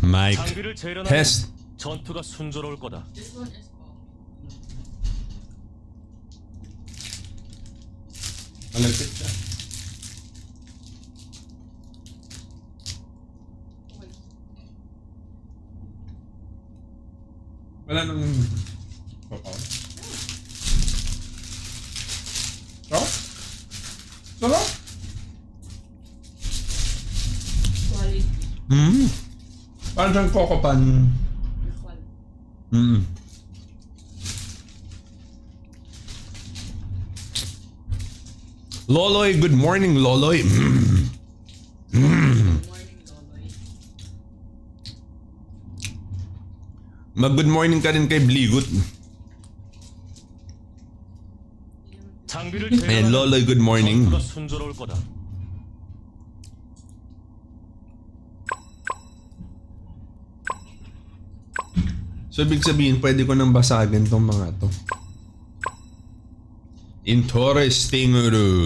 Mic 장비를 재련하면 test. 전투가 순조로울 거다. This one is Malapit siya. Wala nang papaw. Oh? Sarap? quality. Parang siyang coco pan. Loloy, good morning, Loloy. Good morning, Loloy. Mag-good morning ka rin kay Bligut. 장비를 And 재련하면 Loloy, good morning. 전투가 순조로울 거다. So, ibig sabihin, pwede ko nang basagin tong mga to. Interesting. Diba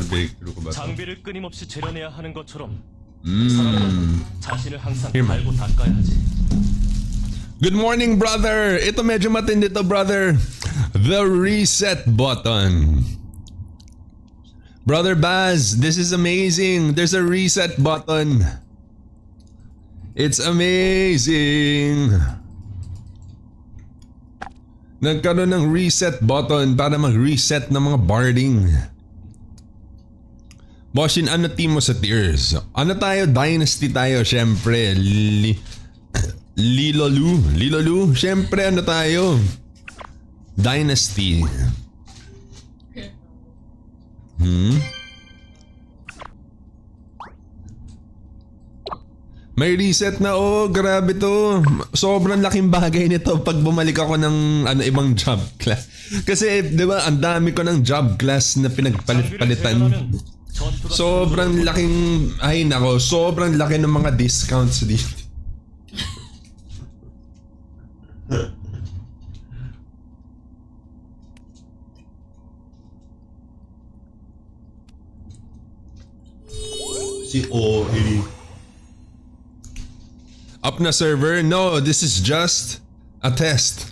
breakthrough ko ba to? 장비를 끊임없이 재련해야 하는 것처럼 사람은 자신을 항상 Here, man. 갈고 닦아야 하지. Good morning, brother! Ito medyo matindi to, brother. The reset button. Brother Baz, this is amazing. There's a reset button. It's amazing. Nagkaroon ng reset button para mag-reset ng mga barding. Boshin, ano team mo sa tiers? Ano tayo? Dynasty tayo, syempre. Lilolu? Syempre, ano tayo? Dynasty. May reset na, grabe to. Sobrang laking bagay nito pag bumalik ako ng ibang job class. Kasi, di ba, ang dami ko ng job class na pinagpalit-palitan. Sobrang laking, sobrang laki ng mga discounts dito. Up na server? No, this is just a test.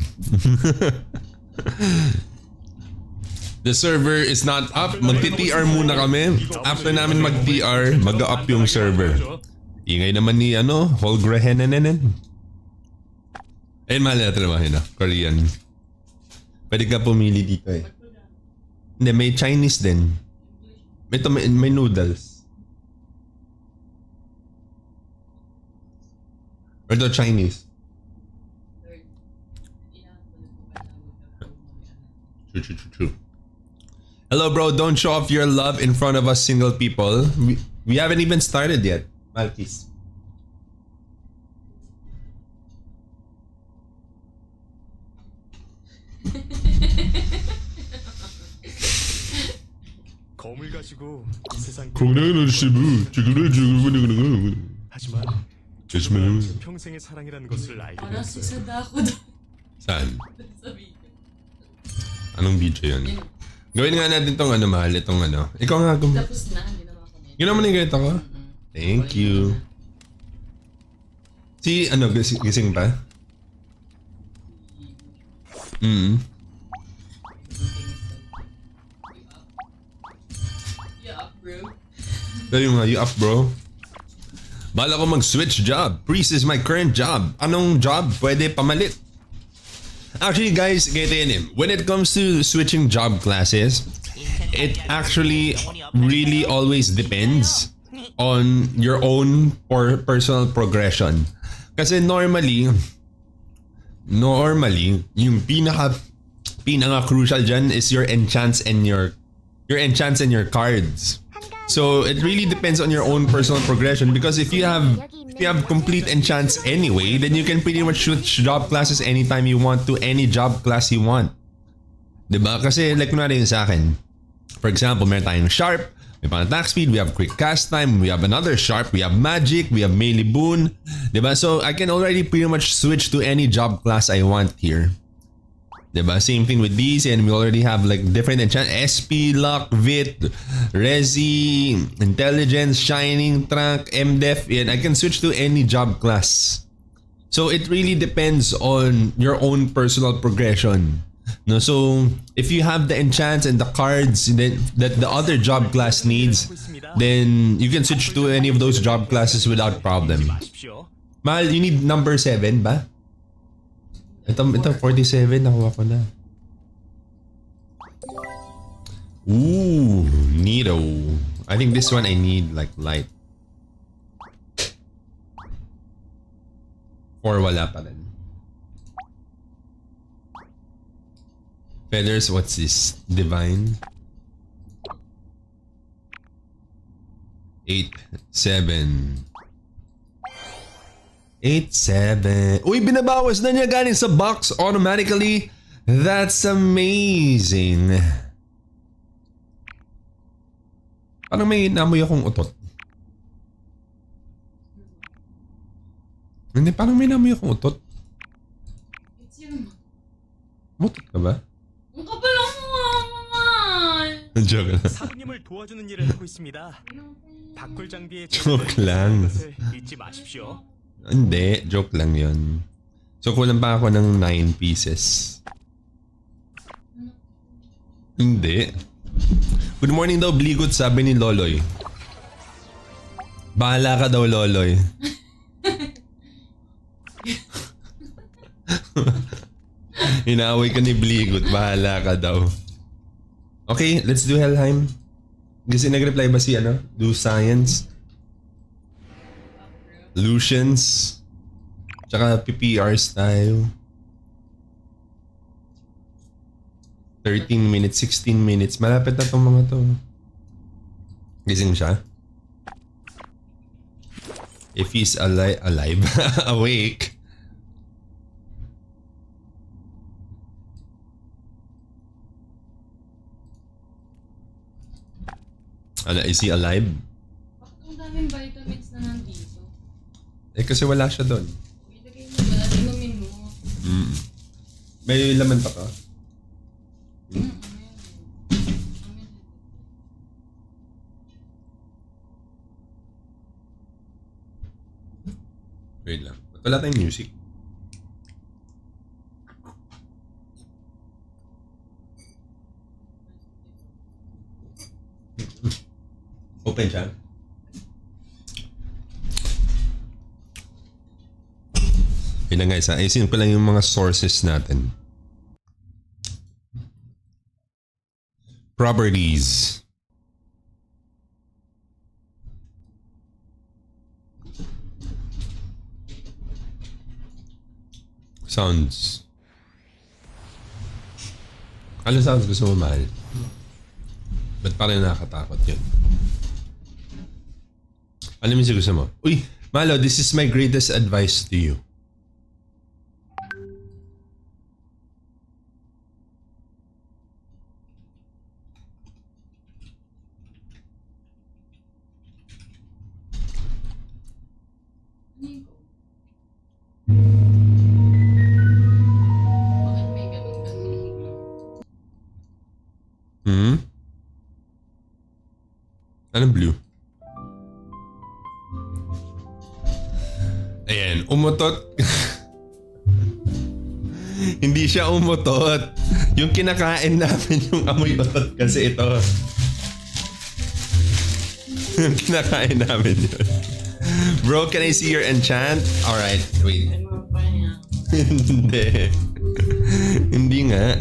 The server is not up. Magti-TR muna kami. After namin mag-TR, mag-up yung server. Ingay naman ni Holgrahenenen. Ayun, mahal na trabahin na. Korean. Pwede ka pumili dito eh. Hindi, may Chinese din. May noodles. Or the Chinese. True. Hello, bro. Don't show off your love in front of us single people. We haven't even started yet. Malkis. 검을 가지고 이 세상 하지만 평생의 사랑이라는 것을 알게 Parang 됐어요. sisada ako doon saan? sa video. Anong video yun? Gawin nga natin tong mahal. Itong Ikaw nga Tapos na, hindi naman ako medyo. Yun naman yung ganito ko? Thank you. Si gising pa? Yeah, bro. You up, bro? Bala ko mag-switch job. Priest is my current job. Anong job? Pwede pamalit. Actually, guys, ganito yun eh. When it comes to switching job classes, it actually really always depends on your own personal progression. Kasi normally, yung pinaka crucial dyan is your enchants and your cards. So it really depends on your own personal progression, because if you have complete enchants anyway, then you can pretty much switch job classes anytime you want to any job class you want. Diba? Kasi like kunwari yun sa akin. For example, meron tayong sharp, May pang attack speed, we have quick cast time, we have another sharp, we have magic, we have melee boon. Diba? So I can already pretty much switch to any job class I want here. Diba? Same thing with these, and we already have like different enchant SP, luck, vit, resi, intelligence, shining, trunk, mdef, and I can switch to any job class. So it really depends on your own personal progression. No, so if you have the enchants and the cards that the other job class needs, then you can switch to any of those job classes without problem. Mahal, you need number 7 ba? Ito 47, nakuha ko na. Ooh, neato. I think this one I need like light. 4 wala pa rin. Feathers, what's this? Divine. 8, 7. 8, 7. Uy, binabawas na niya galing sa box automatically. That's amazing. Parang may namoy akong utot. Hindi, parang may namoy akong utot. It's your mom. Mutot ka ba? Ang kapal ang mukha mo, man. Joke lang. 사부님을 도와주는 일을 하고 있습니다. 바꿀 장비에 Joke lang. 것을 잊지 마십시오. Hindi, joke lang yun. So kulang pa ako ng 9 pieces. Hindi. Good morning daw, Bligot, sabi ni Loloy. Bahala ka daw, Loloy. Inaaway ka ni Bligot, bahala ka daw. Okay, let's do Helheim. Kasi nag-reply ba si ano? Do Science? Lucians. Tsaka PPR style. 13 minutes, 16 minutes. Malapit na tong mga to. Gising siya. If he's alive, awake. Is he alive? Bakit ang daming vitamins na nandito? Eh kasi wala siya doon. Ilagay mo ba? Inumin mo. May laman pa ka? Wait lang. Wala tayong music. Open siya. Yun na guys, ayusin ko lang yung mga sources natin. Properties. Sounds. Ano sounds gusto mo, mahal? Ba't parang nakakatakot yun? Ano yung gusto mo? Uy, Malo, this is my greatest advice to you. Bakit may ganun-ganun? Anong blue? Ayan, umutot. Hindi siya umutot. Yung kinakain namin yung amoy utot kasi ito. Yung kinakain namin yun. Bro, can I see your enchant? Alright, wait. Ay, mga pahinga. Hindi. Hindi nga.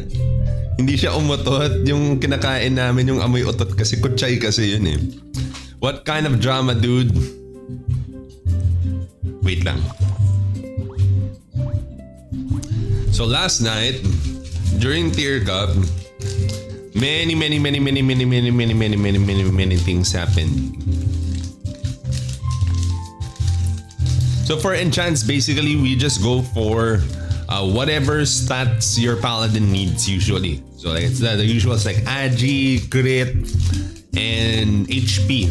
Hindi siya umutot. Yung kinakain namin yung amoy utot kasi kutsay kasi yun eh. What kind of drama, dude? Wait lang. So last night, during Tier Cup, many things happened. So for enchants, basically we just go for whatever stats your paladin needs usually. So like it's the usual, it's like agi, crit, and HP.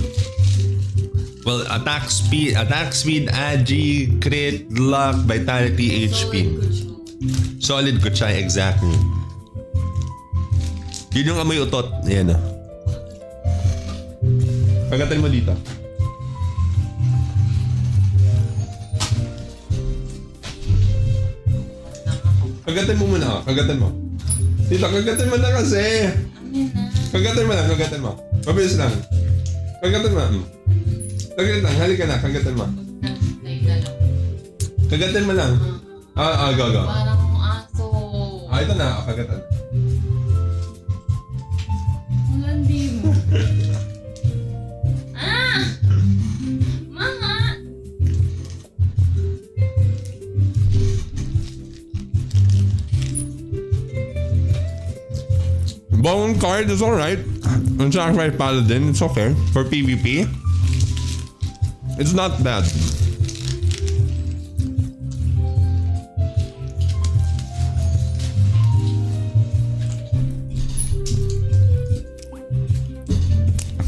Well, attack speed, agi, crit, luck, vitality, HP. Solid kutsay, exactly. Yun yung amoy utot. Ayan o. Kagatin mo dito. Kagatin mo muna. Kagatin mo. Dito, kagatin mo na kasi. Kagatin mo lang, kagatin mo. Mabilis lang. Kagatin mo. Kagatin lang, halika na, kagatin mo. Kagatin mo lang. Go. Parang aso. Ito na, kagatin. Malandi mo. Maha! Bone card is alright. Sacrifice Paladin, it's okay. For PvP, it's not bad.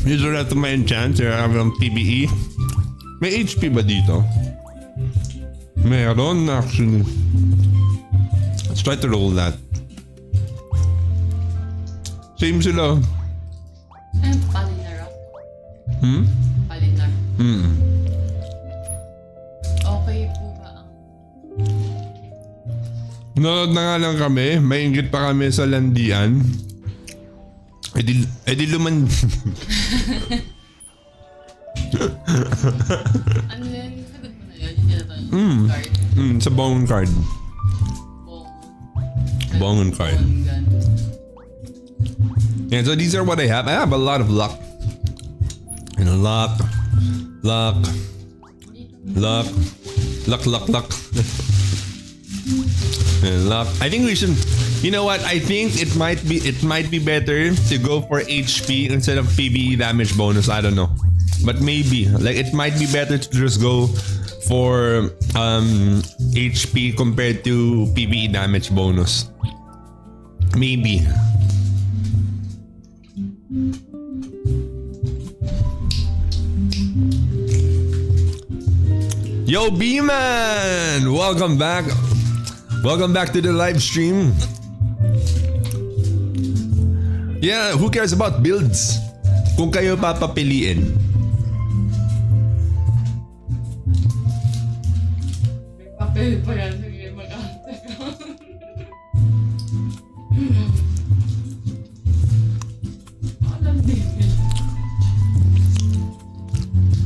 These are at my enchants. I have PvE. May HP ba dito? Meron actually. Let's try to roll that. Same sila. Palinara. Hmm? Palinar. Okay po ba ang... Nanood na nga lang kami. May inggit pa kami sa landian. Edi luman... Ano yan? Sagot mo na yun. Yung card. Sa bone card. Bone card. Yeah, so these are what I have. I have a lot of luck. And luck. And luck. I think we should. You know what? I think it might be better to go for HP instead of PvE damage bonus. I don't know, but maybe like it might be better to just go for HP compared to PvE damage bonus. Maybe. Yo, B-Man! Welcome back. Welcome back to the live stream. Yeah, who cares about builds? Kung kayo papapiliin. May papel pa yan. Sige, mag-ante ka. Alam din.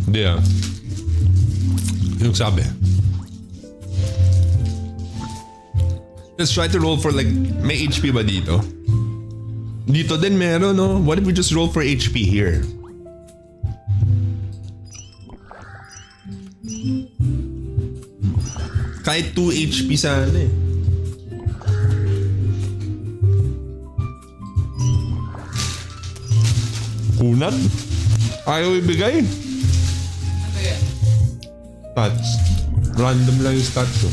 Hindi ah. Yung sabi. Let's try to roll for like, may HP ba dito? Dito din meron, no? What if we just roll for HP here? Kahit 2 HP sana eh. Kunat? Ayaw ibigay. Ano yan? Stats. Random lang yung stats ko.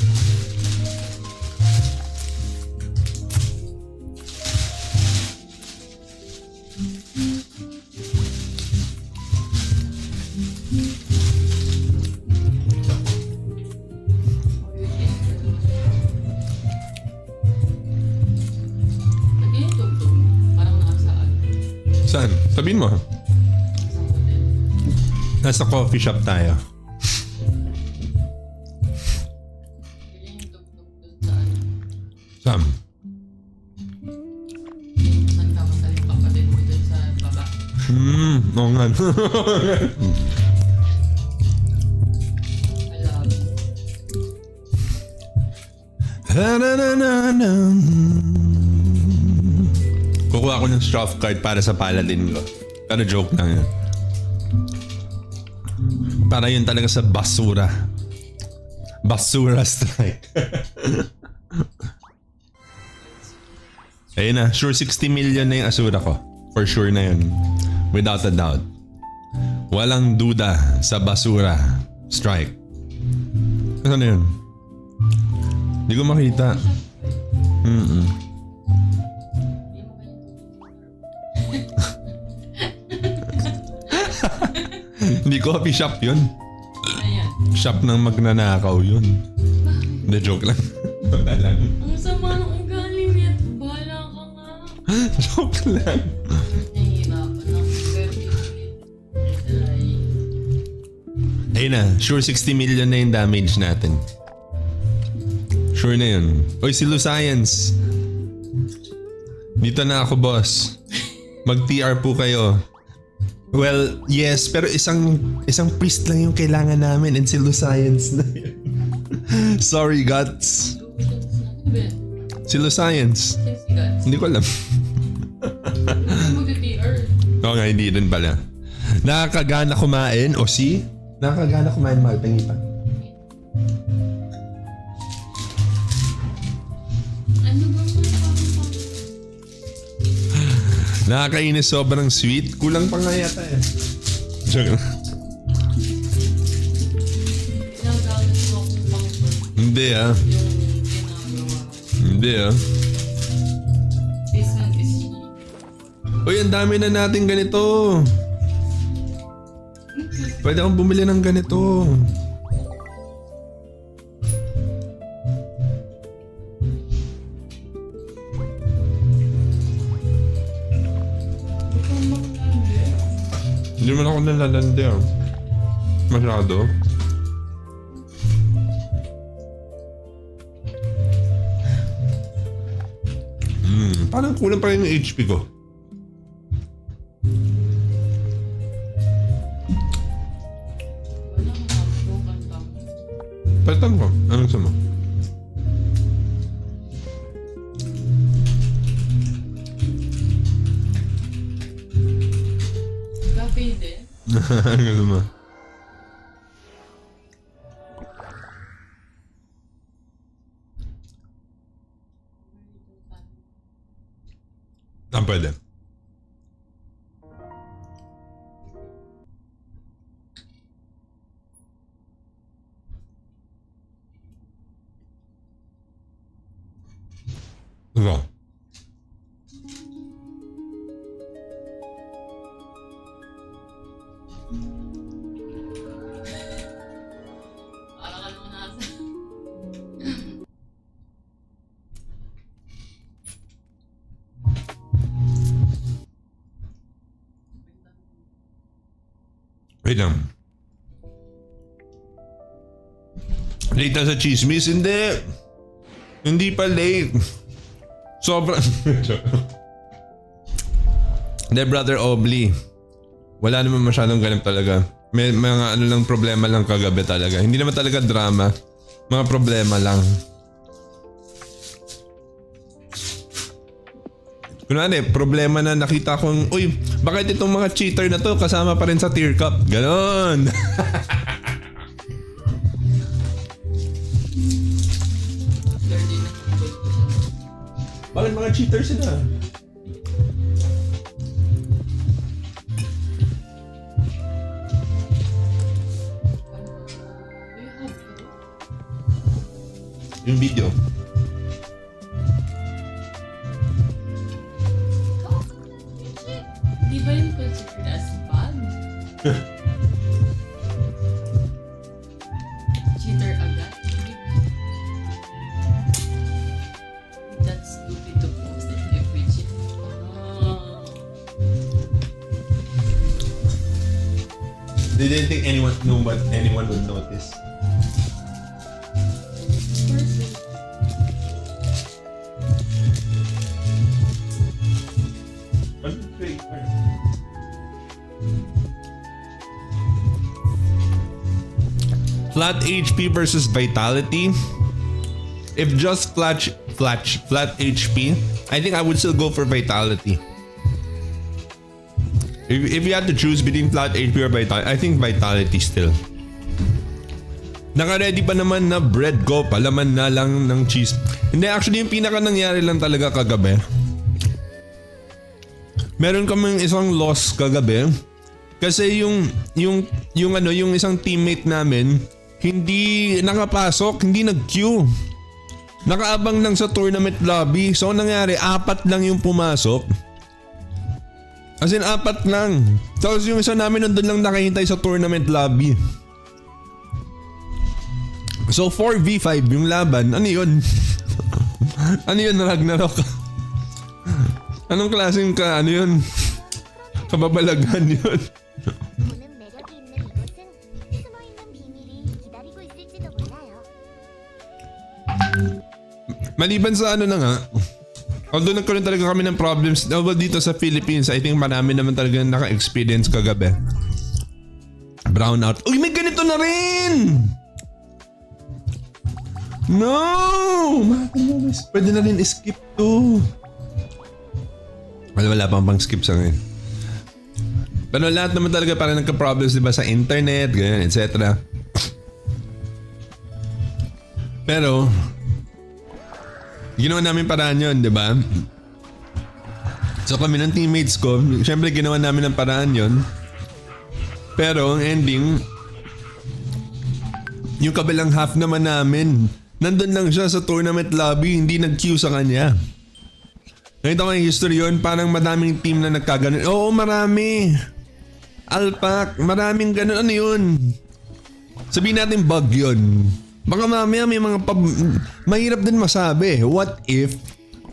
Saan? Sabihin mo. Nasa coffee shop tayo. Sam. Saan ka masaling kapatid mo dun sa baba? Oo nga. Kukuha ko ng straw card para sa Paladin ko. Pero joke lang yun. Para yun talaga sa basura. Basura strike. Ayun na, sure 60 million na yung asura ko. For sure na yun. Without a doubt. Walang duda sa basura strike. Ano na yun? Hindi ko makita. Hindi coffee shop yun. Ayan. Shop ng magnanakaw yun. Hindi, joke lang. Wala lang. Ang sama ng ugali niya. Bahala ka nga. Joke lang. Nahihirapan ako. Pero Ayun na, sure 60 million na yung damage natin. Sure na yun. Oy, si Science. Dito na ako, boss. Mag-TR po kayo. Well, yes, pero isang priest lang yung kailangan namin and si Science na yun. Sorry, Guts. Si Science. Hindi ko alam. Mag-TR. Oo nga, hindi din pala. Nakakagana kumain, o si? Nakakagana kumain, mahal. Pengi pa. Ano ba mo? Nakakainis, sobrang sweet. Kulang pa nga yata eh. Joke lang. Ginagamit mo akong pang-bird. Hindi ah. Yung ginagawa. Hindi ah. This one is Uy, ang dami na natin ganito. Pwede akong bumili ng ganito. Hindi man ako nalalandi ah. Masyado. Parang kulang pa rin yung HP ko. wala kang mabroken lang. Palitan ko. Anong sama? Cafe din. Anong sama? Pwede. Ito. Para ka naman nasa. Wait lang. Late na sa CHISMIS? Hindi. Hindi pa late. Sobrang... Hindi, Brother Obli. Wala naman masyadong ganap talaga. May mga ano lang problema lang kagabi talaga. Hindi naman talaga drama. Mga problema lang. Kunwari, problema na nakita kong, uy, bakit itong mga cheater na to kasama pa rin sa tier cup? Ganon! Bakit mga cheater sila? Yung video. Di ba yun considered as bad? Cheater agad? That's stupid to post it if we cheat. They didn't think anyone would notice. Flat HP versus Vitality. If just flat HP, I think I would still go for Vitality. If you had to choose between flat HP or Vitality, I think Vitality still. Naka-ready pa naman na bread ko, palaman na lang ng cheese. Hindi, actually yung pinaka nangyari lang talaga kagabi. Meron kaming isang loss kagabi. Kasi yung isang teammate namin, hindi nakapasok, hindi nag-queue. Nakaabang lang sa tournament lobby. So nangyari, 4 lang yung pumasok. As in, 4 lang. Tapos yung isa namin nandun lang nakahintay sa tournament lobby. So 4v5 yung laban. Ano yun? Ano yun, Ragnarok? Anong klaseng ano yun? Kababalagan yun. 보는 매력이 있는 이곳은 숨어있는 비밀이 기다리고 있을지도 몰라요. Maliban sa ano na nga, although nagkaroon talaga kami ng problems dito sa Philippines, I think marami naman talaga naka-experience kagabi. Brownout. Uy, may ganito na rin! No! Pwede na rin skip to. Wala pang skip sa ngayon. Pero lahat naman talaga parang nagka-problems, diba, sa internet, ganyan, etc. Pero ginawa namin paraan yun, diba? So kami ng teammates ko, syempre ginawa namin ng paraan yun. Pero ang ending, yung kabilang half naman namin, nandun lang siya sa tournament lobby, hindi nag-queue sa kanya. Nakita ko yung history yun, parang madaming team na nagkaganon. Oo, marami. Alpak, maraming ganun. Ano yun? Sabihin natin bug yun. Baka mamaya may mga mahirap din masabi. What if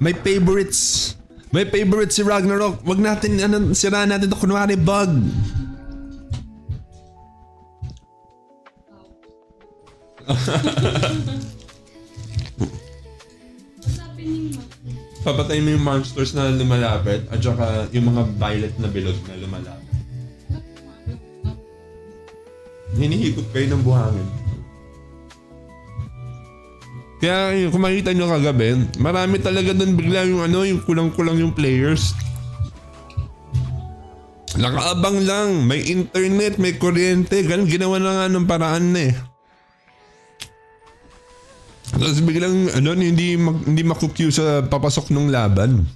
may favorites? May favorite si Ragnarok. Wag natin, siraan natin ito. Kunwari bug. Papatayin mo yung monsters na lumalapit at saka yung mga violet na bilog na lumalapit. Hinihikot kayo ng buhangin. Kaya kung makita nyo kagabi, marami talaga doon bigla yung yung kulang-kulang yung players. Nakaabang lang, may internet, may kuryente, ganun ginawa na nga ng paraan na eh. Tapos biglang hindi maku-queue sa papasok ng laban.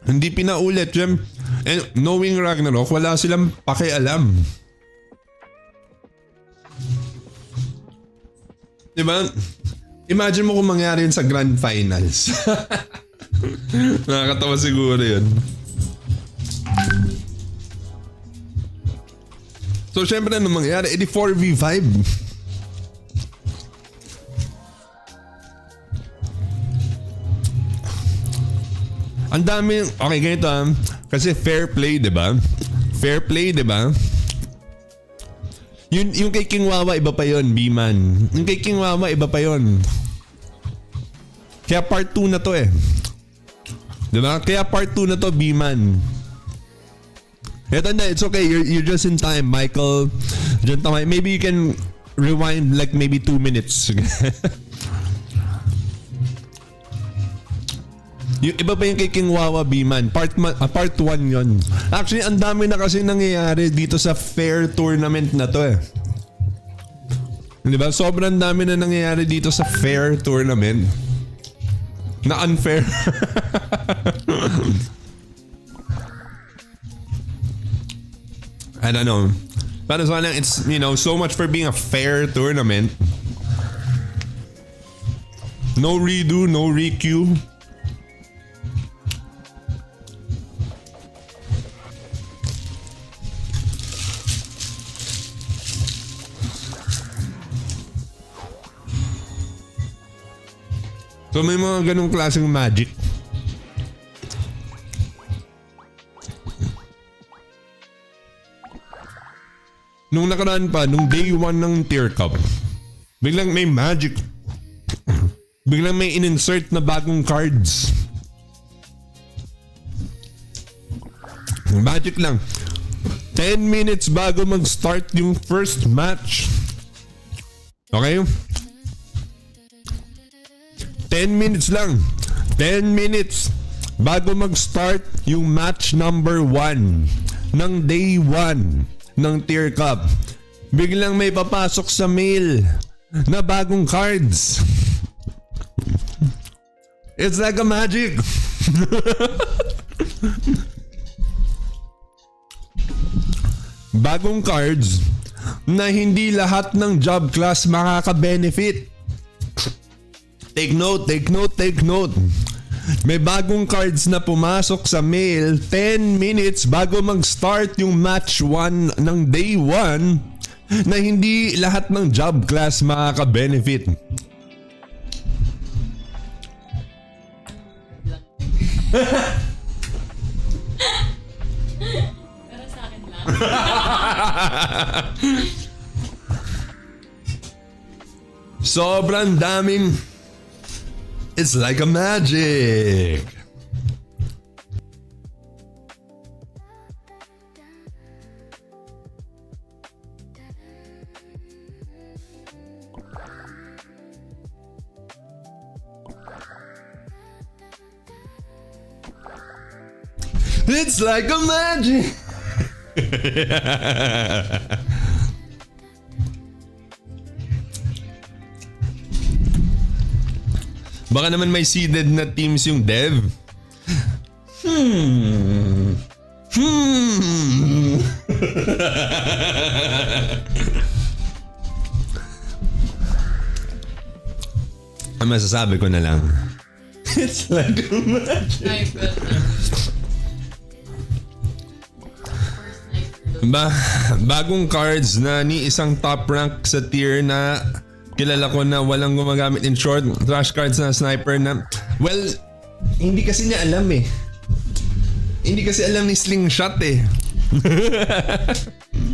Hindi pinaulit. And knowing Ragnarok, wala silang pakialam. Diba? Imagine mo kung mangyari yun sa Grand Finals. Nakakatawa siguro yun. So syempre ano mangyari? Edi 4v5. Ang dami, okay ganito kasi fair play, 'di ba? Fair play, 'di ba? Yung kay King Wawa iba pa 'yon, B-man. Yung kay King Wawa iba pa 'yon. Kaya part 2 na 'to eh. 'Di ba? Kaya part 2 na 'to, B-man. Eto na, it's okay. You're just in time, Michael. Maybe you can rewind like maybe 2 minutes. Yung iba pa yung kay King Wawa, B-man. Part 1 yon. Actually, ang dami na kasi nangyayari dito sa fair tournament na to eh. Diba? Sobrang dami na nangyayari dito sa fair tournament. Na unfair. I don't know. Pero sana it's, so much for being a fair tournament. No redo, no re-queue. So may mga ganong klaseng magic. Nung nakaraan pa, nung day 1 ng tier cup, biglang may magic. Biglang may in-insert na bagong cards. Magic lang. 10 minutes bago mag-start yung first match. Okay? 10 minutes lang. 10 minutes bago mag-start yung match number 1 ng day 1 ng tier cup. Biglang may papasok sa mail na bagong cards. It's like a magic. Bagong cards na hindi lahat ng job class makaka-benefit. Take note. May bagong cards na pumasok sa mail 10 minutes bago mag-start yung match 1 ng day 1 na hindi lahat ng job class makaka-benefit. Pero sa akin lang. Sobrang daming. It's like a magic. It's like a magic. Baka naman may seeded na teams yung dev. Ang masasabi ko na lang. It's like a magic. Ay, but first night. Bagong cards na ni isang top rank sa tier na kilala ko na walang gumagamit in short. Trash cards na sniper na. Well, hindi kasi niya alam eh. Hindi kasi alam ni Slingshot eh.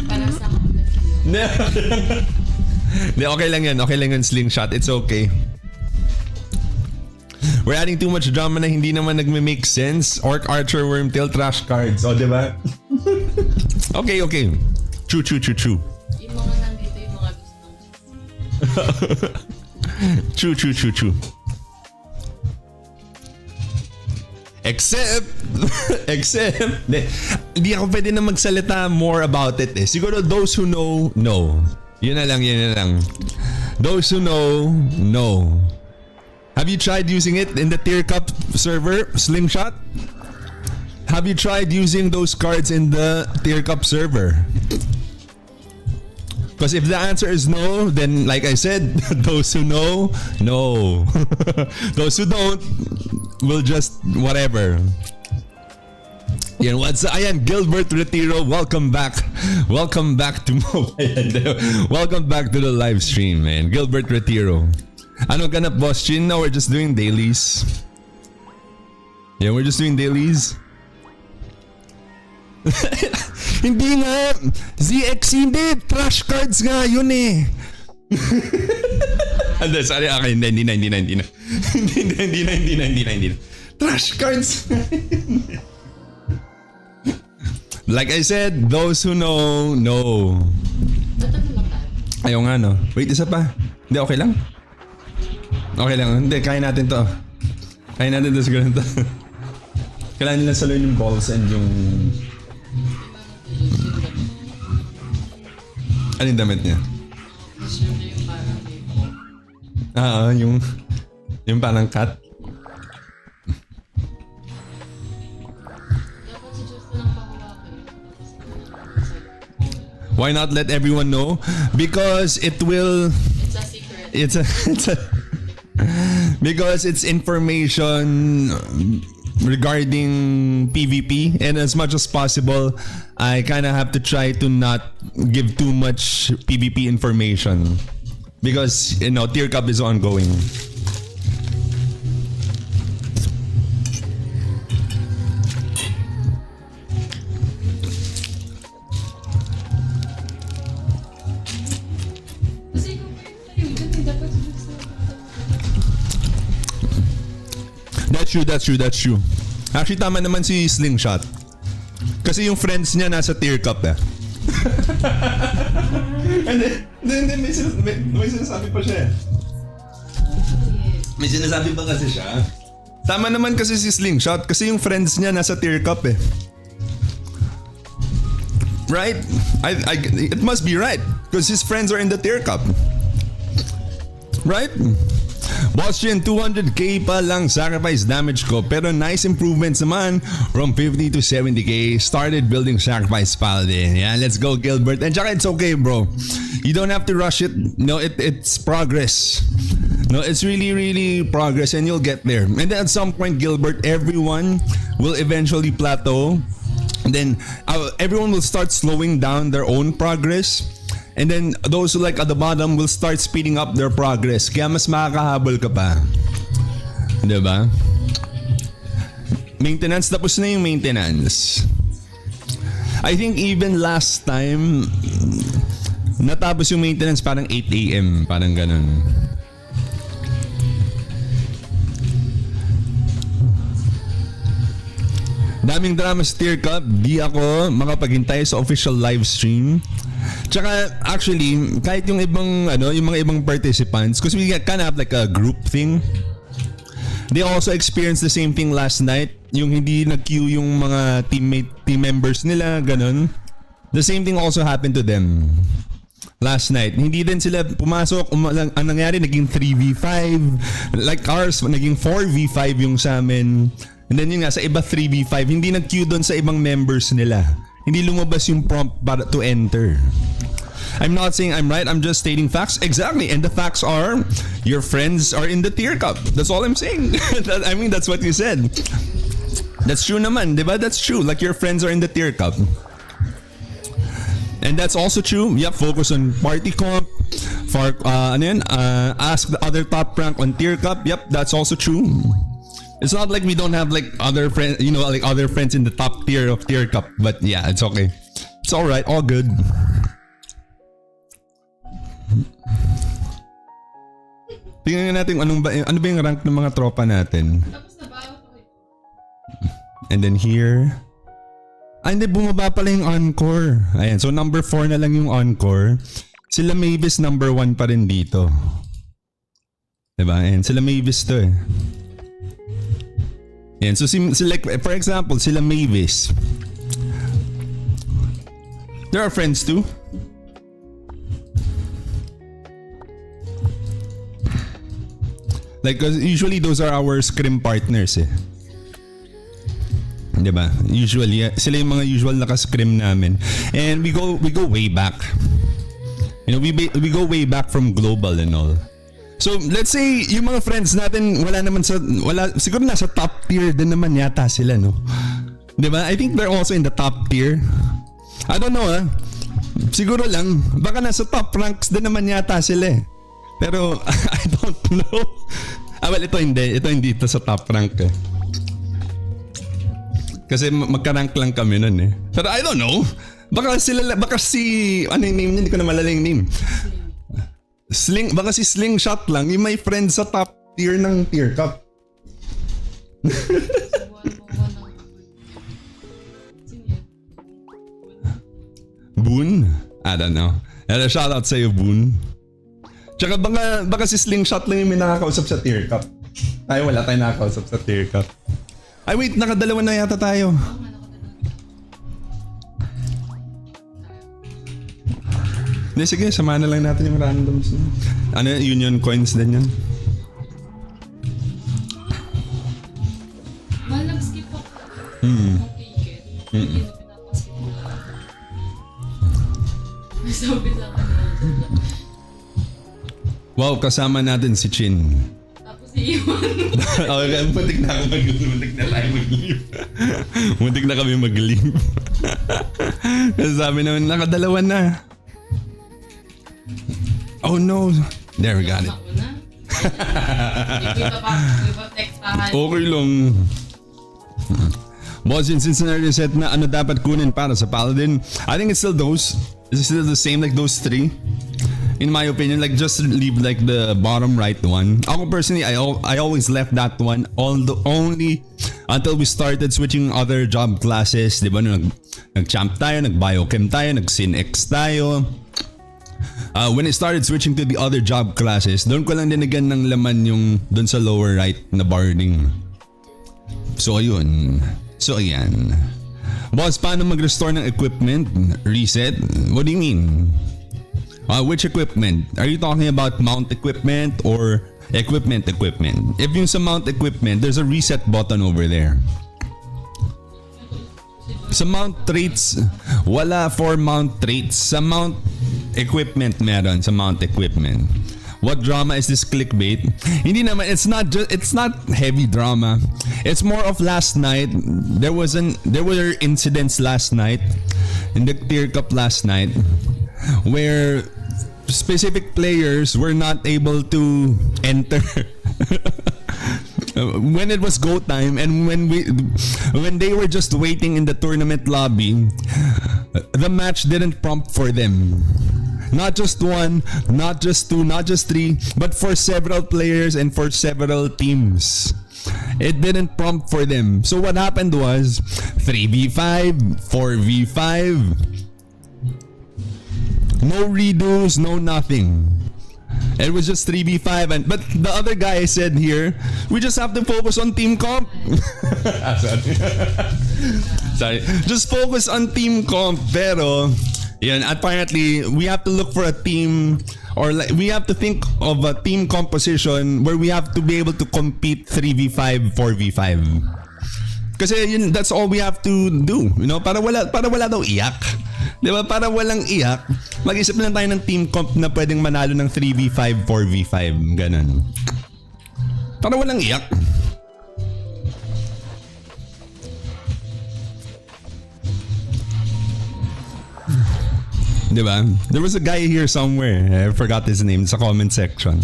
Para sa akin kasi yun. Hindi, okay lang yan. Okay lang yan, Slingshot. It's okay. We're adding too much drama na hindi naman nagme-make sense. Orc, Archer, Wormtail, trash cards. O, diba? Okay. True. Yung mga nandito, yung mga gusto. True. Except, hindi ako pwede na magsalita more about it eh. Siguro those who know. Yun na lang. Those who know. Have you tried using it in the tier cup server, Slingshot? Have you tried using those cards in the tier cup server? Because if the answer is no, then like I said, those who know, no. Those who don't, will just whatever. Yan, ayan, Gilbert Retiro, welcome back to mobile. Welcome back to the live stream, man. Gilbert Retiro. Ano ganap, Boss Chin? No, we're just doing dailies. Yeah, we're just doing dailies. Hindi nga. ZX hindi. Trash cards nga yun eh. Sorry, okay. Hindi na. Trash cards. Like I said, those who know. Ayaw nga no. Wait, isa pa. Hindi, okay lang. Okay lang. Hindi, kaya natin to. Kaya natin to siguro to. Kailangan nila saluin yung balls and yung... Ano yung damit niya? Yung parang cat. Why not let everyone know? Because it will... It's a secret. Because it's information regarding PvP, and as much as possible, I kind of have to try to not give too much PvP information because tier cup is ongoing. That's true. Actually, tama naman si Slingshot. Kasi yung friends niya nasa tier cup eh. And then may sinasabi pa siya eh. May sinasabi pa kasi siya. Tama naman kasi si Slingshot kasi yung friends niya nasa tier cup eh. Right? It must be right because his friends are in the tier cup. Right? Boss Chin, 200k pa lang sacrifice damage ko pero nice improvements naman from 50 to 70k. Started building sacrifice Paladin. Yeah, let's go Gilbert. And tsaka it's okay bro. You don't have to rush it. No, it's progress. No, it's really progress and you'll get there. And then at some point, Gilbert, everyone will eventually plateau. And then everyone will start slowing down their own progress. And then those who like at the bottom will start speeding up their progress. Kaya mas makakahabol ka pa. Diba? Maintenance, tapos na yung maintenance. I think even last time, natapos yung maintenance parang 8 AM. Parang ganun. Daming drama sa tier cup. Di ako makapaghintay sa official live stream. Tsaka actually, kahit yung ibang yung mga ibang participants, because we kind of have like a group thing. They also experienced the same thing last night. Yung hindi nag-queue yung mga team members nila, ganun. The same thing also happened to them last night. Hindi din sila pumasok. Ang nangyari, naging 3v5. Like ours, naging 4v5 yung sa amin. And then yun nga, sa iba 3v5. Hindi nag-queue doon sa ibang members nila. Hindi lumabas yung prompt para to enter. I'm not saying I'm right, I'm just stating facts. Exactly, and the facts are your friends are in the tier cup. That's all I'm saying. I mean, that's what you said. That's true naman, diba? That's true. Like your friends are in the tier cup. And that's also true. Yep, focus on party comp. For ask the other top rank on tier cup. Yep, that's also true. It's not like we don't have like other friends, like other friends in the top tier of tier cup. But yeah, it's okay. It's all right, all good. Tingnan natin ano ba yung rank ng mga tropa natin. Tapos na ba? And then here. Hindi, bumaba pala yung encore. Ayan, so number 4 na lang yung encore. Sila Mavis number 1 pa rin dito. Diba? Ayan, sila Mavis to eh. Ayan, so like, for example, sila Mavis. There are friends too. Like, usually those are our scrim partners eh. Diba? Usually, sila yung mga usual naka-scrim namin. And we go way back. We go way back from global and all. So, let's say, yung mga friends natin, siguro nasa top tier din naman yata sila, no? Diba? I think they're also in the top tier. I don't know, ah. Siguro lang, baka nasa top ranks din naman yata sila eh. Pero, I don't know. Well, ito hindi ito sa top rank eh. Kasi magka-rank lang kami nun eh. Pero I don't know. Baka si, ano yung name niya? Hindi ko na malala yung name. Baka si Slingshot lang, yung may friend sa top tier ng tier cup. Boon? I don't know. Shout out sa'yo, Boon. Tsaka baka si Slingshot lang yung may nakakausap sa tier cup. Ay, wala tayong nakakausap sa tier cup. Ay, wait, nakadalawa na yata tayo. Hindi, sige, samahan na lang natin yung randoms. Ano, union coins din yan. Mahal nag-skip ako. Ticket. Hindi na pinapaskip mo lang. May sabi sa akin. Wow, kasama natin si Chin. Tapos iiwan. Okay, muntik na ako mag-leave. Muntik na kami mag-leave. Kasi sabi naman, nakadalawa na. Oh no. There, we got it. Okay lang. Boss, since na-reset na ano dapat kunin para sa Paladin, I think it's still those. It's still the same like those 3. In my opinion, like just leave like the bottom right one. Ako personally, I always left that one only until we started switching other job classes. Diba? Nag-champ tayo, nag-biochem tayo, nag-sin-x tayo. When I started switching to the other job classes, doon ko lang dinagyan ng laman yung doon sa lower right na barding. So ayun. So ayan. Boss, paano mag-restore ng equipment? Reset? What do you mean? Which equipment? Are you talking about mount equipment or equipment? If yung sa mount equipment, there's a reset button over there. Sa mount traits, wala for mount traits. Sa mount equipment meron, sa mount equipment. what drama is this clickbait? Hindi naman, it's not heavy drama. It's more of last night. There were incidents last night in the tier cup last night where specific players were not able to enter when it was go time, and when they were just waiting in the tournament lobby, the match didn't prompt for them. Not just one, not just two, not just three, but for several players and for several teams. It didn't prompt for them. So what happened was 3v5, 4v5. No redos, no nothing. It was just 3v5, but the other guy said here, we just have to focus on team comp. Sorry. Just focus on team comp. Pero, yun, apparently, we have to look for a team, or like, we have to think of a team composition where we have to be able to compete 3v5, 4v5. Kasi yun, that's all we have to do, you know, para wala daw iyak. 'Di ba? Para walang iyak, mag-isip lang tayo ng team comp na pwedeng manalo ng 3v5, 4v5, ganun. Para walang iyak. Diba? There was a guy here somewhere. I forgot his name. Sa comment section.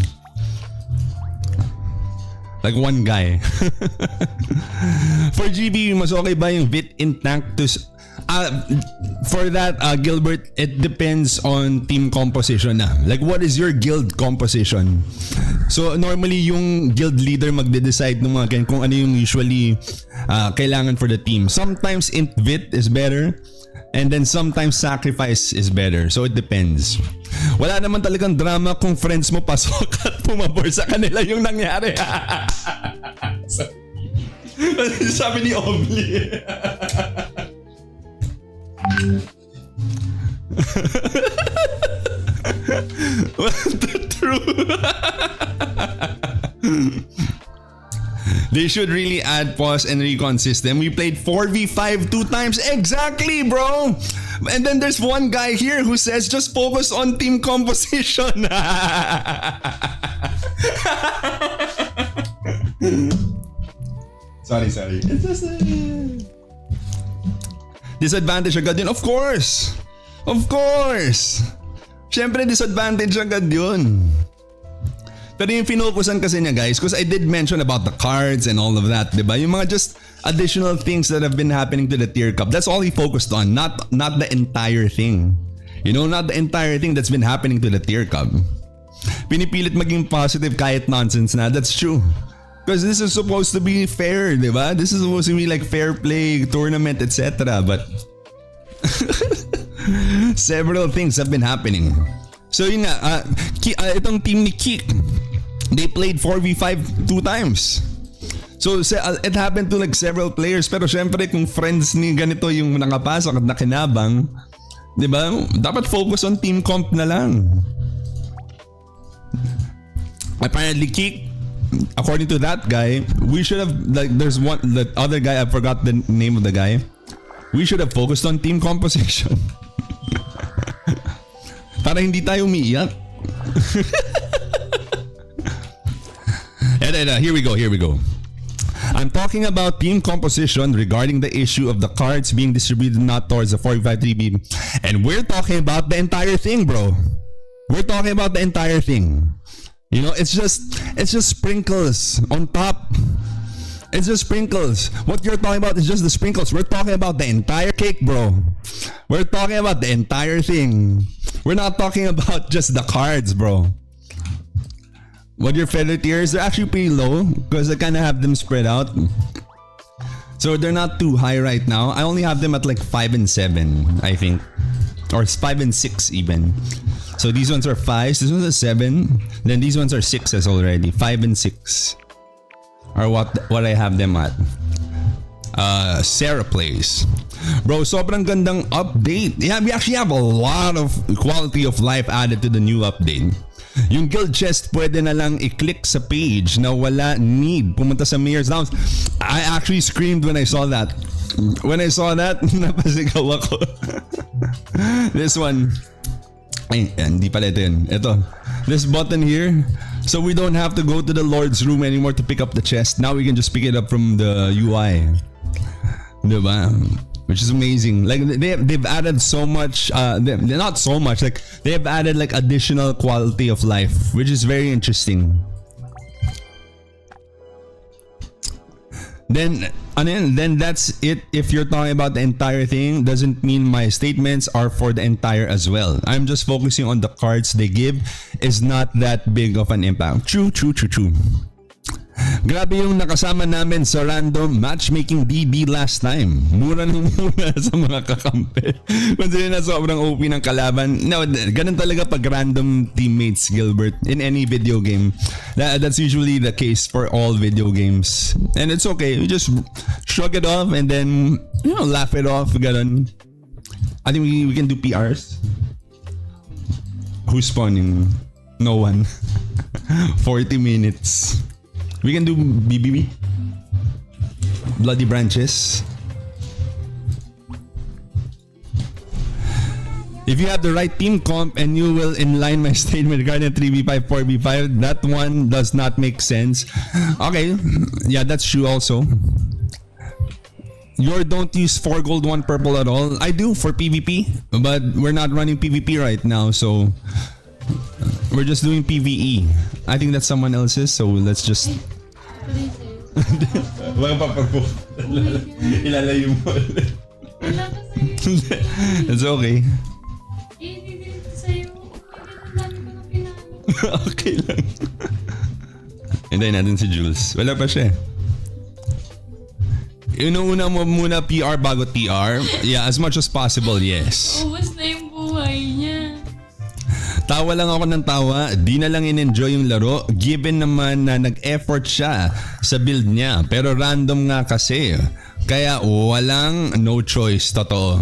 Like one guy. For GB, mas okay ba yung Vit in tank to... for that, Gilbert, it depends on team composition na. Like, what is your guild composition? So, normally, yung guild leader magde-decide ng mga ganyan kung ano yung usually kailangan for the team. Sometimes int Vit is better. And then sometimes sacrifice is better. So it depends. Wala naman talagang drama kung friends mo pasok at pumabor sa kanila yung nangyari. Sabi ni Obli. The truth. They should really add pause and recon system. We played 4v5 2 times. Exactly, bro. And then there's one guy here who says just focus on team composition. Sorry. It's just disadvantage agad yun. Of course. Siyempre disadvantage agad yun. Pero yung finokusan kasi niya, guys, because I did mention about the cards and all of that, diba? Yung mga just additional things that have been happening to the tier cup. That's all he focused on, not the entire thing. You know, not the entire thing that's been happening to the tier cup. Pinipilit maging positive kahit nonsense na. That's true. Because this is supposed to be fair, diba? This is supposed to be like fair play, tournament, etc. But several things have been happening. So yun nga, itong team ni Kik, they played 4v5 2 times. So it happened to like several players. Pero syempre kung friends ni ganito yung nakapasok at nakinabang, di ba? Dapat focus on team comp na lang. Apparently Kik, according to that guy, we should have, like, there's one, the other guy, I forgot the name of the guy. We should have focused on team composition. Para hindi tayo umiiyak. Here we go. I'm talking about team composition regarding the issue of the cards being distributed not towards the 45-3B. And we're talking about the entire thing, bro. We're talking about the entire thing. You know, it's just sprinkles on top. It's just sprinkles. What you're talking about is just the sprinkles. We're talking about the entire cake, bro. We're talking about the entire thing. We're not talking about just the cards, bro. What your feather tiers, they're actually pretty low because I kind of have them spread out. So they're not too high right now. I only have them at like 5 and 7, I think. Or 5 and 6 even. So these ones are 5s, this one's a 7. Then these ones are 6s already. 5 and 6 are what I have them at. Sarah plays. Bro, sobrang gandang update. Yeah, we actually have a lot of quality of life added to the new update. Yung guild chest pwede na lang i-click sa page na wala need pumunta sa Mayor's Lounge. I actually screamed when I saw that. When I saw that, napasigaw ako. This one. Ay, hindi pala ito yun. Ito. this button here. So we don't have to go to the Lord's room anymore to pick up the chest. Now we can just pick it up from the UI. Diba? Which is amazing. Like they've added so much, not so much, like they have added like additional quality of life, which is very interesting. Then that's it. If you're talking about the entire thing, doesn't mean my statements are for the entire as well. I'm just focusing on the cards they give is not that big of an impact. True. Grabe yung nakasama namin sa random matchmaking DD last time. Mura nung mura sa mga kakampi. Considering na sobrang OP ng kalaban. No, ganun talaga pag random teammates, Gilbert, in any video game. That's usually the case for all video games. And it's okay. We just shrug it off and then, laugh it off. Ganun. I think we can do PRs. Who's spawning? No one. 40 minutes. We can do BBB. Bloody branches. If you have the right team comp and you will inline my statement regarding 3v5, 4v5, that one does not make sense. Okay, yeah, that's true also. You don't use 4 gold, 1 purple at all. I do for PvP, but we're not running PvP right now, so we're just doing PvE. I think that's someone else's, so let's just... Wala pa pag ilalayo mo. Wala ka sa'yo. It's okay. Hindi sa'yo. Ang dami ko na pinano. Okay lang. Hintayin natin si Jules. Wala pa siya. Inuuna mo muna PR bago TR? Yeah, as much as possible, yes. Ubus na yung buhay niya. Tawa lang ako ng tawa, di na lang in-enjoy yung laro given naman na nag-effort siya sa build niya. Pero random nga kasi. Kaya walang no choice, totoo.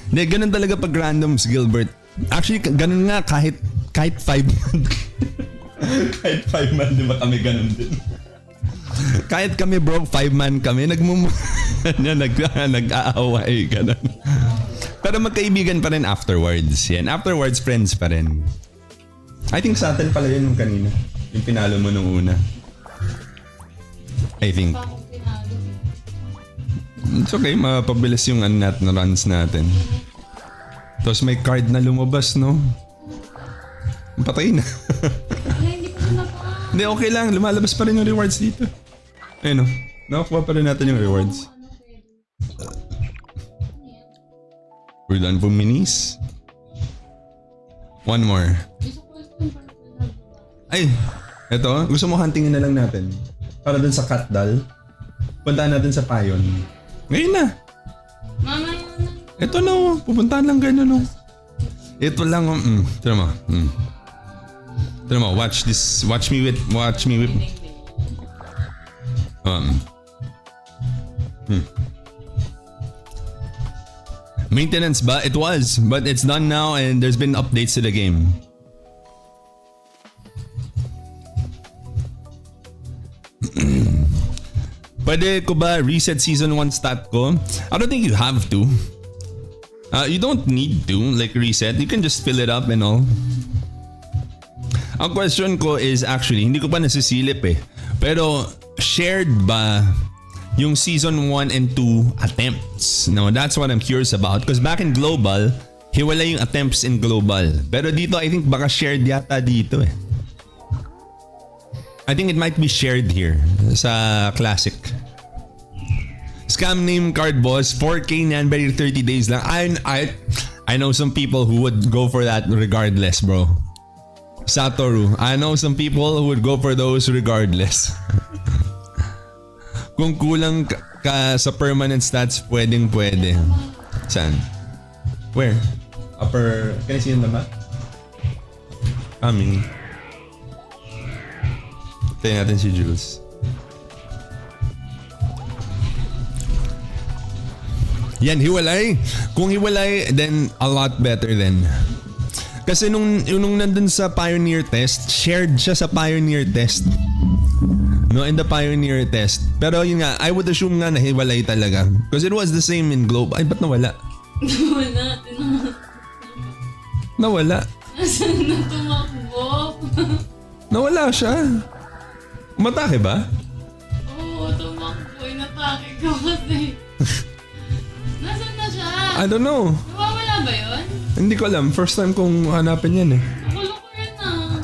Hindi, ganun talaga pag randoms, Gilbert. Actually, ganun nga kahit 5 man. Kahit 5 man, di ba kami ganun din? Kahit kami bro, 5 man kami, nag-aaway, ganun. Pero magkaibigan pa rin afterwards. Yan, afterwards friends pa rin. I think sa atin pala yun yung kanina. Yung pinalo mo nung una. I think. It's okay, mapabilis yung na runs natin. Tapos may card na lumabas, no? Patay na. Hindi ko na pa. Hindi, okay lang. Lumalabas pa rin yung rewards dito. Ayun, no? Nakakuha pa rin natin yung rewards. We're done for minis. One more. Ay, eto. Gusto mo huntingin na lang natin. Para dun sa Katdal. Puntahan natin sa Payon. Ngayon na. Mama yun. Ito na. Pupuntahan lang ganyan. Ito lang. Tira mo. Tira mo. Watch this. Watch me with. Maintenance ba? It was, but it's done now and there's been updates to the game. Pwede ko ba reset season 1 stat ko? I don't think you have to. You don't need to like reset. You can just fill it up and all. Ang question ko is actually, hindi ko pa nasisilip eh. Pero shared ba yung season 1 and 2 attempts? No, that's what I'm curious about. Because back in Global, hiwala yung attempts in Global. Pero dito, I think baka shared yata dito eh. I think it might be shared here sa Classic. Scam name card boss, 4K nyan, very 30 days lang. I know some people who would go for that regardless, bro. Satoru, I know some people who would go for those regardless. Kung kulang ka sa permanent stats, pwede. Saan? Where? Upper... Can I see in the map? Coming. Tayo natin si Jules. Yan, hiwalay. Kung hiwalay, then a lot better then. Kasi nung nandun sa Pioneer test, shared siya sa Pioneer test. No, in the Pioneer test. Pero yun nga, I would assume nga na hiwalay talaga. Because it was the same in Globe. Ay, ba't nawala? Nawala. Nawala. Nasaan na tumakbo? Nawala siya. Umatake ba? Oo, tumakbo. Inatake ko kasi. Nasaan na siya? I don't know. Nawawala ba yun? Hindi ko alam. First time kong hanapin yan eh. Nakulo ko yun ah.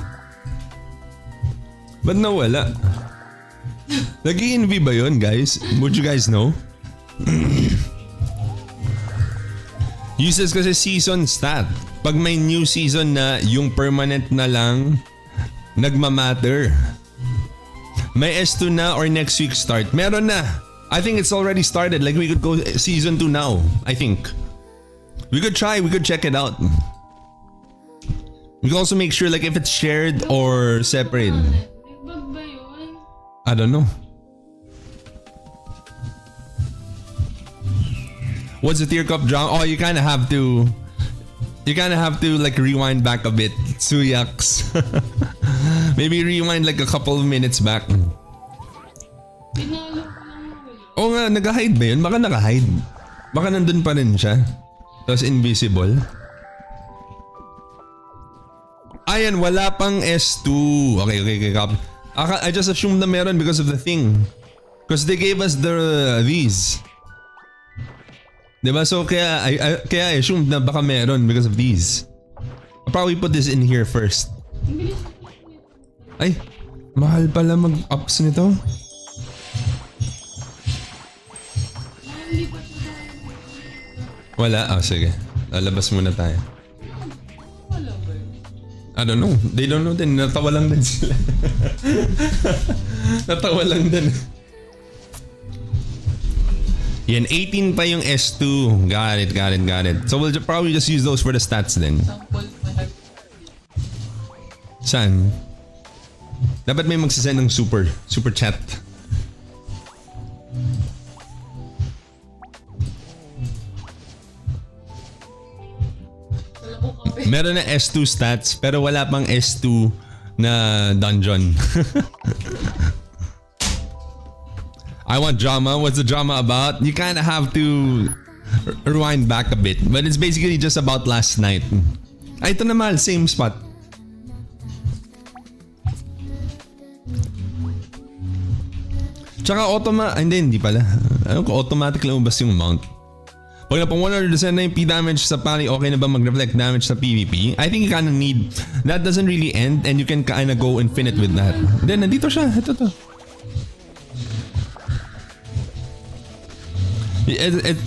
Ba't nawala? Nag-i-envy ba yun, guys? Would you guys know? Uses kasi season stat. Pag may new season na, yung permanent na lang nagmamatter. May S2 na or next week start? Meron na. I think it's already started. Like we could go season 2 now. I think. We could try. We could check it out. We can also make sure like if it's shared or separate. May bug ba yun? I don't know. What's the tier cup drama? Oh, you kind of have to like rewind back a bit. Suyaks. Maybe rewind like a couple of minutes back. Pinalo ko lang mo yun. Oo nga, nag-hide ba yun? Baka naka-hide. Baka nandun pa rin siya. Tapos invisible. Ayan, wala pang S2. Okay. I just assumed na meron because of the thing. Because they gave us these. Diba? So kaya I assumed na baka meron because of these. I'll probably put this in here first. Ay, mahal pala mag-ups nito. Wala? Oh, sige. Lalabas muna tayo. I don't know. They don't know din. Natawa lang din sila. Natawa lang din. Yan, 18 pa yung S2. Got it. So we'll probably just use those for the stats then. Saan? Dapat may magsasend ng super chat. Meron na S2 stats pero wala pang S2 na dungeon. I want drama. What's the drama about? You kind of have to rewind back a bit. But it's basically just about last night. Ay, ito naman. Same spot. Tsaka hindi pala. Ano ko, automatic lang ubas yung mount. Pag napang 100% na yung P damage sa pali, okay na ba mag-reflect damage sa PvP? I think you kinda need, that doesn't really end and you can kinda go infinite with that. Then, nandito siya. Ito to.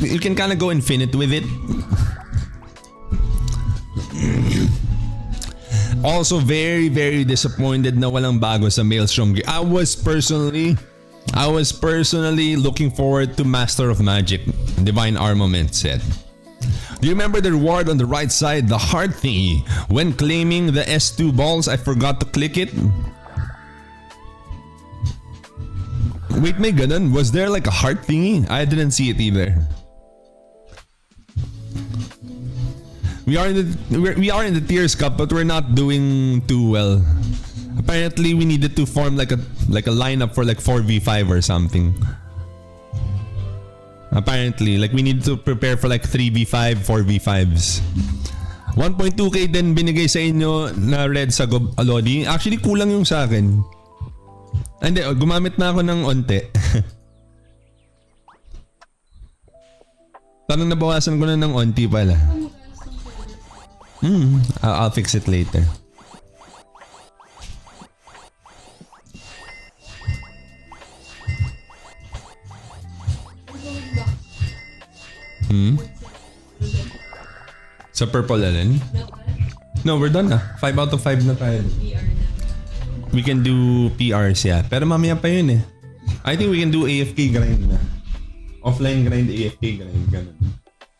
You can kinda go infinite with it. Also, very, very disappointed na walang bago sa Maelstrom gear. I was personally looking forward to Master of Magic, Divine Armament set. Do you remember the reward on the right side, the heart thingy? When claiming the S2 balls, I forgot to click it. Wait, may ganun? Was there like a heart thingy? I didn't see it either. We are in the Tiers Cup, but we're not doing too well. Apparently, we needed to form like a lineup for like 4v5 or something. Apparently, like we need to prepare for like 3v5, 4v5s. 1.2k din binigay sa inyo na red sa Alodi. Actually, kulang yung sa akin. Hindi, gumamit na ako ng onte. Parang nabawasan ko na ng onti pala. I'll fix it later. Sa purple alin? No, we're done na. 5 out of 5 na tayo. We can do PRs, yeah. Pero mamaya pa yun eh. I think we can do AFK grind na. Offline grind, AFK grind, ganun.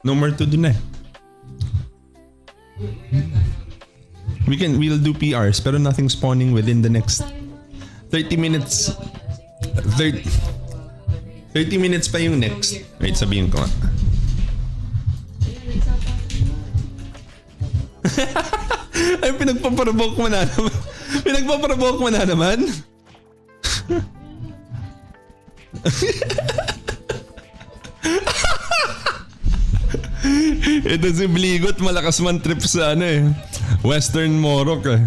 No more to do na. We'll do PRs pero nothing spawning within the next 30 minutes. 30 minutes pa yung next. Wait, sabihin ko nga. Ay, pinagpaprovoke mo na naman. Pinagpaprovoke mo na naman. Ito si Bligot, malakas man trip sa Western Morocco.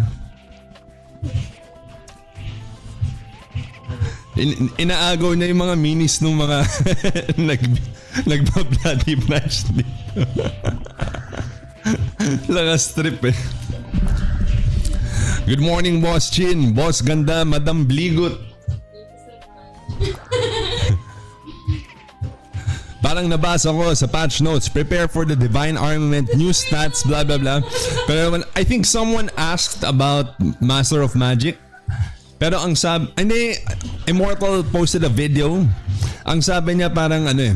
Inaagaw niya yung mga minis ng mga nagpa-bloody match dito. Lakas trip eh. Good morning, Boss Chin. Boss Ganda, Madam Bligot. Parang nabasa ko sa patch notes, prepare for the divine armament, new stats, blah blah blah. Pero I think someone asked about Master of Magic. Pero ang hindi, Immortal posted a video. Ang sabi niya parang ano eh.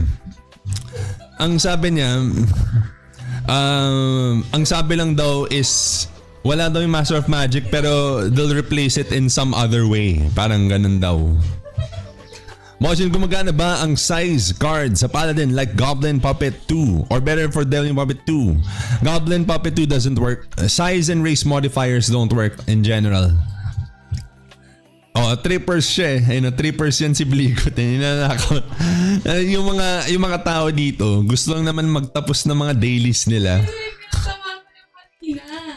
Ang sabi niya, ang sabi lang daw is wala daw yung Master of Magic pero they'll replace it in some other way. Parang ganun daw. Motion, gumagana ba ang size card sa Paladin like Goblin Puppet 2 or better for Devil Puppet 2? Goblin Puppet 2 doesn't work. Size and race modifiers don't work in general. Oh, trippers siya eh. Ayun, trippers yan si Bligot. Yung mga tao dito, gusto lang naman magtapos ng mga dailies nila.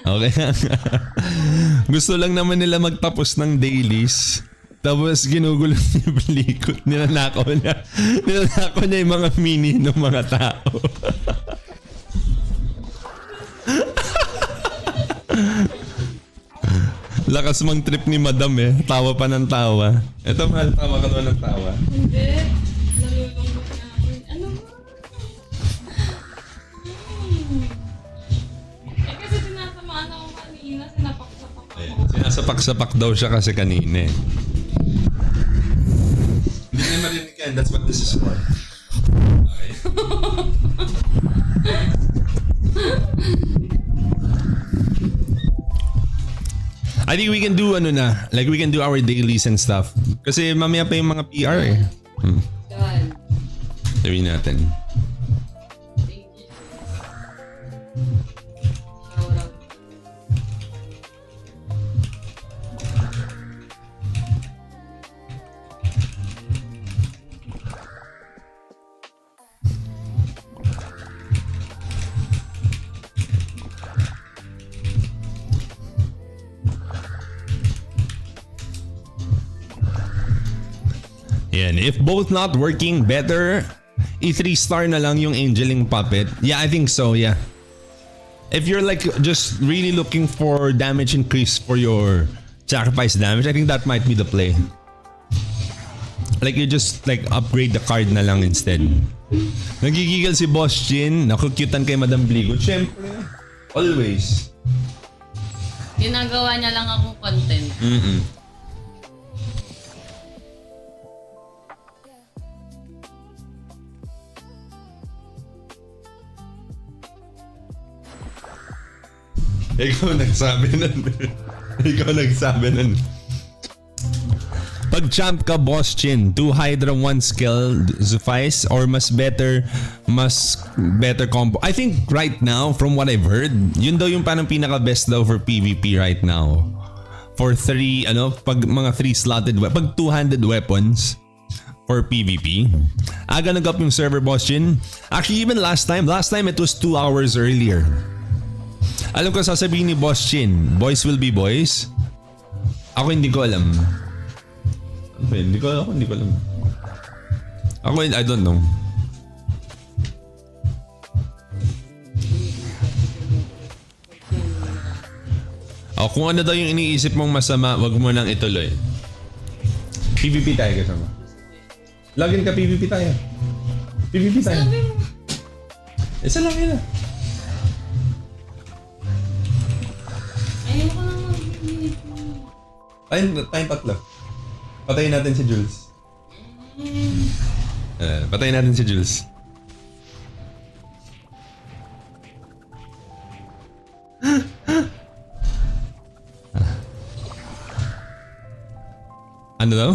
Okay. Gusto lang naman nila magtapos ng dailies. Tapos ginugulo niya yung Bligot. Nilalakaw niya yung mga mini ng mga tao. Lakas mang trip ni Madam eh. Tawa pa ng tawa. Ito mahal, tawa ka naman ng tawa. Hindi. Nalulungkot na ako. Ano ba? Eh kasi tinatamaan ako kanina. Sinapak-sapak ako. Sinasapak-sapak daw siya kasi kanina eh. Hindi na marinig yan. That's what this is for. Okay. I think we can do like we can do our dailies and stuff. Kasi mamaya pa yung mga PR eh. God. Sabihin natin. Thank you. Shout out. Yan. If both not working, better E3 star na lang yung Angeling Puppet. Yeah, I think so, yeah. If you're like just really looking for damage increase for your sacrifice damage, I think that might be the play. Like you just like upgrade the card na lang instead. Nagigigil si Boss Chin. Nakukyutan kay Madam Bligot. Siyempre. Always. Ginagawa niya lang akong content. Ikaw nagsabi nun. Ikaw nagsabi nun. Pag champ ka, Boss Chin, 2 Hydra 1 skill suffice or mas better combo? I think right now, from what I've heard, yun daw yung parang pinaka-best daw for PvP right now. For 3, pag mga 3 slotted pag 2-handed weapons for PvP. Aga nag-up yung server, Boss Chin. Actually, even last time it was 2 hours earlier. Alam ko sasabihin ni Boss Chin, boys will be boys. Ako hindi ko alam. Hindi ko alam. Ako, I don't know. Kung ano daw yung iniisip mong masama, wag mo nang ituloy. PvP tayo kasama. Login ka, PvP tayo. PvP tayo. Isa lang yun. Ayoko lang mag-minute mo. Tayong tatlo. Patayin natin si Jules. Patayin natin si Jules. Ano daw?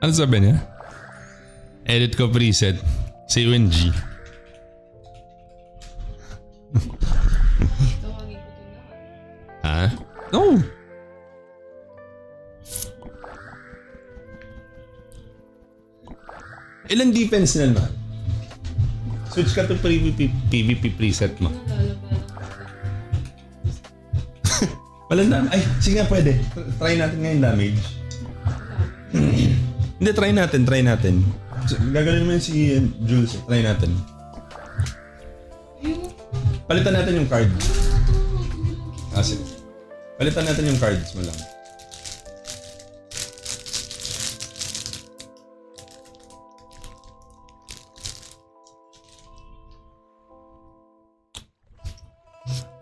Ano sabi niya? Edit ko preset. See you in G. Ha? No! Ilan defense na naman? Switch ka to PvP preset mo. Walang damage. Ay, sige nga pwede. Try natin ngayon damage. Hindi, try natin. Gagaling naman si Jules. Try natin. Palitan natin yung card. Sige. Palitan natin yung cards mo lang.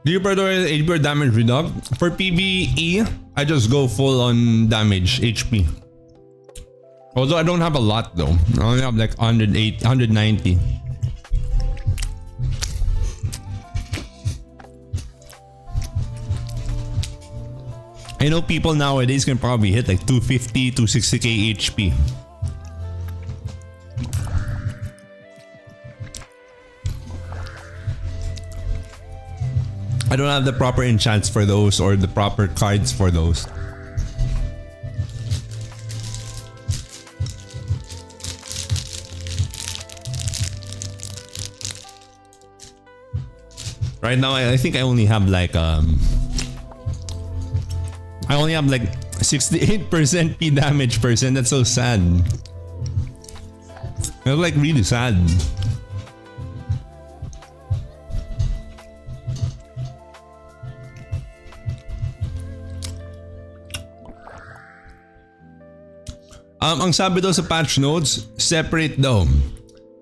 Do you prefer HP or damage reduct? For PvE, I just go full on damage, HP. Although I don't have a lot though. I only have like 190. I know people nowadays can probably hit like 250, 260k HP. I don't have the proper enchants for those or the proper cards for those. Right now, I think I only have like 68% P damage percent. That's so sad. That's like really sad. Ang sabi daw sa patch notes, separate daw.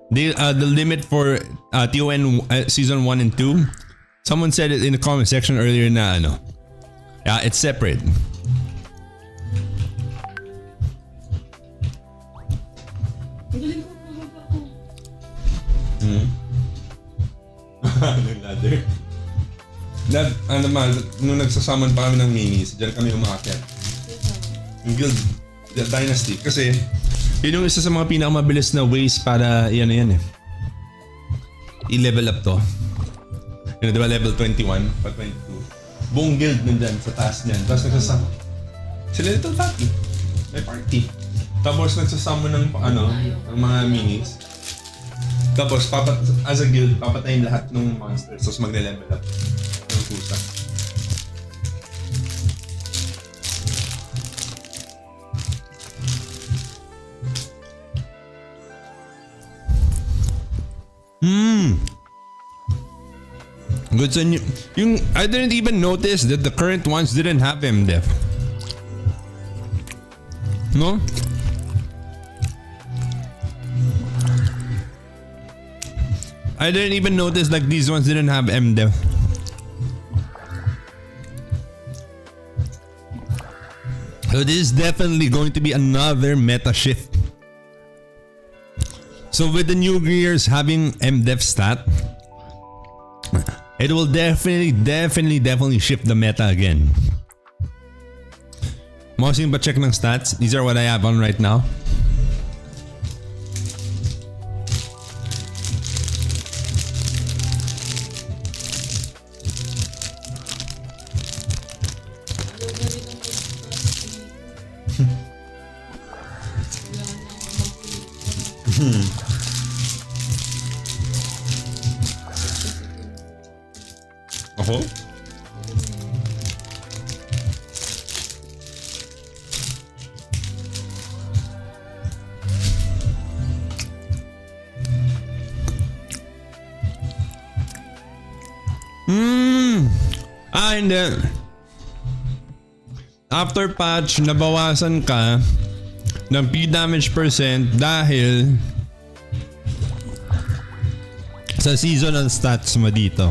The limit for TON season 1 and 2. Someone said it in the comment section earlier na ano. Yeah, it's separate. Ladder. Ano man, nung nagsasummon pa kami ng minis, diyan kami umaakit. Yung guild dynasty. Kasi, yun yung isa sa mga pinakamabilis na ways para yan i-level up to. Yun, diba level 21 pa 22. Buong guild nandyan sa taas niyan. Tapos nagsasama. Sila little party. May party. Tapos nagsasama ng ng mga minis. Tapos as a guild, papatayin lahat ng monsters. Tapos magle-level up ng pusa. Good son. I didn't even notice that the current ones didn't have MDef. No? I didn't even notice like these ones didn't have MDef. So this is definitely going to be another meta shift. So with the new gears having MDef stat, it will definitely shift the meta again. Mosing ba check ng stats? These are what I have on right now. Ako? And then after patch, nabawasan ka ng P damage percent dahil sa seasonal stats mo dito.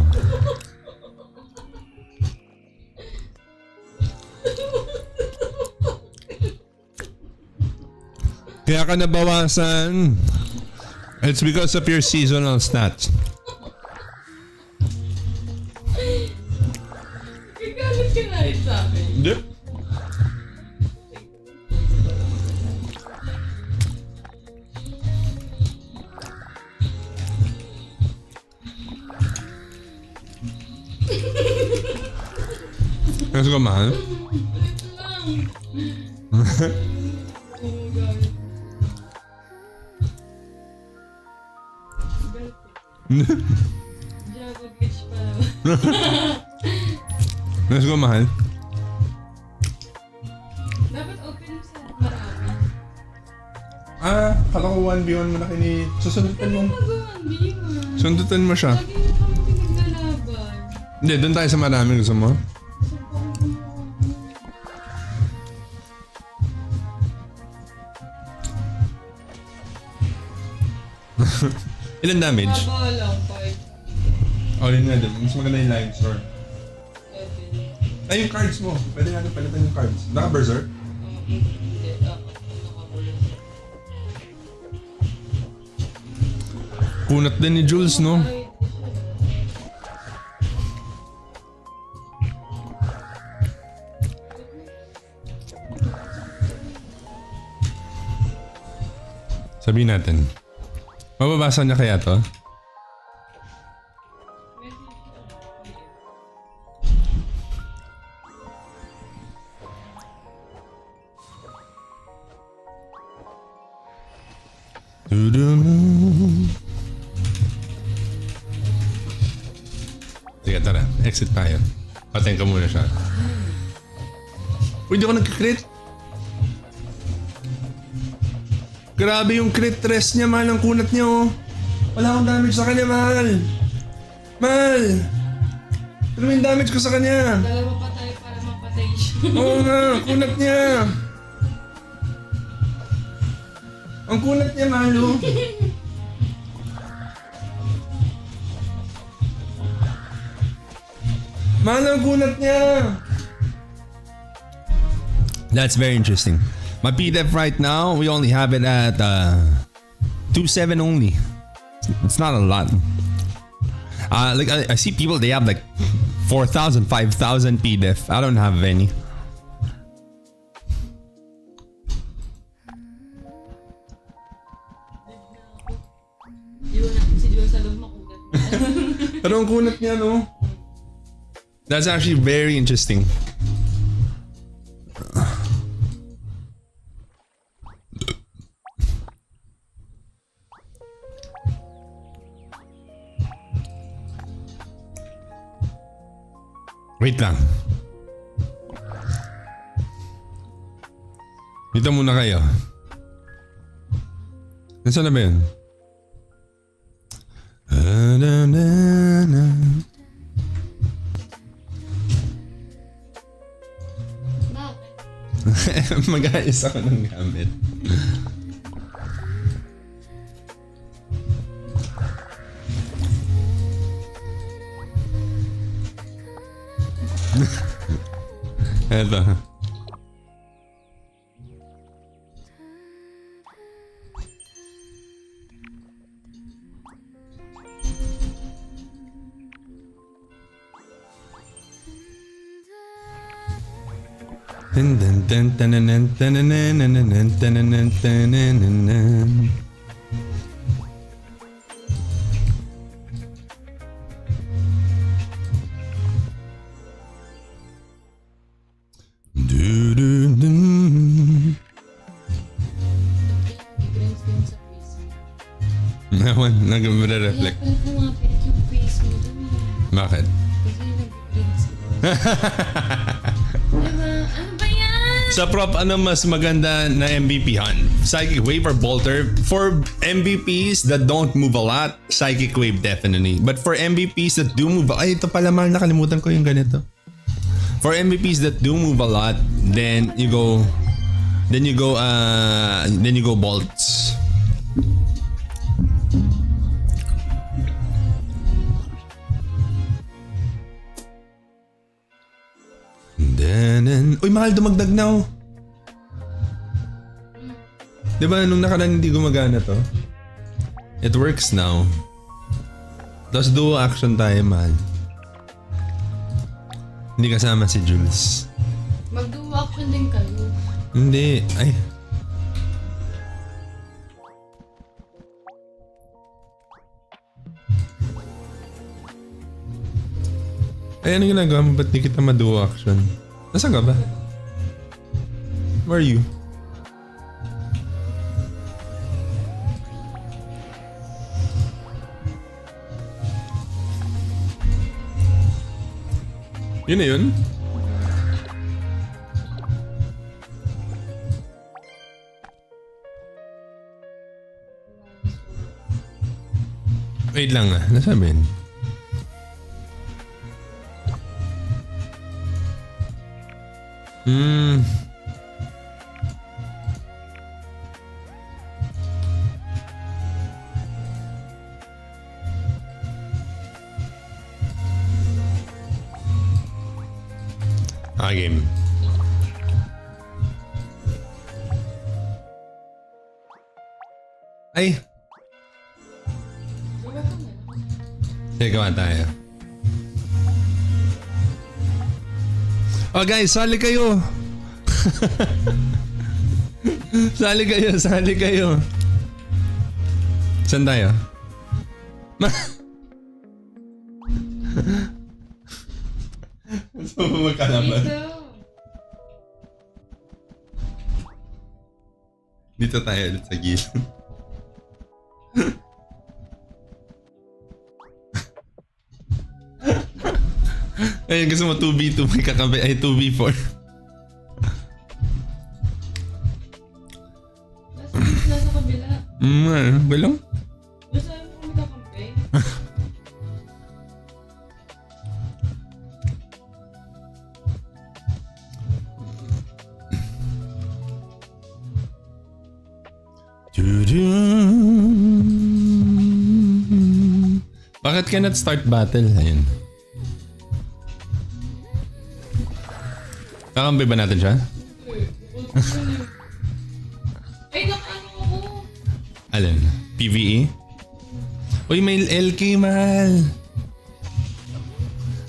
Kaya ka nabawasan. It's because of your seasonal stats. Gagamit ka na rin sa akin. Hindi. Let's go, mahal. Ito lang. Oh my God. Jago glitch pa naman. Let's go, mahal. Kala ko 1v1 mo na kini... Susundutan mo. Sundutan mo siya. Lagi mo kami pinaglalaban. Hindi, doon tayo sa marami. Gusto mo? Ilan damage? Haba lang, 5. Oh, yun nga din. Mas maganda yung line sword. 7. Ay, yung cards mo. Pwede natin palitan yung cards. Naka-berserk? Hindi. Nakabulas. Kunat din ni Jules, no? Sabihin natin. Mababasa niya kaya to? Sige, tara. Exit tayo. Patayin ka muna siya. Uy, di ako nag-crit. Grabe yung crit rest niya, mahal ang kunat niya, oh. Wala akong damage sa kanya, mahal. Mahal! Ano yung damage ko sa kanya? Dalawa pa tayo para mapatay siya. Oo nga, kunat niya. Ang kunat niya, mahal, oh. Mahal ang kunat niya. That's very interesting. My PDEF right now, we only have it at 2.7 only. It's not a lot. Like I see people, they have like 4,000, 5,000 PDEF. I don't have any. Iwan natin si Diyos sa loob makulat. Pero ang kunat niya, no? That's actually very interesting. Wait lang. Dito muna kayo. Nasaan na ba yun? Bakit? Mag-ayos ako ng gamit. Eto. Difference din sa face mo. Naman, nag-reflect. Kaya pala pumapit yung face mo dun eh. Bakit? Kasi nag-difference. Diba? Ano ba yan? Sa prop, ano mas maganda na MVP, Han? Psychic Wave or Bolter? For MVPs that don't move a lot, Psychic Wave definitely. But for MVPs that do move, ay ito pala mahal, nakalimutan ko yung ganito. For MVPs that do move a lot, then you go bolts. Uy, mahal, dumagdag na, oh. Diba nung nakaraan hindi gumagana to? It works now. Tapos duo action tayo, mahal. Hindi kasama si Jules. Mag-do action din kayo. Hindi. Ay. Ay, ano ginagawa mo? Ba't di kita ma-duo action? Nasaan ka ba? Where are you? Yun na yun? Wait lang ah. Nasabi yun? Game. Ay! Sige, gawa tayo. Oh guys, sali kayo! Sali kayo. Saan tayo? Gusto mo magkalaban? Dito tayo ulit sa gilid. Ayun, gusto mo 2v2 may kakabi. Ay, 2v4. Nasa kabila. Balong? Basta mo kami kakampi. Bakit cannot start battle? Ayun. Kakampi ba natin siya? Ay, nakano ako. Alin? PvE? Uy, may LK, mahal.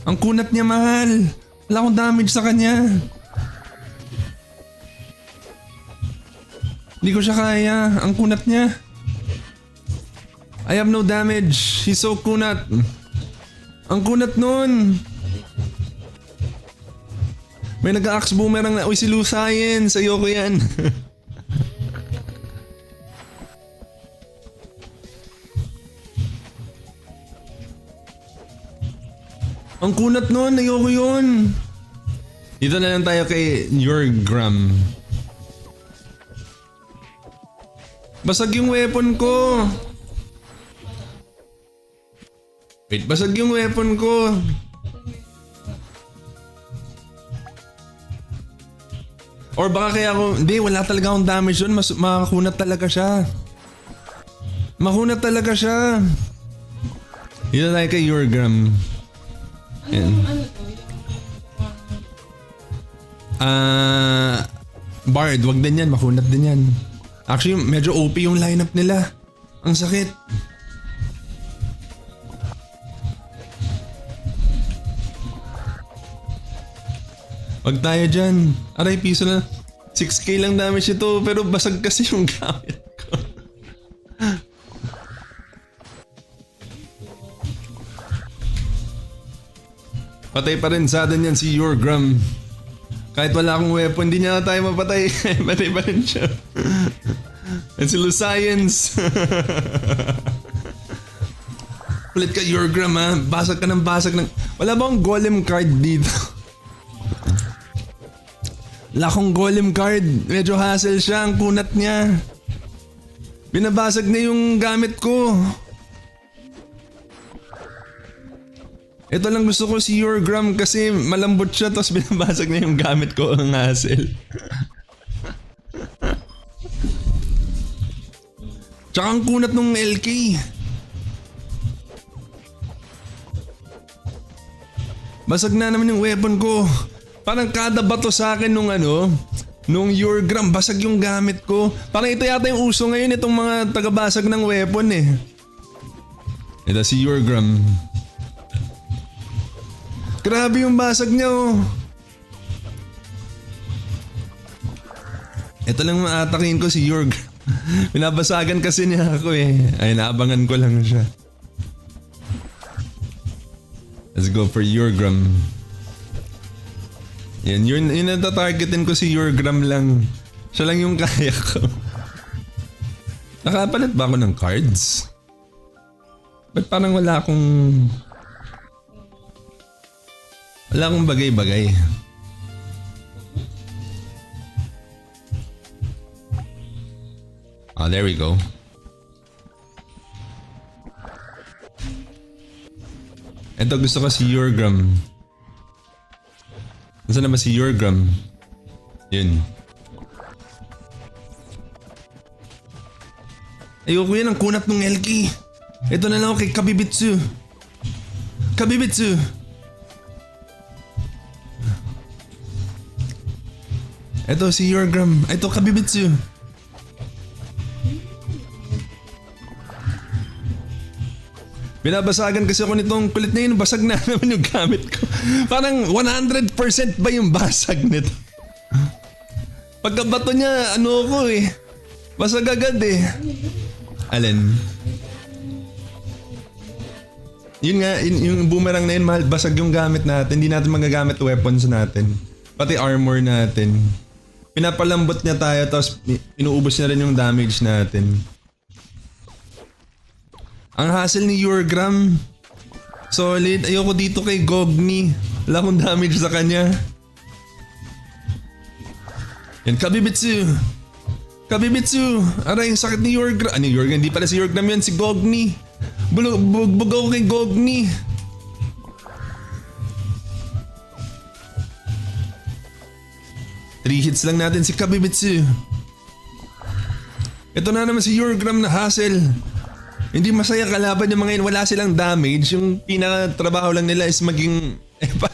Ang kunat niya, mahal. Wala akong damage sa kanya. Hindi ko siya kaya. Ang kunat niya. I have no damage. He's so kunat. Ang kunat nun. May nag-axe boomerang na. Uy, si Lu Science. Ayoko yan. Ang kunat nun. Ayoko yun. Dito na lang tayo kay Yorgram. Basag yung weapon ko. Wait, basag yung weapon ko. Or baka kaya ako, hindi, wala talaga akong damage doon. Makakunat talaga siya. Makunat talaga siya. Dito tayo kay Yorgram. Ano to? Bard, wag din yan. Makunat din yan. Actually, medyo OP yung lineup nila. Ang sakit. Wag tayo dyan. Aray, piso na. 6k lang damage ito, pero basag kasi yung gamit ko. Patay pa rin sa atin yan si Yorgram. Kahit wala akong weapon, hindi niya tayo mapatay. Patay pa rin siya. And si Lu Science. Kulit ka, Yorgram, ha? Basag ka ng basag ng... Wala ba akong golem card dito? Wala akong golem card. Medyo hassle siya. Ang kunat niya. Binabasag na yung gamit ko. Ito lang gusto ko si Yorgram kasi malambot siya tapos binabasag na yung gamit ko. Ang hassle. Tsaka ang kunat nung LK. Basag na naman yung weapon ko. Parang kada bato sa akin nung Yorgram, basag yung gamit ko. Parang ito yata yung uso ngayon itong mga tagabasag ng weapon eh. Ito si Yorgram. Grabe yung basag niya oh. Ito lang maatakin ko si Yorgram. Binabasagan kasi niya ako eh. Ay, naabangan ko lang siya. Let's go for Yorgram. Yan, yun natatargetin ko si Yorgram lang. Siya lang yung kaya ko. Nakapalit ba ako ng cards? Ba't parang wala akong bagay-bagay? Ah, there we go. Ito gusto ko si Urgram. Nasaan naman si Urgram? Yun. Ayoko yan ang kunat ng LK. Ito na lang ako kay Kabibitsu. Kabibitsu. Ito si Urgram. Ito Kabibitsu. Binabasagan kasi ako nitong kulit na yun. Basag na naman yung gamit ko. Parang 100% ba yung basag nito? Pagkabato niya, ano ko eh. Basag agad eh. Alin? Yun nga, yung boomerang na yun, mahal. Basag yung gamit natin. Hindi natin magagamit weapons natin. Pati armor natin. Pinapalambot niya tayo tapos inuubos niya rin yung damage natin. Ang hassle ni Urgram. Solid. Ayoko dito kay Gogni. Wala akong damage sa kanya. Yan, Kabibitsu. Kabibitsu. Aray, sakit ni Urgram. Ano Urgram? Hindi pala si Urgram yan. Si Gogni. Bugbog ako kay Gogni. Three hits lang natin si Kabibitsu. Ito na naman si Urgram na hassle. Hindi masaya kalaban yung mga yun. Wala silang damage. Yung pinaka-trabaho lang nila is maging epal.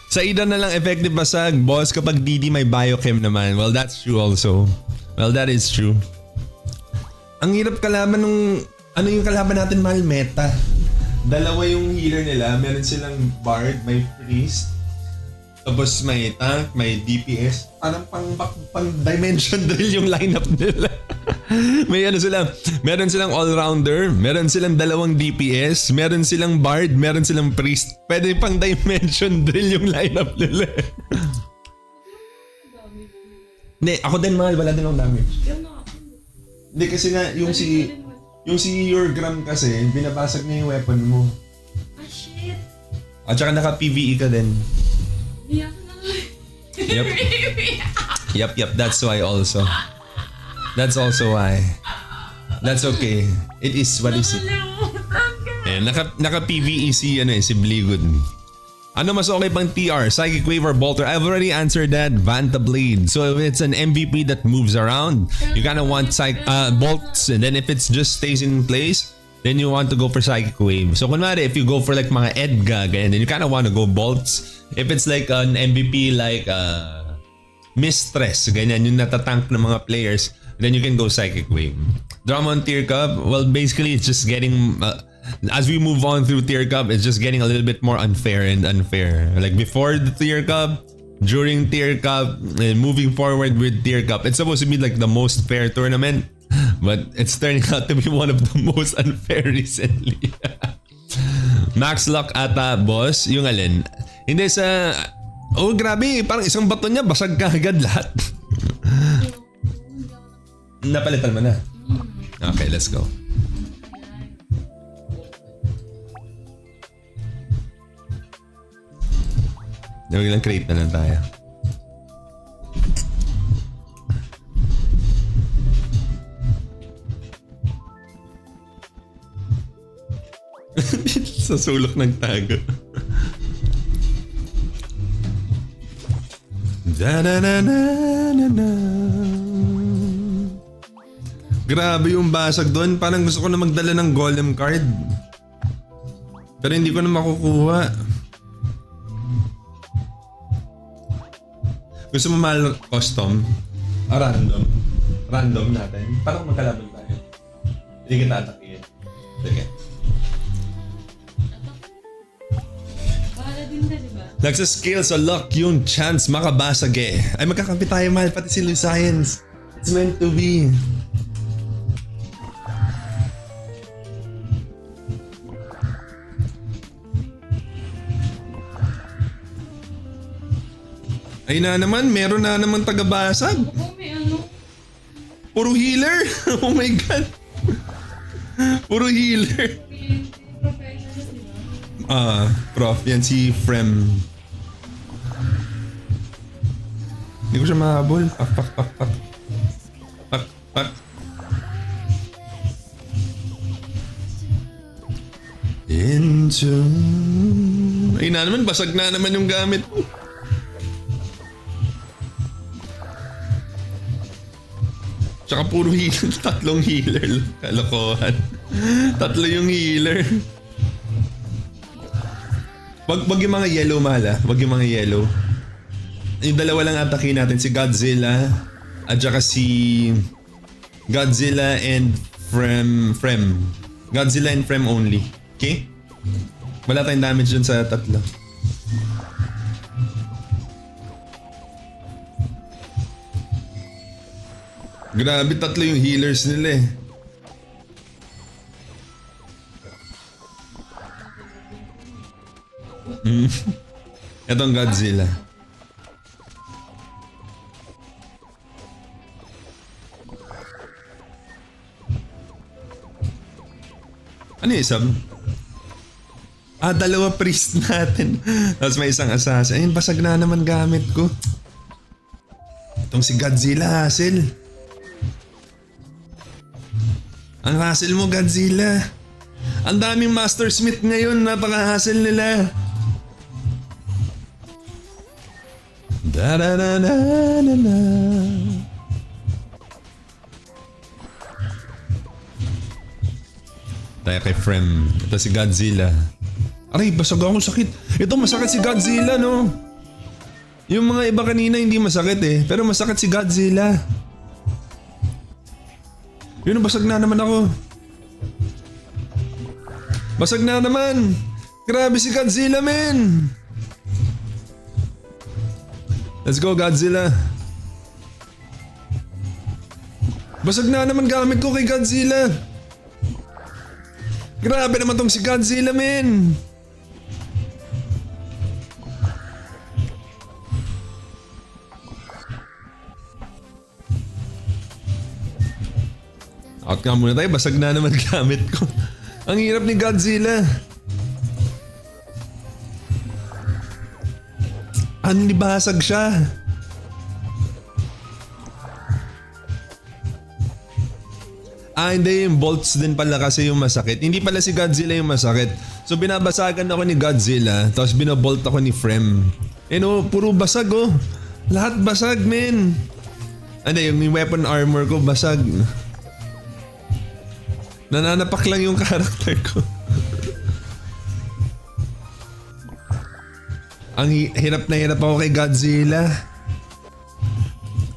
Sa Ida na lang effective basag, boss, kapag DD may biochem naman. Well, that's true also. Well, that is true. Ang hirap kalaban nung... Ano yung kalaban natin, mahal? Meta. Dalawa yung healer nila. Meron silang bard, may priest. Tapos may tank, may DPS. Parang pang dimension drill yung lineup nila. May ano sila, meron silang all-rounder, meron silang dalawang DPS, meron silang bard, meron silang priest. Pwede pang dimension drill yung lineup nila. Hindi, ako din mahal, wala din akong damage. Hindi kasi nga, yung si Urgram kasi, binabasag niya yung weapon mo. Ah, shit. At saka naka-PVE ka din. Iyak na nga. Yep, that's why also. That's also why. That's okay. It is what is it. Eh, naka-PVE si Bligud. Ano mas okay pang TR? Psychic Wave or Bolter? I've already answered that. Vanta Blade. So if it's an MVP that moves around, you kind of want bolts, and then if it just stays in place, then you want to go for Psychic Wave. So kunwari, if you go for like mga Edga, and then you kind of want to go bolts. If it's like an MVP like Mistress, ganyan yung natatank ng mga players, then you can go Psychic Wave. Drummond Tier Cup, well basically it's just getting, as we move on through Tier Cup, it's just getting a little bit more unfair and unfair. Like before the Tier Cup, during Tier Cup, and moving forward with Tier Cup, it's supposed to be like the most fair tournament. But it's turning out to be one of the most unfair recently. Max luck ata, boss. Yung alin? Hindi sa... Oh, grabe. Parang isang bato niya, basag ka agad lahat. Napalitan mo na. Okay, let's go. Nawag lang crate na lang tayo. Sa sulok ng tago. Grabe yung basag doon. Parang gusto ko na magdala ng golem card. Pero hindi ko na makukuha. Gusto mo mahal custom? Random. Random natin. Parang magkalaban tayo. Hindi kita atakihin. Sige. Paladin ka, diba? Nagsa-skill sa luck yung chance makabasag eh. Ay magkakampi tayo mahal, pati si Louis Science. It's meant to be. Ay na naman, meron na naman tagabasag. Oo, may ano. Puro healer. Oh my god. Puro healer. Professionals, diba? Prof, yan si Frem. Hindi ko siya mahabol. Pak. into... Ay na naman, basag na naman yung gamit ko. Tsaka puro healer, tatlong healer. Kalokohan. Tatlo yung healer. Wag yung mga yellow, mahal ah. Wag yung mga yellow. Yung dalawa lang atake natin, si Godzilla at saka si Godzilla and Frem. Godzilla and Frem only. Okay? Wala tayong damage dun sa tatlo. Grabe, tatlo yung healers nila eh. Itong Godzilla. Ano yung isang? Dalawa priest natin. Tapos may isang assassin. Ayun, basag na naman gamit ko. Itong si Godzilla, hassle. Ang hassle mo, Godzilla. Ang daming Master Smith ngayon, napaka-hassle nila. Da-da-da-da-da-da. Tayo kay Frem. Ito si Godzilla. Aray, basag ako, sakit. Ito masakit si Godzilla, no? Yung mga iba kanina hindi masakit eh. Pero masakit si Godzilla. Yun, basag na naman ako. Basag na naman. Grabe si Godzilla, men. Let's go, Godzilla. Basag na naman gamit ko kay Godzilla. Grabe naman tong si Godzilla, men. Out nga muna tayo, basag na naman gamit ko. Ang hirap ni Godzilla. Anlibasag siya. Hindi, yung bolts din pala kasi yung masakit. Hindi pala si Godzilla yung masakit. So binabasagan ako ni Godzilla, tapos binabolt ako ni Frem. Puro basag oh. Lahat basag, men. Yung weapon armor ko basag. Nananapak lang yung character ko. Ang hirap na hirap ako kay Godzilla.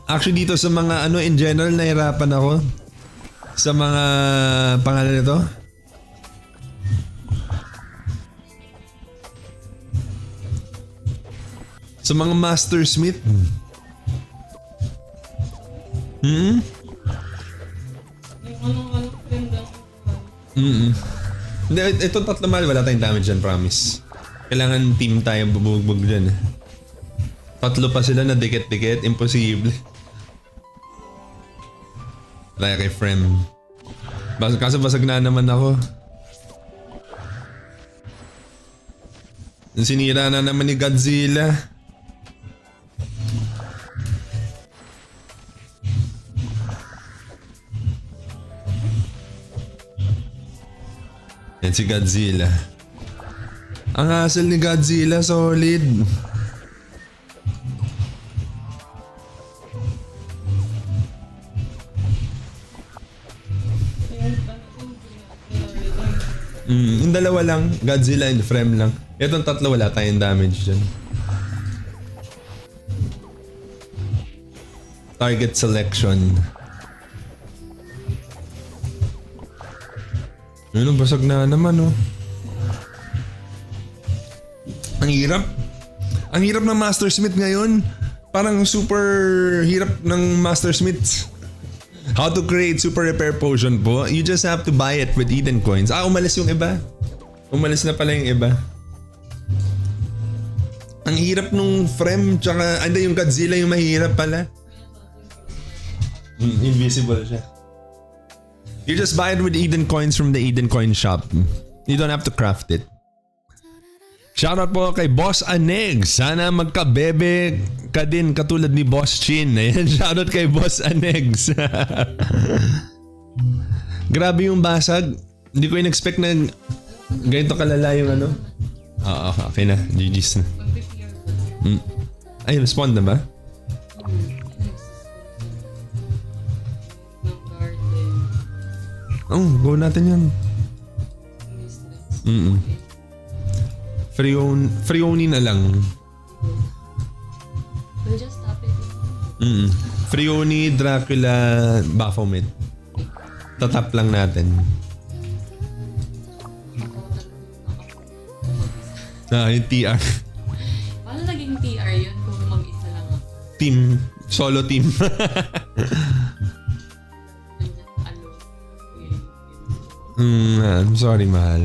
Actually dito sa mga in general nahirapan ako. Sa mga pangalan nito. Sa mga Master Smith. Yung ano-ano friend lang. Hindi, itong tatlo mahal, wala tayong damage dyan, promise. Kailangan team tayo bubugbog dyan. Tatlo pa sila na dikit-dikit, imposible. Tayo kay Frem. Kaso basag na naman ako. Sinira na naman ni Godzilla. Yan si Godzilla. Ang hassle ni Godzilla, solid. Yung dalawa lang, Godzilla and Frem lang. Itong tatlo wala tayong damage dyan. Target selection. Yun, basag na naman oh. Ang hirap. Ang hirap ng Master Smith ngayon. Parang super hirap ng Master Smith. How to create super repair potion po? You just have to buy it with Eden coins. Umalis yung iba. Umalis na pala yung iba. Ang hirap nung Frem tsaka yung Godzilla yung mahirap pala. Invisible siya. You just buy it with Eden coins from the Eden coin shop. You don't have to craft it. Shoutout po kay Boss Aneg. Sana magkabebe ka din katulad ni Boss Chin. Ayan, shoutout kay Boss Aneg. Grabe yung basag. Hindi ko in-expect na Ganito kalala yung ano? Okay na. GG's na. Mag-prepare ko lang. Ay, respond na ba? Ng garden. Oh, go natin yan. Freoni na lang. We'll just stop it. Freoni, Dracula, Baphomet. Tatap lang natin. Yung TR. Paano naging TR yun kung mag-isa lang ako? Team. Solo team. I'm sorry, mahal.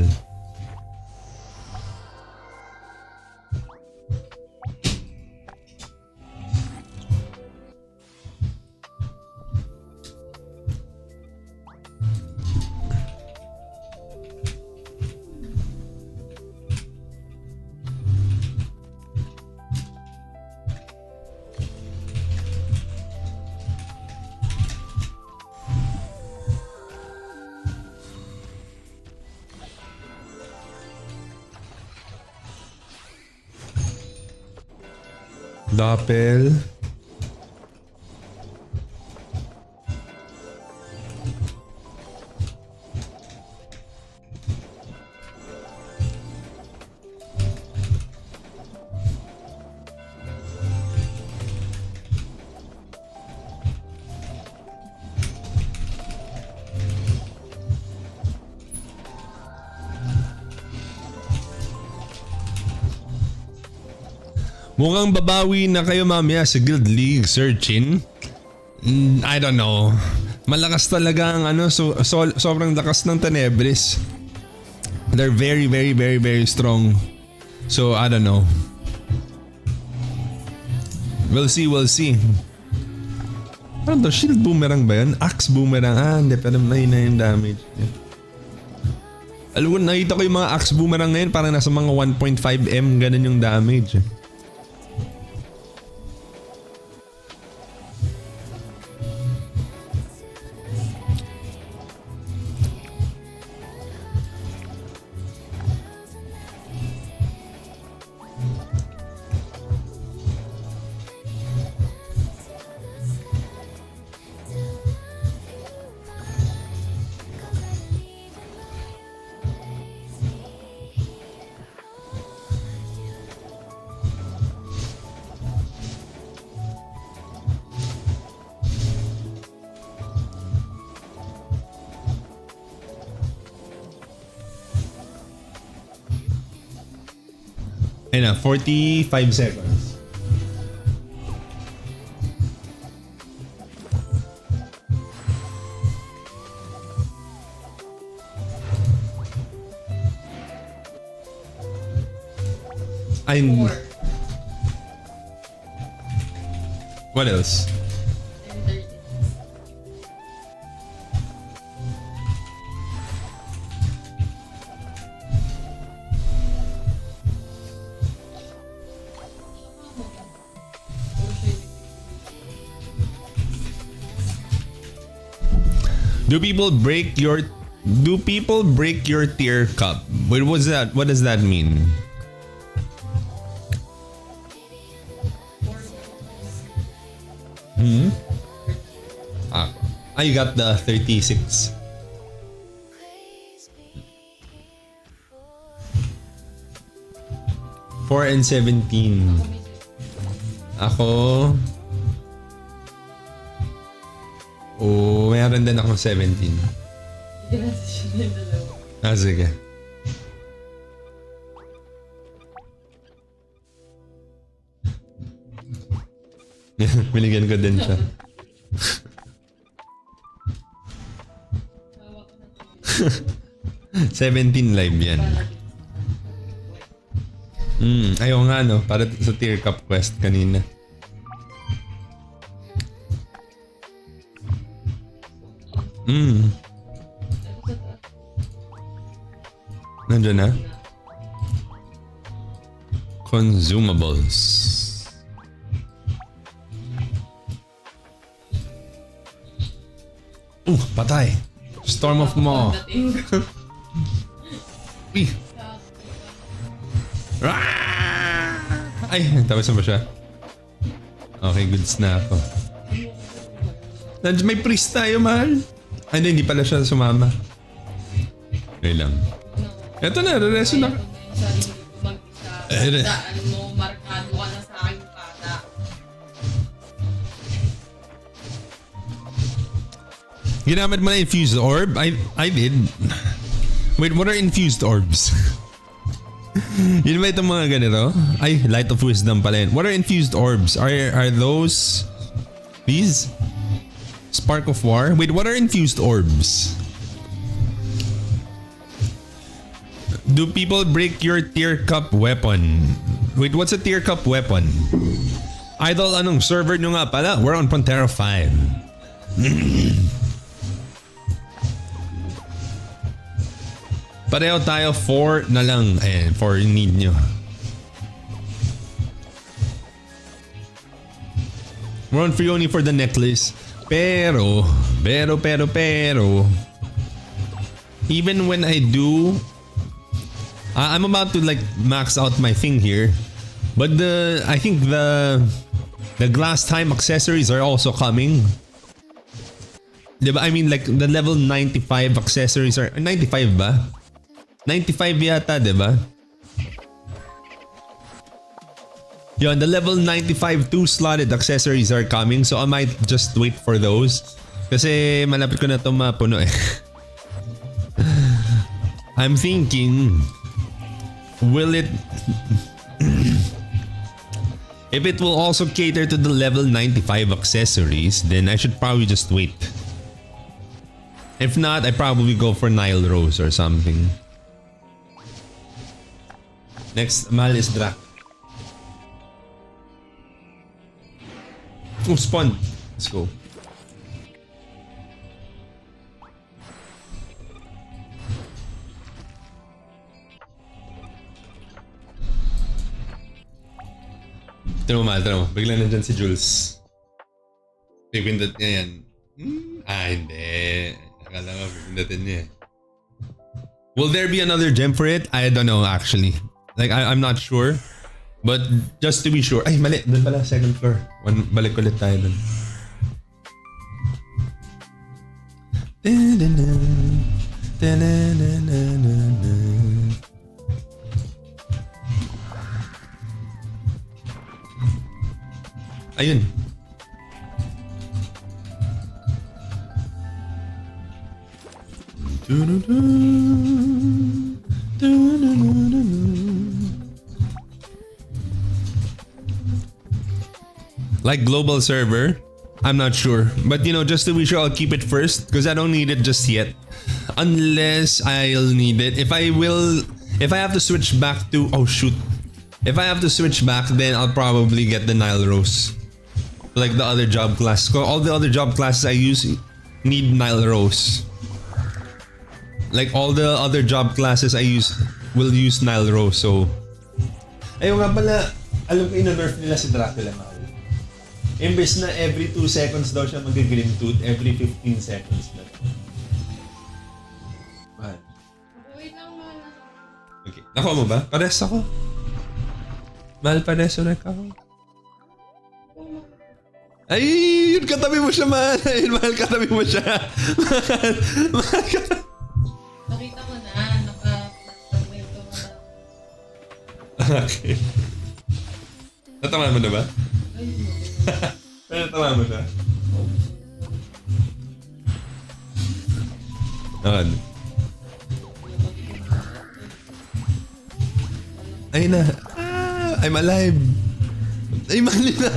Doppel. Mukhang babawi na kayo mamaya sa Guild League, Sir Chin. I don't know. Malakas talaga ang ano, sobrang lakas ng Tenebris. They're very, very, very, very strong. So, I don't know. We'll see, we'll see. Ano to? Shield boomerang ba yan? Axe boomerang. Hindi. Pero may na yung damage. Alam mo, nakita ko yung mga axe boomerang ngayon. Parang nasa mga 1.5M. Ganun yung damage. Ayun na, 45 seconds. Four. What else? And 30. Do people break your tier cup? What was that? What does that mean? You got the 36. Four and 17. Ako. Oh, mayroon din akong 17. Hindi natin siya yung dalawa. Sige. Binigyan ko din siya. 17 live yan. Ayaw nga no, para sa tier cup quest kanina. Nandiyan na? Consumables. Patay. Storm of Maw. Uy! Ah! Ay, tapos na ba siya? Okay, goods na ako. May priest tayo, mahal. Ay, hindi pala siya sumama. Okay lang. Eto na, rereso na. Daan mo, markado ka na sa aking bata. Ginamit mo na infused orb? I did. Wait, what are infused orbs? Yun ba itong mga ganito? Ay, light of wisdom pala yun. What are infused orbs? Are those these? Spark of war? Wait, what are infused orbs? Do people break your tier cup weapon? Wait, what's a tier cup weapon? Idol, anong server nyo nga pala? We're on Pantera 5. Pareho tayo, 4 na lang. Ayan, 4 yung need nyo. We're on free only for the necklace. Pero, even when I do, I'm about to like max out my thing here. But I think the glass time accessories are also coming. Diba? I mean like the level 95 accessories are, 95 ba? 95 yata, diba? Yun, the level 95 2-slotted accessories are coming, so I might just wait for those. Kasi malapit ko na ito mapuno eh. I'm thinking, will it... if it will also cater to the level 95 accessories, then I should probably just wait. If not, I probably go for Nile Rose or something. Next, mahal is Drak. Oh, spawn. Let's go. Tara mo, mahal. Tara mo. Bigla nandyan si Jules. Pipindot niya yan. Hindi. Akala mo, pipindotin niya. Will there be another gem for it? I don't know actually. Like, I'm not sure. But just to be sure. Ay, mali. Doon pala, second floor. Balik ulit tayo doon. Ayun. Like global server? I'm not sure. But you know, just to be sure, I'll keep it first because I don't need it just yet. Unless I'll need it. If I have to switch back to... Oh shoot. If I have to switch back, then I'll probably get the Nile Rose. Like the other job class. All the other job classes I use need Nile Rose. Like all the other job classes I use will use Nile Rose, so... Ayun nga pala, alam ko ina-nerf nila si Dracula, mahal. Imbes na every 2 seconds daw siya mag-grim tooth, every 15 seconds na. Mahal. Wait lang, mahal. Okay, nakuha mo ba? Pares ako. Mahal, pares ulit ako. Ay, yun, katabi mo siya, mahal. Ayun, mahal, katabi mo siya. Mahal, katabi. Nakita ko na, naka-submit ko na. Okay. Natamaan mo na ba? Pero natamaan mo na. Ayan. Ay na. I'm alive. Ay, mali na.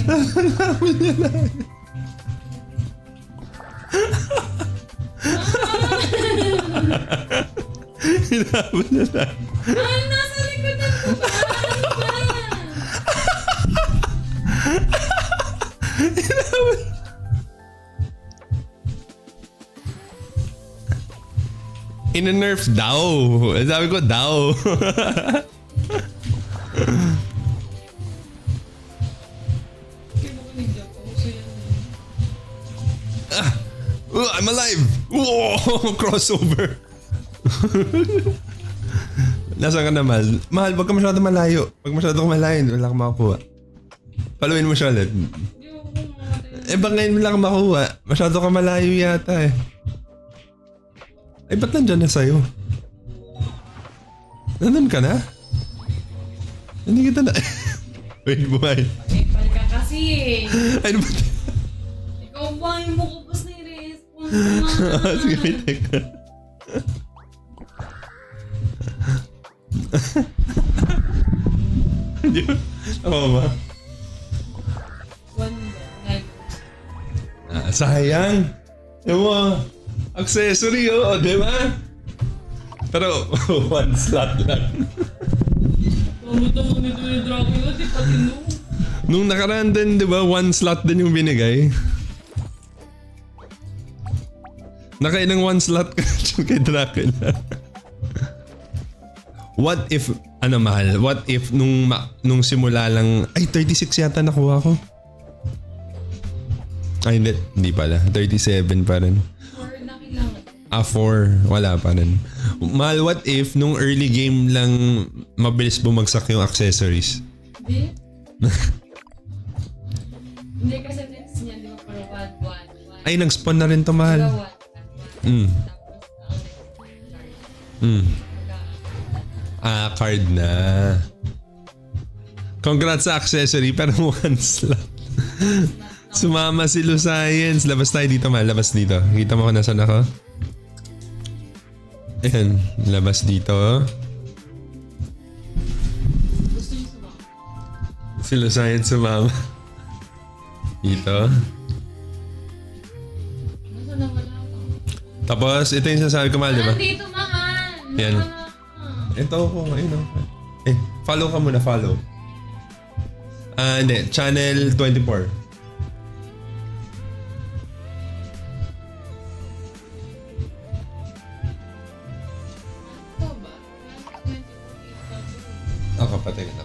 Ba sa akin? Hinabot na na. Ay, nasa likodan ko ba? Ano ba? Hinabot. Ina-nerf daw. Sabi ko daw. Kinukunig ako. So yan. I'm alive! Whoa! Crossover! Nasaan ka na, Mahal? Mahal, wag ka masyado malayo. Pag masyado ka malayo, wala kang makakuha. Paluin mo siya ulit. Baka ngayon wala kang makuha. Masyado ka malayo yata eh. Ay, ba't nandyan na sa'yo? Nandun ka na? Hindi kita na... Wait, buhay. Ay, pal ka kasi eh. Ay, ano ba? Ikaw ba yung mukupos na i-response naman? Sige, wait, teka. Hindi ba? Tama ba? Sayang. Yung mga accessory, di ba? Pero, one slot lang. Tama nito yung Dracula, di pa tinu. Nung nakaraan din, di ba, one slot din yung binigay. Nakailang one slot ka kay Dracula. What if, Mahal? What if nung simula lang, ay 36 yata nakuha ko. Ay hindi pala, 37 pa rin. 4 na kailangan. 4, wala pa rin. Mahal, what if nung early game lang mabilis bumagsak yung accessories? Hindi? Hindi kasi next niya, di ba, pero 1. Ay, nag-spawn na rin to, Mahal. Card na. Congrats sa accessory, pero one slot. Sumama si Science. Labas tayo dito, Mahal. Labas dito. Kita mo kung nasan ako? Ayan. Labas dito. Gusto niyo sumama? Si Science sumama. Dito. Nasa na wala ako? Tapos, ito yung sasabi ko, Mahal, di ba? Nandito, Mahal! Yan. Ito ako. Ayun ako. Follow ka muna. Follow. Hindi. Channel 24. Ako, patay ka na.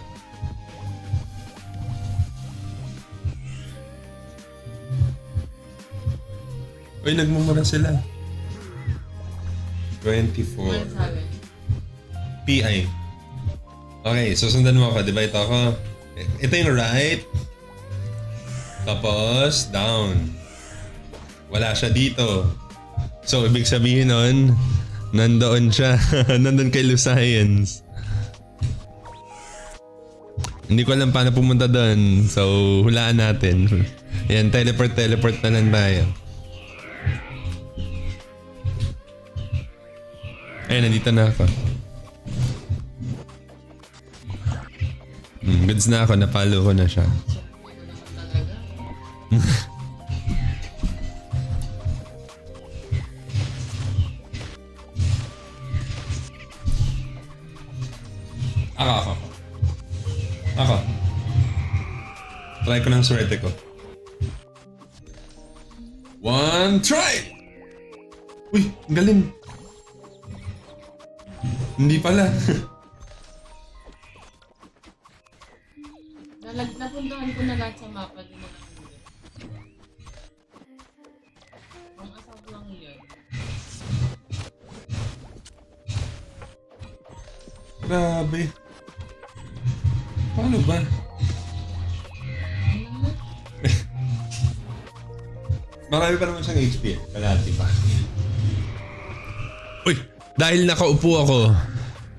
Uy, nagmumura sila. 24. PI. Okay, susundan mo ako. Diba ito ako? Ito yung right. Tapos, down. Wala siya dito. So, ibig sabihin nun, nandoon siya. Nandun kay Science. Hindi ko alam paano pumunta doon. So, hulaan natin. Ayan, teleport na lang tayo. Ayan, nandito na ako. Goods na ako. Napalo ko na siya. Ako. Try ko ng swerte ko. 1, try! Uy, galing. Hindi pala. Napuntahan ko na lahat sa mapa din na ang asap lang yan. Grabe. Paano ba? Marami pa naman siyang HP. Kalahati pa. Uy! Dahil nakaupo ako,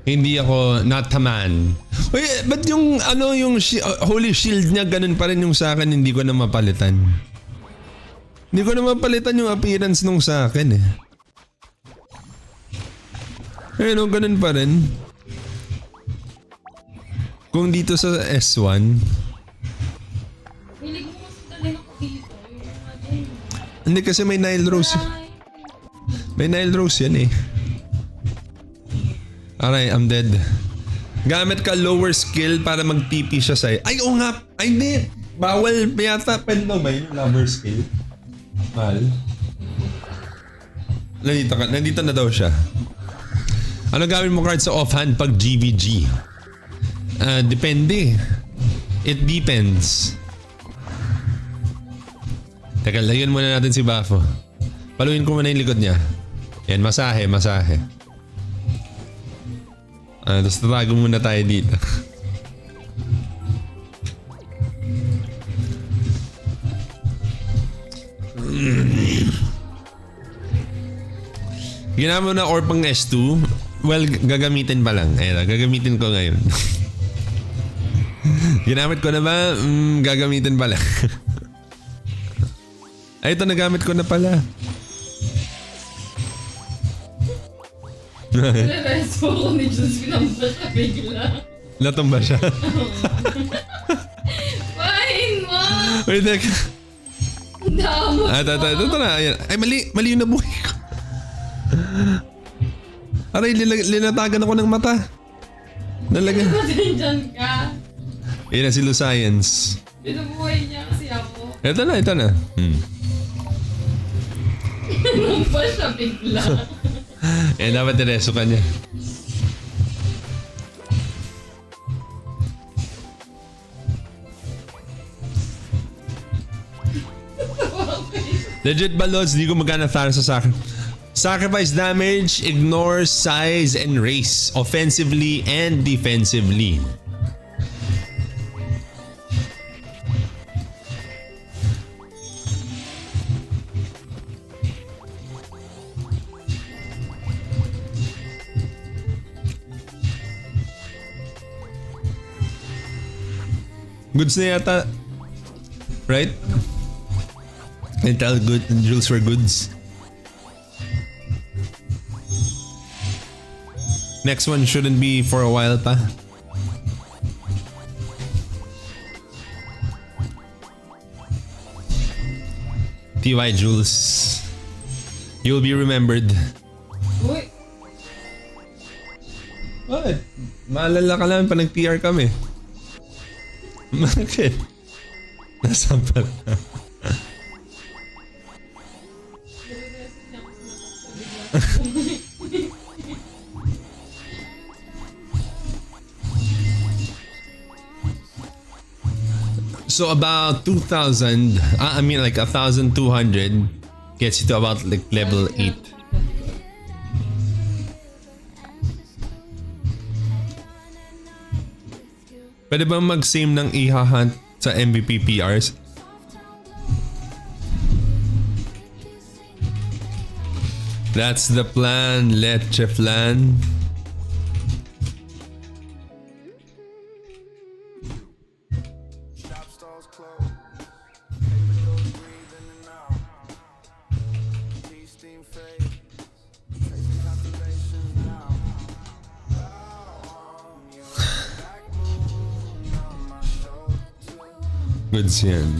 hindi ako nataman. Uy, ba't yung holy shield niya ganun pa rin yung sa akin, hindi ko na mapalitan. Hindi ko na mapalitan yung appearance nung sa akin eh. Ayun, ganun pa rin. Kung dito sa S1. Hilig mo kasi galing ako dito. Yung mga din. Hindi kasi may Nile Rose. May Nile Rose yan eh. Alright, I'm dead. Gamit ka lower skill para mag-TP siya sa'yo. Ay, oo nga. Ay, hindi. Bawal yata. Pwede ba yung lower skill? Mahal. Nandito na daw siya. Ano gawin mo card sa offhand pag GVG? Depende. It depends. Teka, lagyan muna natin si Bafo. Paluin ko muna yung likod niya. Yan, masahe. Tapos tatago muna tayo dito. Ginawa mo na or pang S2? Well, gagamitin pa lang. Ayun, gagamitin ko ngayon. Ginamit ko na ba? Gagamitin pa lang. Ay, ito nagamit ko na pala. Rereso ko ni Diyos, pinamba siya bigla. Natumba siya. Fine mo! Wait, teka. Damo Ito na. Ayan. Ay, mali yung nabuhay ko. Aray, linatagan ako ng mata. Nalaga. Pasensyan ka. Yan na si Science. Binubuhay niya kasi ako. Ito na. Pinamba siya bigla. Eh, dapat direso ka niya. Legit ba, Lods? Di ko magana para sa sacrifice damage, ignore size and race, offensively and defensively. Goods na yata. Right? Mental good rules for goods. Next one shouldn't be for a while pa. TY Jules. You'll be remembered. Uy! What? Maalala ka lang pa nag-TR kami. Bakit? Nasaan pa na? So about 2,000, I mean like 1,200 gets you to about like level 8. Pwede ba mag-same ng iha-hunt sa MVP PRs? That's the plan, Leche Flan. Goods yan.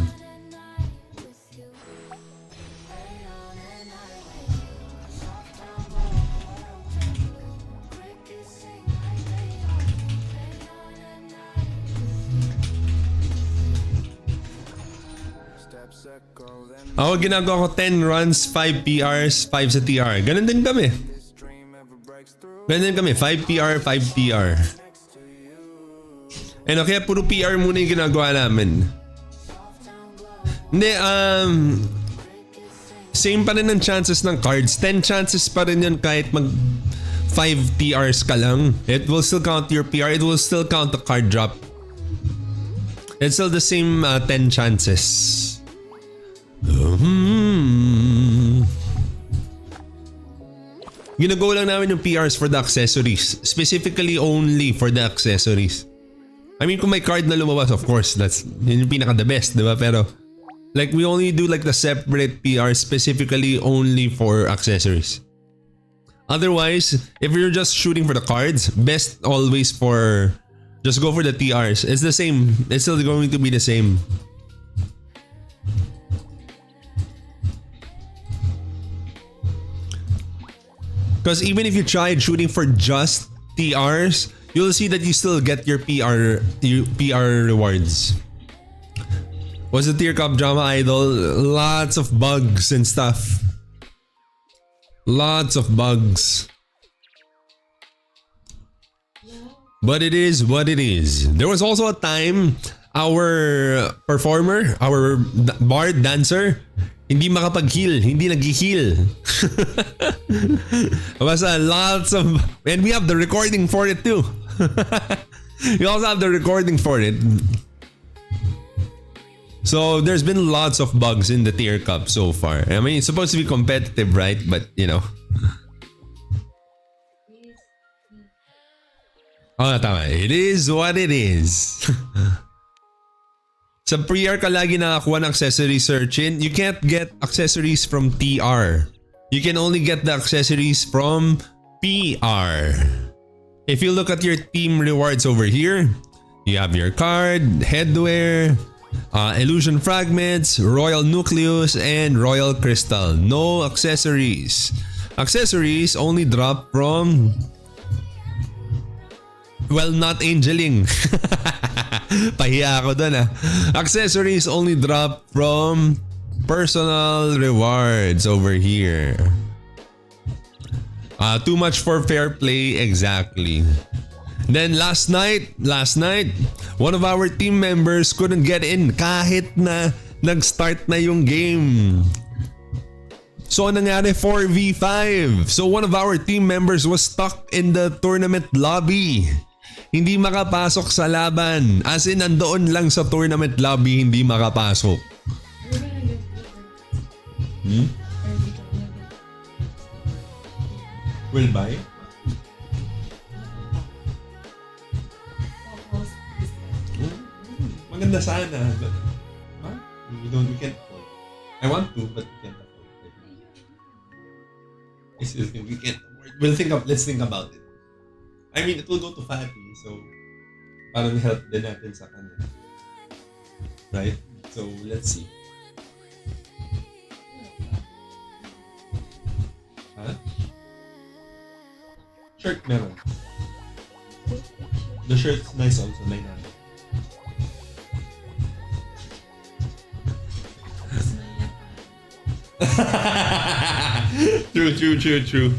Ako ginagawa ko 10 runs, 5 PRs, 5 sa TR. Ganun din kami. 5 PR, 5 PR. Ano, kaya puro PR muna yung ginagawa namin. Hindi, same pa rin ang chances ng cards. 10 chances pa rin yun kahit mag 5 TRs ka lang. It will still count your PR. It will still count the card drop. It's still the same 10 chances. Ginagawa lang namin yung PRs for the accessories. Specifically only for the accessories. I mean, kung may card na lumabas, of course, yun yung pinaka the best, diba? Pero, like, we only do like the separate PR specifically only for accessories. Otherwise, if you're just shooting for the cards, best always for, just go for the TRs. It's the same. It's still going to be the same. Because even if you tried shooting for just TRs, you'll see that you still get your PR rewards. What's the tier cup drama, idol? Lots of bugs and stuff. Lots of bugs. But it is what it is. There was also a time our performer, our bard dancer, Hindi makapag-heal. Hindi nag-heal. Basta lots of... And we have the recording for it too. We also have the recording for it. So there's been lots of bugs in the tier cup so far. I mean, it's supposed to be competitive, right? But, you know. Oh, tama. It is what it is. Sa pre-R ka lagi nakakuha ng accessory search-in. You can't get accessories from TR. You can only get the accessories from PR. If you look at your team rewards over here, you have your card, headwear, illusion fragments, royal nucleus, and royal crystal. No accessories. Accessories only drop from... Well, not angeling. Pahiya ako dun ah. Accessories only drop from personal rewards over here. Too much for fair play, exactly. Then last night, one of our team members couldn't get in kahit na nag-start na yung game. So nangyari 4v5. So one of our team members was stuck in the tournament lobby. Hindi makapasok sa laban. As in, nandoon lang sa tournament lobby, hindi makapasok. Will buy? Maganda sana. But, we can't afford. I want to, but we can't afford. I still think we can't afford. Let's think about it. I mean, it will go to Fatty, so parang help din natin sa kanya. Right? So, let's see. Huh? Shirt meron. The shirt's nice also, 900. True.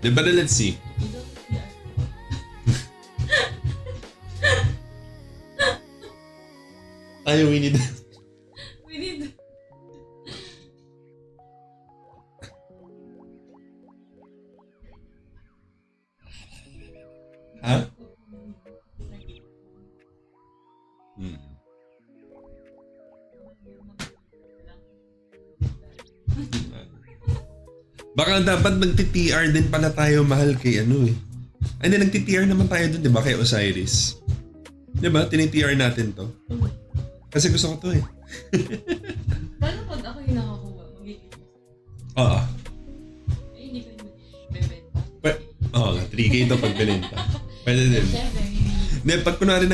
But let's see. We need... Huh? Baka dapat magti-TR din pala tayo mahal kay ano eh. Ay, hindi, nagti-TR naman tayo dun, di ba? Kay Osiris. Di ba? Tini-TR natin to. Kasi gusto ko to eh. Paano pag ako yung nakakuha? Magiging Oo. eh, hindi ko yung bebenta. Oo, 3K to pag binenta. Pwede din. Hindi, pag kunwari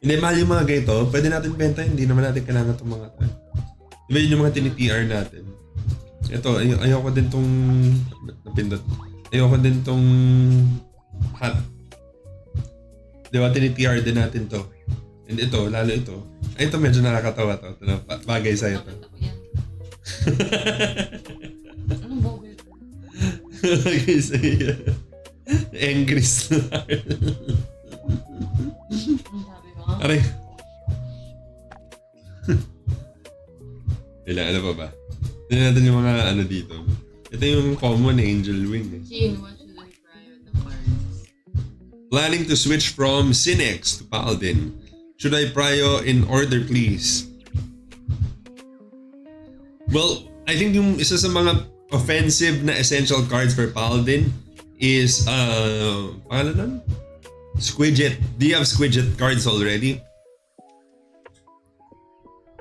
hindi, mahal yung mga ganito. Pwede natin benta. Hindi naman natin kailangan itong mga to. Di ba yun yung mga tini-TR natin? Ito, ayoko din tong napindot. Ayoko din tong hat. Di ba, tini-TR din natin to. And ito, lalo ito. Ay, ito medyo nakakatawa to. Ito, bagay sa'yo to. Anong bogey? Bagay sa'yo. Angry Star. Anong sabi mo? Aray. Ano pa ba? Tignan natin yung mga ano dito. Ito yung common Angel Wing eh. Shane, what should I try with the cards? Planning to switch from Cinex to Paladin. Should I prio in order, please? Well, I think yung isa sa mga offensive na essential cards for Paladin is pangalan nun? Squidget. Do you have Squidget cards already?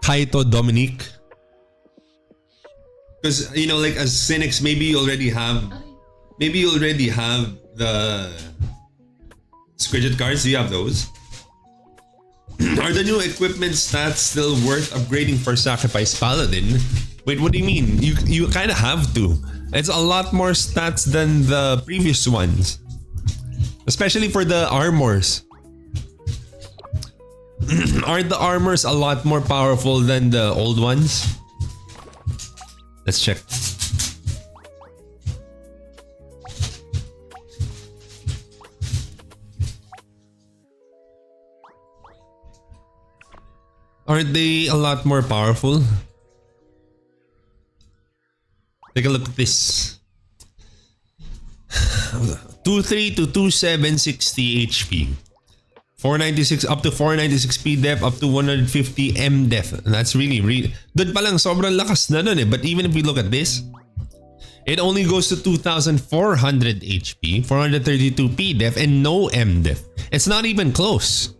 Kaito Dominique. Because, you know, like as Cinex, maybe you already have the Squidget cards. Do you have those? Are the new equipment stats still worth upgrading for Sacrifice Paladin? Wait, what do you mean? You kind of have to. It's a lot more stats than the previous ones. Especially for the armors. Aren't the armors a lot more powerful than the old ones? Let's check. Aren't they a lot more powerful? Take a look at this. 2-3 to 2-760 HP. 496 up to 496 P def up to 150 M def. That's really doon pa lang sobrang lakas na nun eh. But even if we look at this, it only goes to 2400 HP, 432 P def and no M def. It's not even close.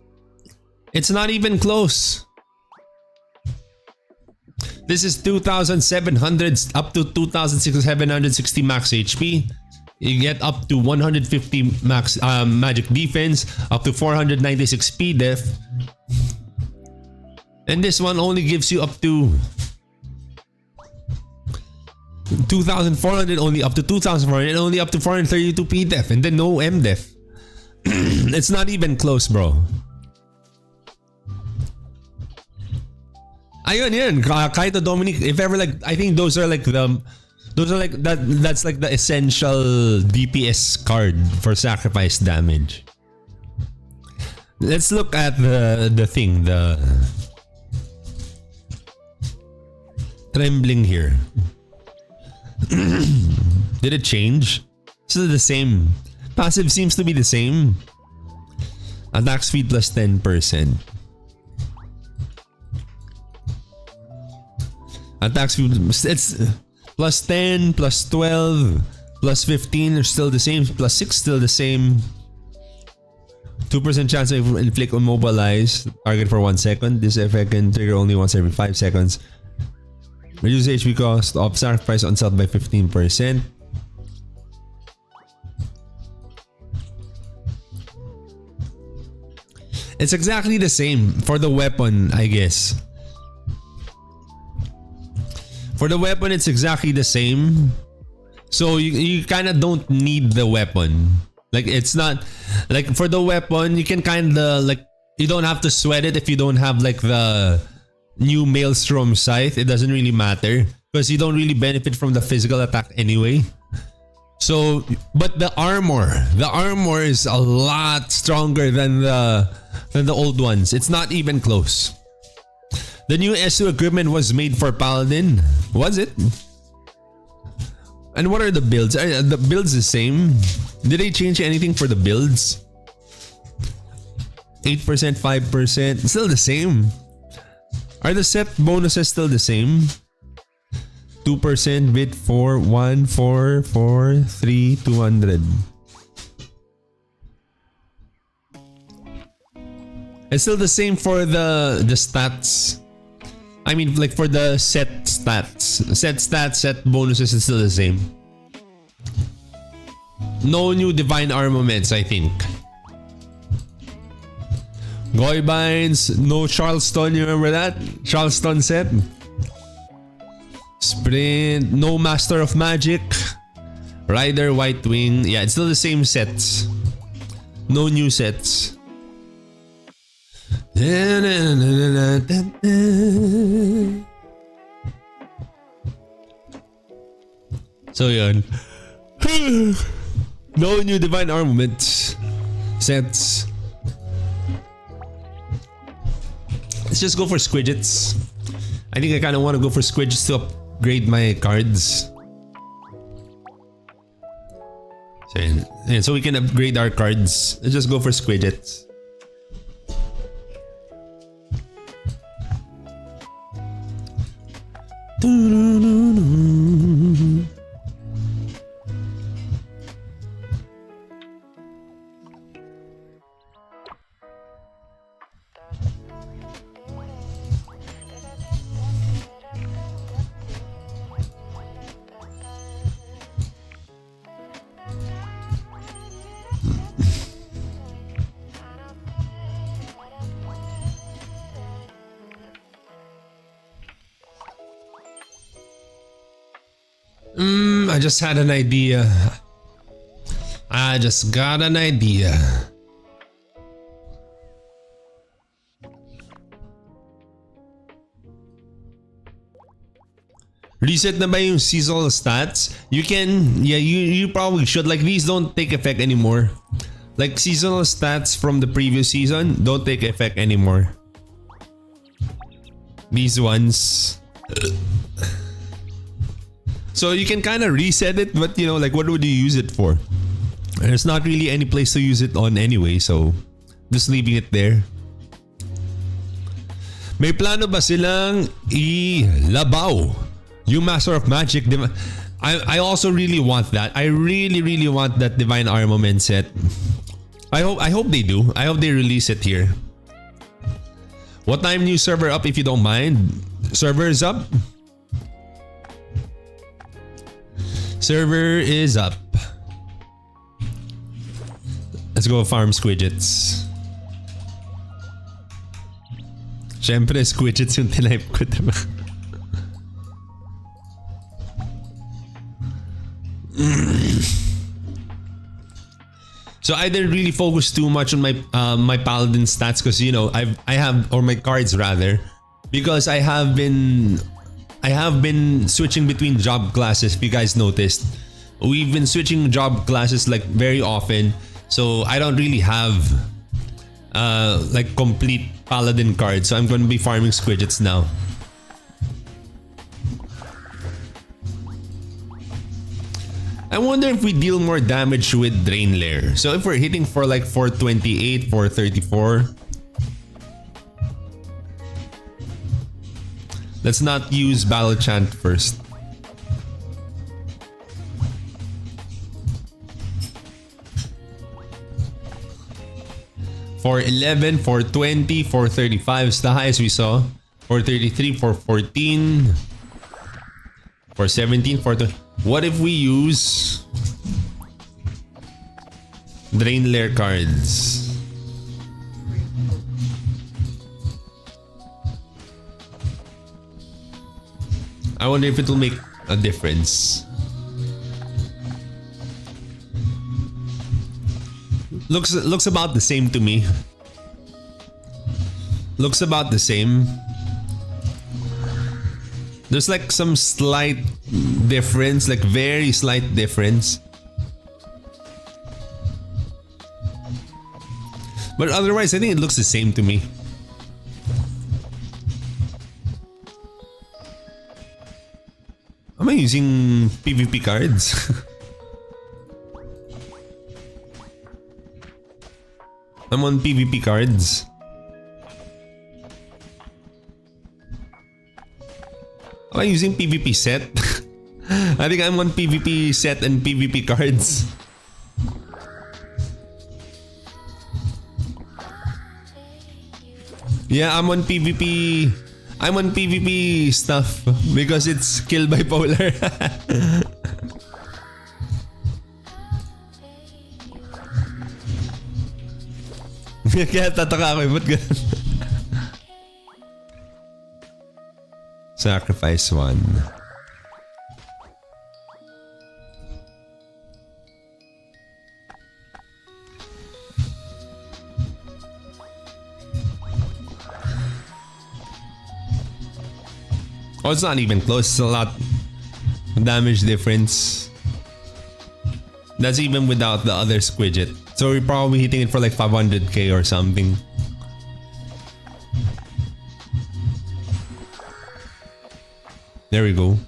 It's not even close. This is 2700 up to 2760 max HP. You get up to 150 max magic defense, up to 496 P def. And this one only gives you up to 2400, only up to 2400, only up to 432 P def, and then no M def. It's not even close, bro. Ayun yan, kahit Dominic, if ever like, I think those are like that's like the essential DPS card for sacrifice damage. Let's look at the thing, the trembling here. Did it change? Still the same. Passive seems to be the same. Attack speed plus 10%. Attack speed, it's plus 10, plus 12, plus 15 are still the same, plus 6 still the same. 2% chance to inflict immobilize target for 1 second. This effect can trigger only once every 5 seconds. Reduce HP cost of sacrifice on self by 15%. It's exactly the same for the weapon, I guess. For the weapon, it's exactly the same. So you kind of don't need the weapon. Like, it's not like for the weapon, you can kind of like, you don't have to sweat it if you don't have like the new Maelstrom Scythe. It doesn't really matter because you don't really benefit from the physical attack anyway. So, but the armor is a lot stronger than the old ones. It's not even close. The new SU equipment was made for Paladin. Was it? And what are the builds? Are the builds the same? Did they change anything for the builds? 8%, 5%. Still the same. Are the set bonuses still the same? 2% bit 4, 1, 4, 4, 3, 200. It's still the same for the stats. I mean, like for the set stats. Set bonuses is still the same. No new divine armaments, I think. Goybines, no Charleston, you remember that? Charleston set. Sprint, no Master of Magic. Rider, White Wing. Yeah, it's still the same sets. No new sets. So yun. No new divine armaments. Sets. Let's just go for squidgets. I think I kind of want to go for squidgets to upgrade my cards. So we can upgrade our cards. Let's just go for squidgets. I just had an idea. I just got an idea. Reset na ba yung seasonal stats? You can, yeah, you probably should. Like, these don't take effect anymore. Like, seasonal stats from the previous season don't take effect anymore. These ones. So you can kind of reset it, but you know, like what would you use it for? There's not really any place to use it on anyway, so just leaving it there. May plano ba silang ilabaw yung Master of Magic? I also really want that. I really want that Divine Armament set. I hope they do. I hope they release it here. What time new server up if you don't mind? Server is up. Server is up. Let's go farm squidgets. Siyempre, squidgets yung tinype ko, diba? So I didn't really focus too much on my my Paladin stats because you know I have, or my cards rather, because I have been switching between job classes. If you guys noticed, we've been switching job classes like very often, so I don't really have like complete Paladin cards. So I'm going to be farming squidgets now. I wonder if we deal more damage with Drain Lair. So if we're hitting for like 428, 434. Let's not use Battle Chant first. For 11, 420, 435 is the highest we saw. 433, 414, 417, 420. What if we use Drain Lair cards? I wonder if it will make a difference. Looks about the same to me. Looks about the same. There's like some slight difference, like very slight difference. But otherwise, I think it looks the same to me. Am I using PvP cards? I'm on PvP cards. Am I using PvP set? I think I'm on PvP set and PvP cards. Yeah, I'm on PvP. I'm on PvP stuff because it's kill bipolar. Kaya tataka ako, ba't ganun? Sacrifice one. Oh, it's not even close. It's a lot damage difference. That's even without the other squidget. So we're probably hitting it for like 500k or something. There we go.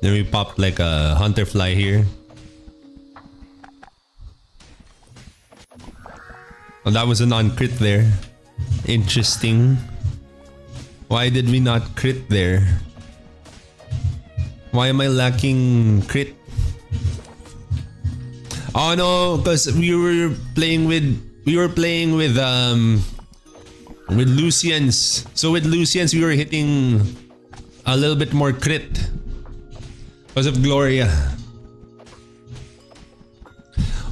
Then we popped like a hunter fly here. Oh, that was a non-crit there. Interesting. Why did we not crit there? Why am I lacking crit? Oh no, because we were playing with Lucians. So with Lucians we were hitting a little bit more crit because of Gloria.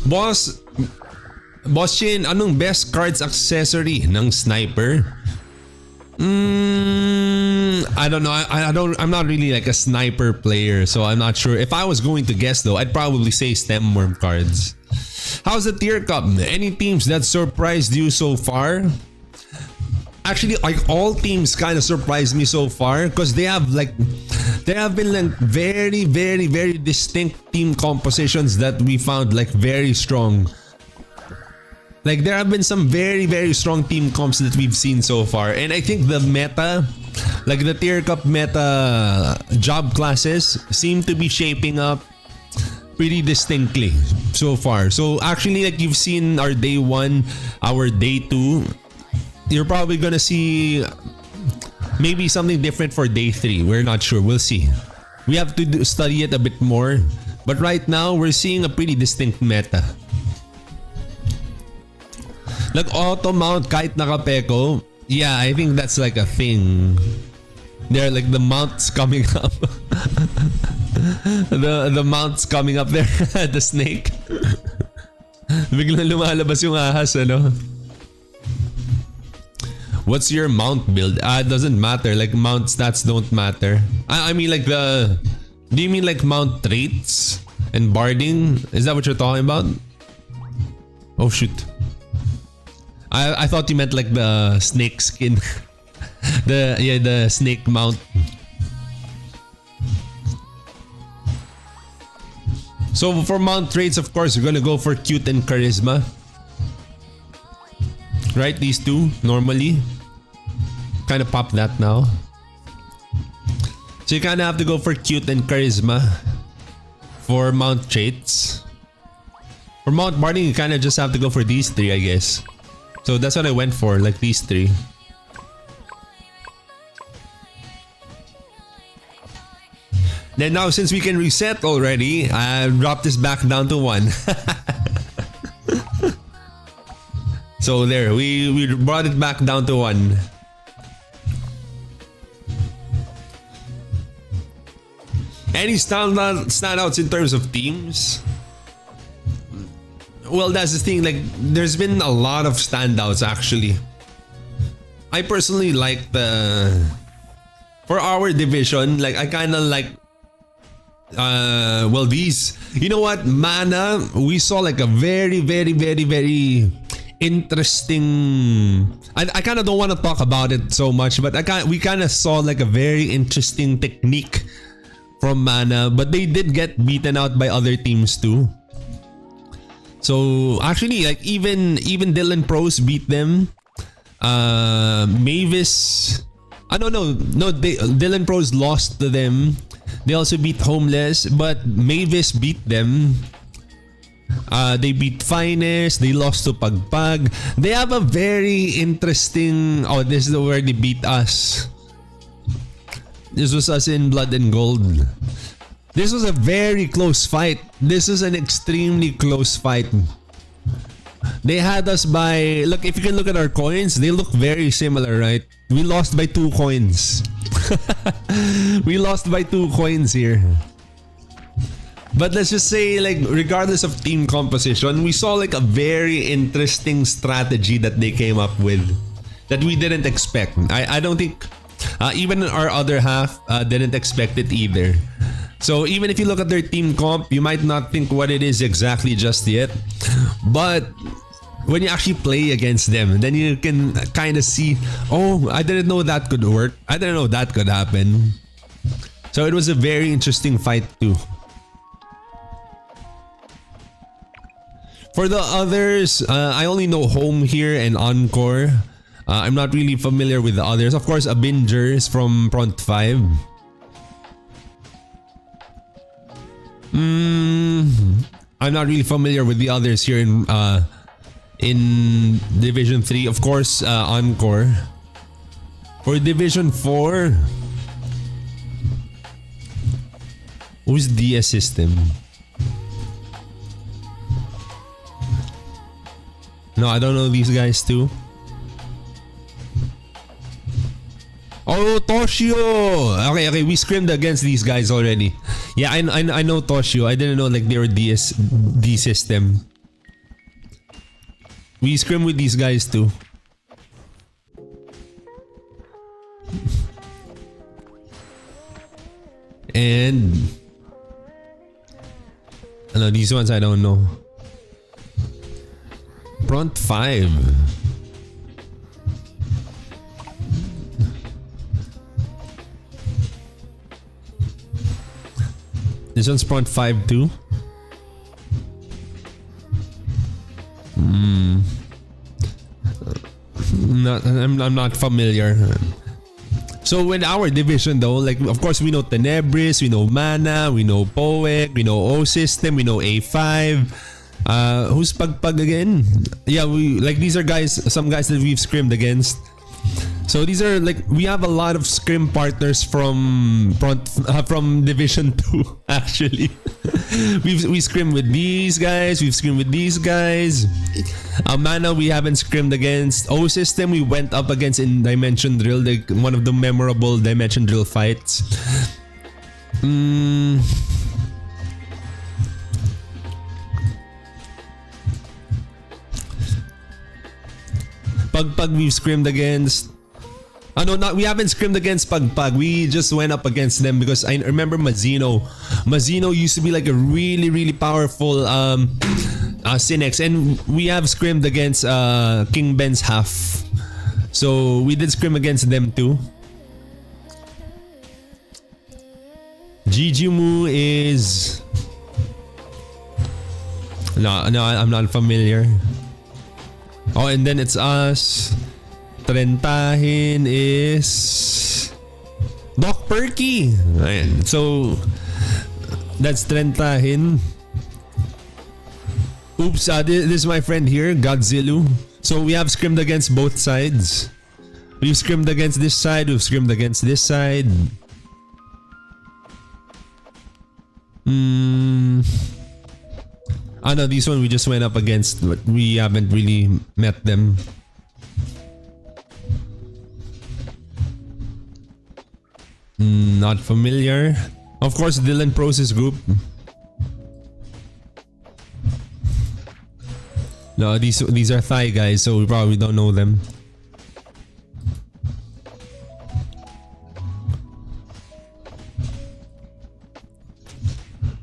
Boss Chin, anong best cards accessory ng sniper? I don't know. I'm not really like a sniper player, so I'm not sure. If I was going to guess though, I'd probably say stem worm cards. How's the tier cup? Any teams that surprised you so far? Actually, like all teams kind of surprised me so far because there have been like very distinct team compositions that we found like very strong. Like there have been some very, very strong team comps that we've seen so far. And I think the meta, like the tier cup meta job classes seem to be shaping up pretty distinctly so far. So actually, like you've seen our day 1, our day 2, you're probably gonna see maybe something different for day 3. We're not sure. We'll see. We have to study it a bit more. But right now, we're seeing a pretty distinct meta. Like auto mount kahit nakapeko. Yeah, I think that's like a thing. There, like the mounts coming up. the mounts coming up there. The snake. Biglang lumalabas yung ahas, ano? What's your mount build? It doesn't matter. Like mount stats don't matter. I mean like the... Do you mean like mount traits and barding? Is that what you're talking about? Oh shoot. I thought you meant like the snake skin. the snake mount. So for mount traits, of course, you're gonna go for cute and charisma. Right, these two normally. Kind of pop that now. So you kind of have to go for cute and charisma for mount traits. For mount barding, you kind of just have to go for these 3, I guess. So that's what I went for, like these 3. Then now, since we can reset already, I dropped this back down to 1. So there, we brought it back down to 1. Any standouts in terms of teams? Well, that's the thing. Like, there's been a lot of standouts actually. I personally like for our division. Like, I kind of like. Well, these. You know what, Mana? We saw like a very, very, very, very interesting. I kind of don't want to talk about it so much, but we kind of saw like a very interesting technique from Mana, but they did get beaten out by other teams too. So actually, like even Dylan Pros beat them. Mavis. Dylan Pros lost to them. They also beat Homeless, but Mavis beat them. They beat Finest. They lost to Pagpag. They have a very interesting. Oh, this is where they beat us. This was us in Blood and Gold. This was a very close fight. This is an extremely close fight. They had us by... Look, if you can look at our coins, they look very similar, right? We lost by 2 coins. We lost by 2 coins here. But let's just say, like, regardless of team composition, we saw like a very interesting strategy that they came up with that we didn't expect. I don't think even our other half didn't expect it either. So even if you look at their team comp, you might not think what it is exactly just yet. But when you actually play against them, then you can kind of see, oh, I didn't know that could work. I didn't know that could happen. So it was a very interesting fight too. For the others, I only know Home here and Encore. I'm not really familiar with the others. Of course, Avengers from Front 5. I'm not really familiar with the others here in Division 3. Of course, Encore. For Division 4, who's DS System? No, I don't know these guys too. Oh, Toshio! Okay, we scrimmed against these guys already. Yeah, I know Toshio. I didn't know like they were D system. We scrim with these guys too. And no, these ones I don't know. Front 5. This one's front 5 too. I'm not familiar. So with our division though, like of course we know Tenebris, we know Mana, we know Poek, we know O System, we know A5. Who's Pagpag again? Yeah, these are some guys that we've scrimmed against. So these are like, we have a lot of scrim partners from Division 2 actually. we scrimmed with these guys, we've scrimmed with these guys. Mana we haven't scrimmed against. O System we went up against in Dimension Drill, like one of the memorable Dimension Drill fights. Pagpag we've scrimmed against. We haven't scrimmed against Pagpag. We just went up against them because I remember Mazino. Mazino used to be like a really, really powerful Synex, and we have scrimmed against King Ben's half. So we did scrim against them too. Jijimu is... No, I'm not familiar. Oh, and then it's us. Trentahin is Doc Perky. Ayan. So that's Trentahin. Oops, this is my friend here, Godzilla. So we have scrimmed against both sides. We've scrimmed against this side, we've scrimmed against this side. No, this one we just went up against, but we haven't really met them. Not familiar. Of course, Dylan Pro's group. No, these are Thai guys, so we probably don't know them.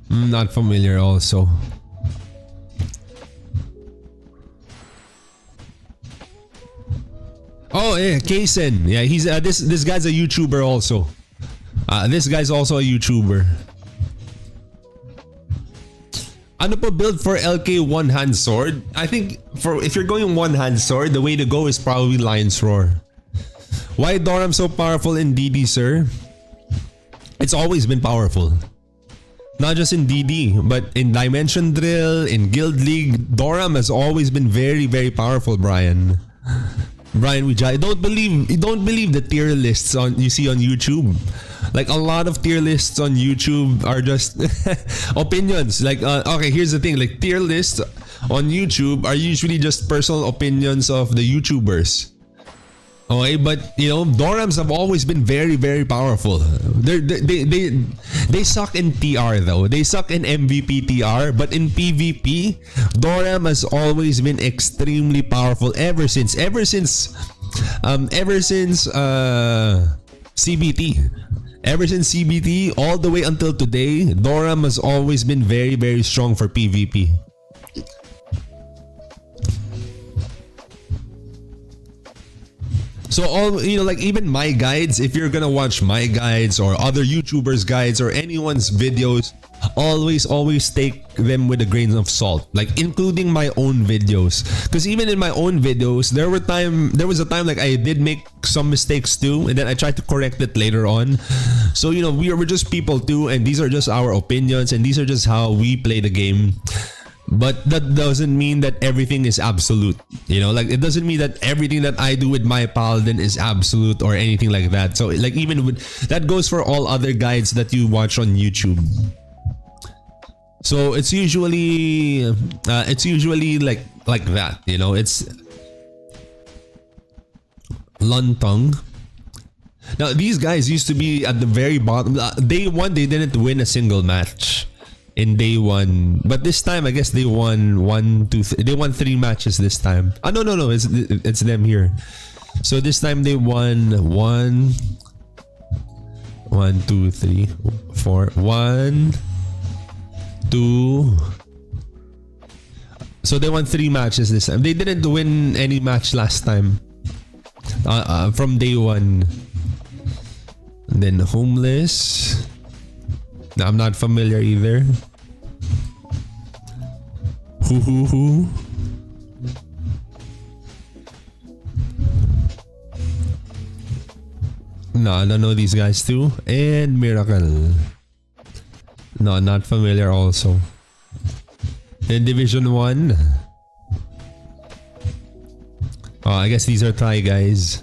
Not familiar also. Oh yeah, Kaysen. Yeah, he's this guy's a YouTuber also. This guy's also a YouTuber. Ano po build for LK one-hand sword? I think if you're going one-hand sword, the way to go is probably Lion's Roar. Why Doram so powerful in DD, sir? It's always been powerful. Not just in DD, but in Dimension Drill, in Guild League, Doram has always been very, very powerful, Brian. Brian Wijay, don't believe the tier lists you see on YouTube. Like a lot of tier lists on YouTube are just opinions. Like okay, here's the thing. Like tier lists on YouTube are usually just personal opinions of the YouTubers. Okay, but you know, Dorams have always been very, very powerful. They suck in TR though. They suck in MVP TR, but in PvP, Doram has always been extremely powerful ever since CBT. Ever since CBT, all the way until today, Doram has always been very, very strong for PvP. So all, you know, like even my guides, if you're gonna watch my guides or other YouTubers' guides or anyone's videos, always take them with a grain of salt, like including my own videos. Because even in my own videos, there was a time like I did make some mistakes too, and then I tried to correct it later on. So you know, we're just people too, and these are just our opinions, and these are just how we play the game. But that doesn't mean that everything is absolute. You know, like it doesn't mean that everything that I do with my Paladin is absolute or anything like that. So like even with that goes for all other guides that you watch on YouTube. So it's usually like that, you know. It's Luntong. Now these guys used to be at the very bottom. Day one, they didn't win a single match in day one, but this time I guess they won 3 matches this time. No, it's them here. So this time they won 1 2 3 4 1 2. So they won 3 matches this time. They didn't win any match last time. From day one. And then Homeless. No, I'm not familiar either. Who? No, I don't know these guys too. And Miracle. No, not familiar also. In Division 1. Oh, I guess these are Thai guys.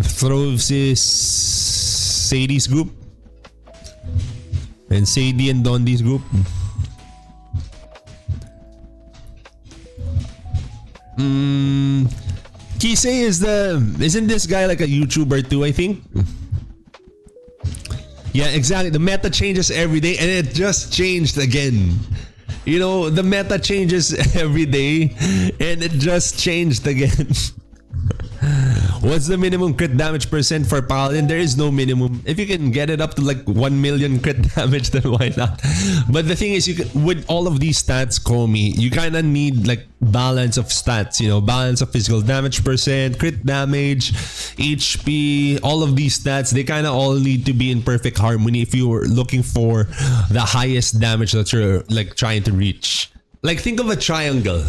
Throves is Sadie's group. And Sadie and Dondi's group. Kisei isn't this guy like a YouTuber too, I think? Yeah, exactly. The meta changes every day and it just changed again. You know, the meta changes every day and it just changed again. What's the minimum crit damage percent for Paladin? There is no minimum. If you can get it up to like 1 million crit damage, then why not? But the thing is, with all of these stats, Komi, you kind of need like balance of stats, you know, balance of physical damage percent, crit damage, HP, all of these stats, they kind of all need to be in perfect harmony if you're looking for the highest damage that you're like trying to reach. Like think of a triangle.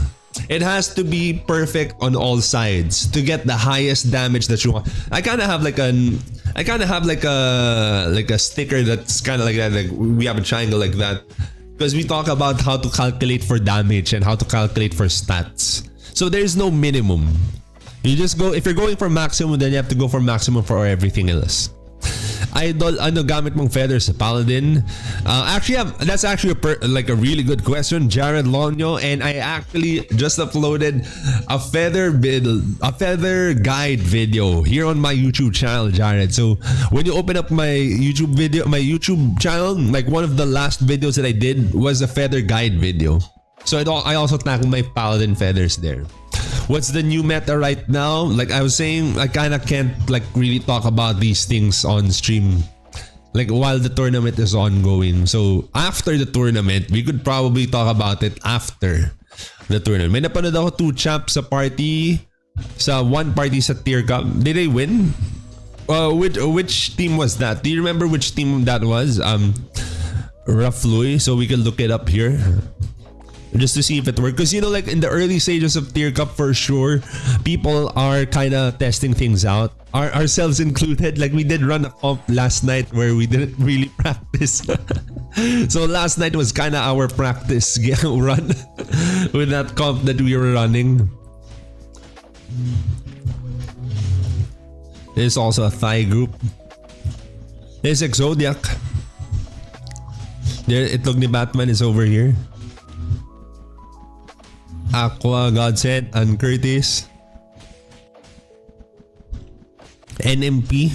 It has to be perfect on all sides to get the highest damage that you want. I kind of have like a sticker that's kind of like that. Like we have a triangle like that because we talk about how to calculate for damage and how to calculate for stats. So there's no minimum. You just go, if you're going for maximum, then you have to go for maximum for everything else. Idol, ano gamit mong feathers sa Paladin? That's actually a really good question, Jared Lonyo, and I actually just uploaded a feather guide video here on my YouTube channel, Jared. So when you open up my YouTube channel, like one of the last videos that I did was a feather guide video. So I also tag my Paladin feathers there. What's the new meta right now? Like I was saying, I kind of can't like really talk about these things on stream like while the tournament is ongoing. So after the tournament, we could probably talk about it after the tournament. May napanood ako 2 champs sa party, sa one party sa tier cup. Did they win? Which team was that? Do you remember which team that was? Roughly, so we can look it up here. Just to see if it worked. Because you know, like in the early stages of Tier Cup, for sure, people are kind of testing things out. Ourselves included. Like we did run a comp last night where we didn't really practice. So last night was kind of our practice run with that comp that we were running. There's also a Thai group. There's Exodiac. There, itlog ni Batman is over here. Aqua, Godsend, and Curtis. NMP.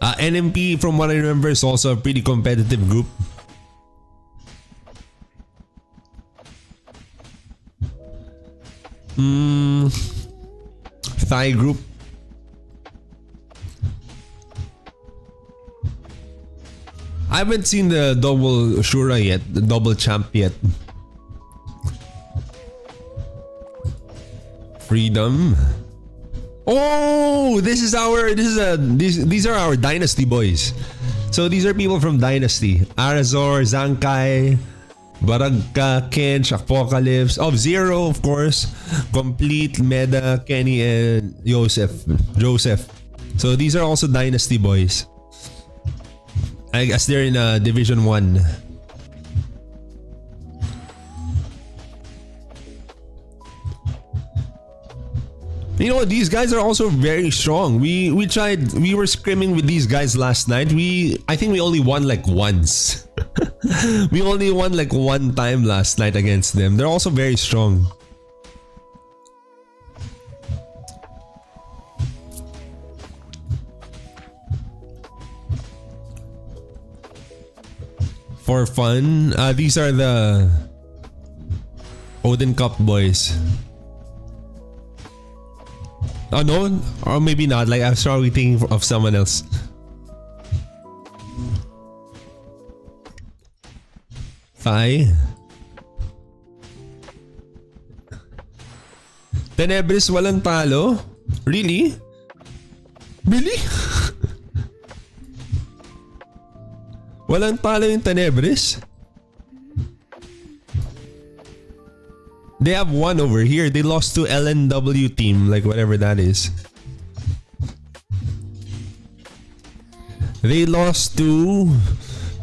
NMP, from what I remember, is also a pretty competitive group. Thai group. I haven't seen the double Shura yet, the double champ yet. Freedom. Oh, these are our Dynasty boys. So these are people from Dynasty. Arazor, Zankai, Baragka, Kench, Apocalypse, Zero, of course, Complete, Meda, Kenny, and Joseph. So these are also Dynasty boys. I guess they're in Division 1. You know, these guys are also very strong. We were scrimming with these guys last night. I think we only won like once. We only won like one time last night against them. They're also very strong. For fun, these are the Odin Cup boys. Oh no, or maybe not. Like I was probably thinking of someone else. Thai. Tenebris walang talo? Really? Really? Walang talo yung Tenebris? They have one over here. They lost to LNW team, like whatever that is. They lost to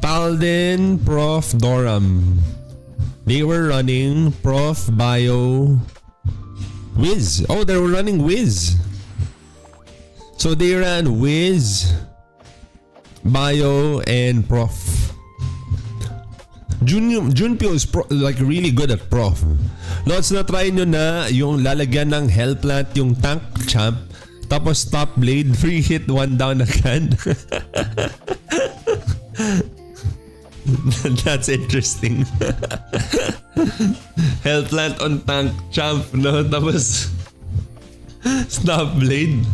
Paladin, Prof, Doram. They were running Prof, Bio, Wiz. Oh, they were running Wiz. So they ran Wiz, Bio, and Prof. Junpyo is like really good at Prof. Lots na try nyo na yung lalagyan ng Hell Plant yung tank champ. Tapos top blade, free hit, 1 down agad. That's interesting. Hell Plant on tank champ, no? Tapos stop blade.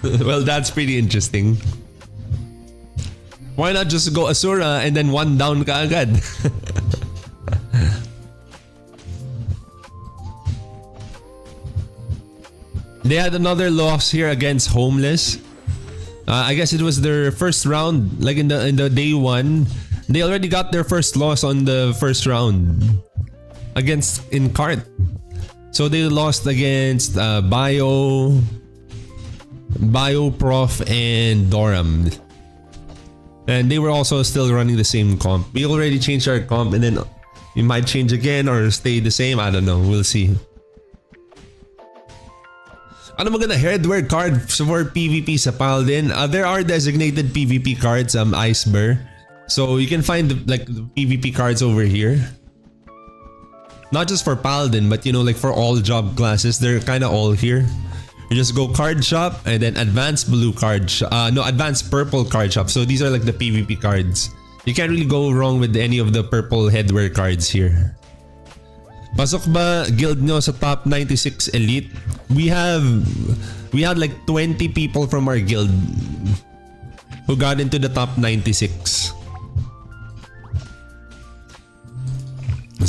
Well, that's pretty interesting. Why not just go Asura and then 1 down ka agad? They had another loss here against Homeless. I guess it was their first round, like in the day 1. They already got their first loss on the first round against Incart. So they lost against Bio, Prof, and Doram. And they were also still running the same comp. We already changed our comp, and then we might change again or stay the same. I don't know. We'll see. Ano maganda hardware card for PvP sa Paladin? There are designated PvP cards, Iceberg. So you can find like the PvP cards over here. Not just for Paladin, but you know, like for all job classes, they're kind of all here. You just go card shop and then advanced blue card advanced purple card shop. So these are like the PvP cards. You can't really go wrong with any of the purple headwear cards here. Pasok ba guild nyo sa top 96 elite? We had like 20 people from our guild who got into the top 96.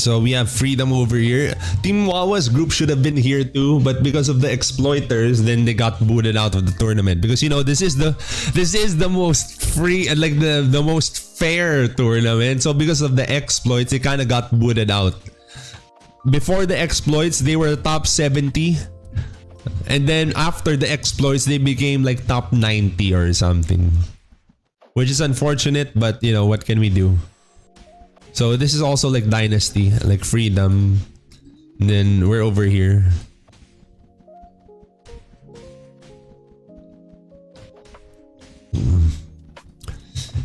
So we have freedom over here. Team Wawa's group should have been here too, but because of the exploiters, then they got booted out of the tournament. Because you know this is the most free and like the most fair tournament. So because of the exploits, they kind of got booted out. Before the exploits, they were top 70. And then after the exploits, they became like top 90 or something. Which is unfortunate, but you know, what can we do? So this is also like Dynasty, like Freedom. And then we're over here.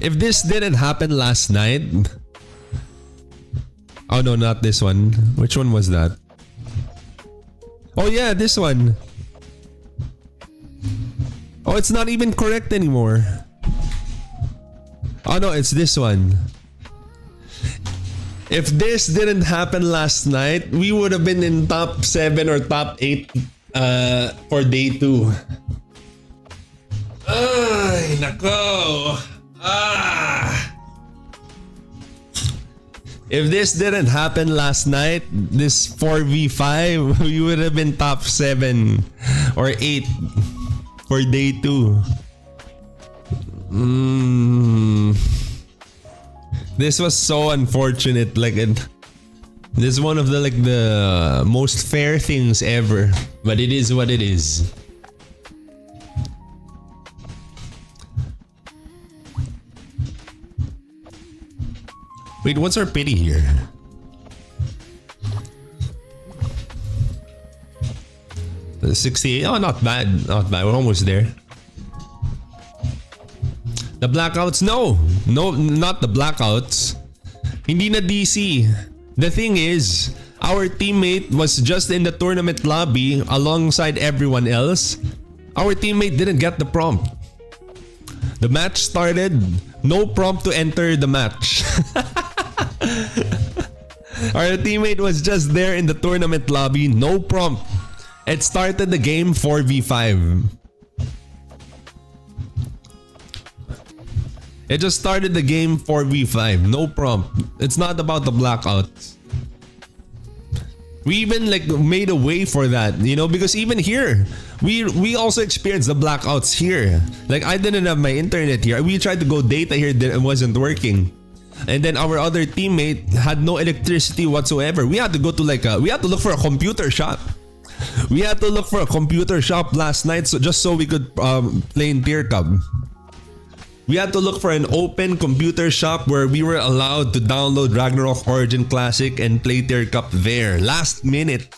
If this didn't happen last night... Oh no, not this one. Which one was that? Oh yeah, this one. Oh, it's not even correct anymore. Oh no, it's this one. If this didn't happen last night, we would have been in top 7 or top 8 for day 2. Ay, nako. If this didn't happen last night, this 4v5, we would have been top 7 or 8 for day 2. This was so unfortunate. Like, this is one of the most fair things ever. But it is what it is. Wait, what's our pity here? The 68. Oh, not bad. Not bad. We're almost there. The blackouts? No, not the blackouts. Hindi na DC. The thing is, our teammate was just in the tournament lobby alongside everyone else. Our teammate didn't get the prompt. The match started, no prompt to enter the match. Our teammate was just there in the tournament lobby, no prompt. It started the game 4v5. It just started the game 4v5, no prompt. It's not about the blackouts. We even like made a way for that, you know, because even here, we also experienced the blackouts here. Like, I didn't have my internet here. We tried to go data here, it wasn't working. And then our other teammate had no electricity whatsoever. We had to go to we had to look for a computer shop. We had to look for a computer shop last night, so just so we could play in Tier Cup. We had to look for an open computer shop where we were allowed to download Ragnarok Origin Classic and play Tier Cup there. Last minute.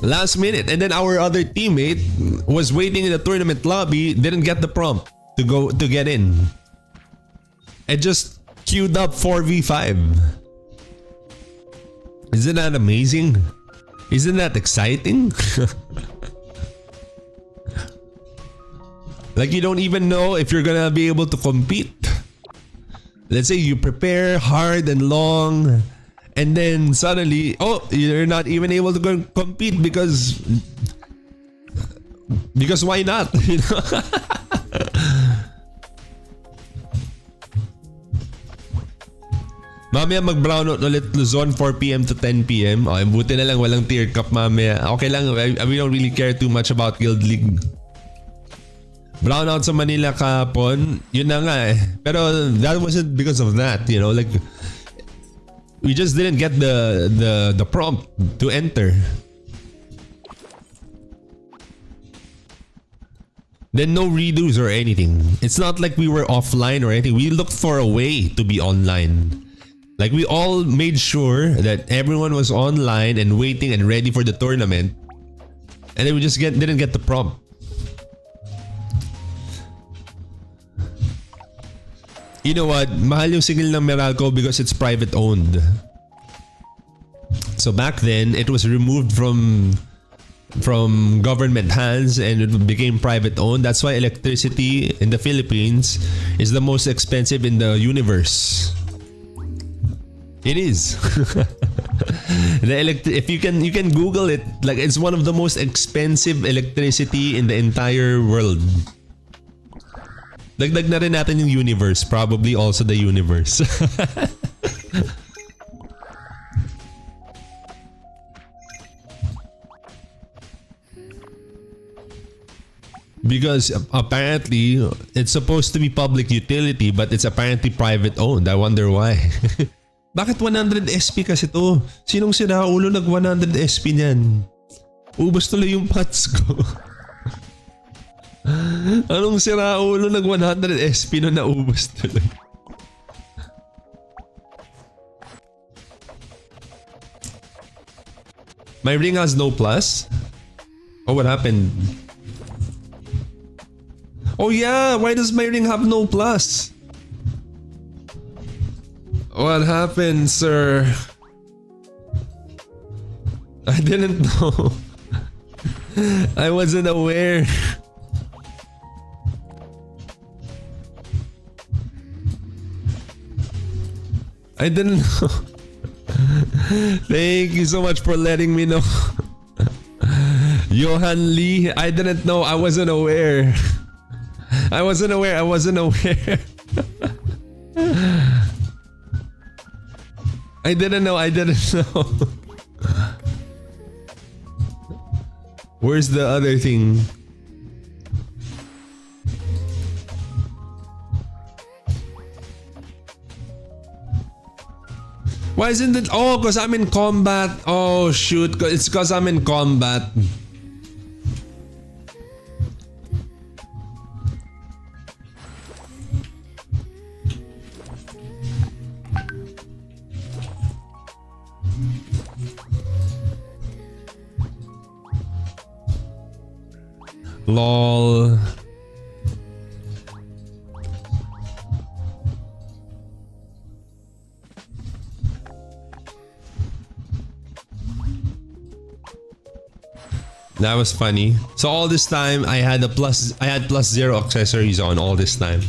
And then our other teammate was waiting in the tournament lobby, didn't get the prompt to get in. It just queued up 4v5. Isn't that amazing? Isn't that exciting? Like you don't even know if you're gonna be able to compete. Let's say you prepare hard and long, and then suddenly, you're not even able to go compete because why not? You know? Mamaya mag-brownout ulit Luzon 4 PM to 10 PM. Okay, buti na lang walang tier cup mamaya. Okay lang, we don't really care too much about Guild League. Brownout sa Manila kahapon, yun na nga eh. Pero that wasn't because of that, you know, like we just didn't get the prompt to enter. Then no redos or anything. It's not like we were offline or anything. We looked for a way to be online. Like we all made sure that everyone was online and waiting and ready for the tournament. And then we just didn't get the prompt. You know what? Mahal yung single ng Meralco because it's private owned. So back then, it was removed from government hands and it became private owned. That's why electricity in the Philippines is the most expensive in the universe. It is. If you can Google it, like it's one of the most expensive electricity in the entire world. Dagdag na rin natin yung universe, probably also the universe. Because apparently it's supposed to be public utility but it's apparently private owned. I wonder why. Bakit 100 SP kasi to? Sinong sinaulo nag 100 SP niyan? Ubos tuloy yung pots ko. Anong siraulo nag 100 SP no naubos tuloy? My ring has no plus? Oh, what happened? Oh yeah, why does my ring have no plus? What happened, sir? I didn't know. I wasn't aware. I didn't know. Thank you so much for letting me know. Johan Lee, I didn't know. I wasn't aware. I wasn't aware. I didn't know. Where's the other thing? Why isn't it? Oh, because I'm in combat. Oh, shoot. It's because I'm in combat. LOL. That was funny. So all this time I had +0 accessories on all this time.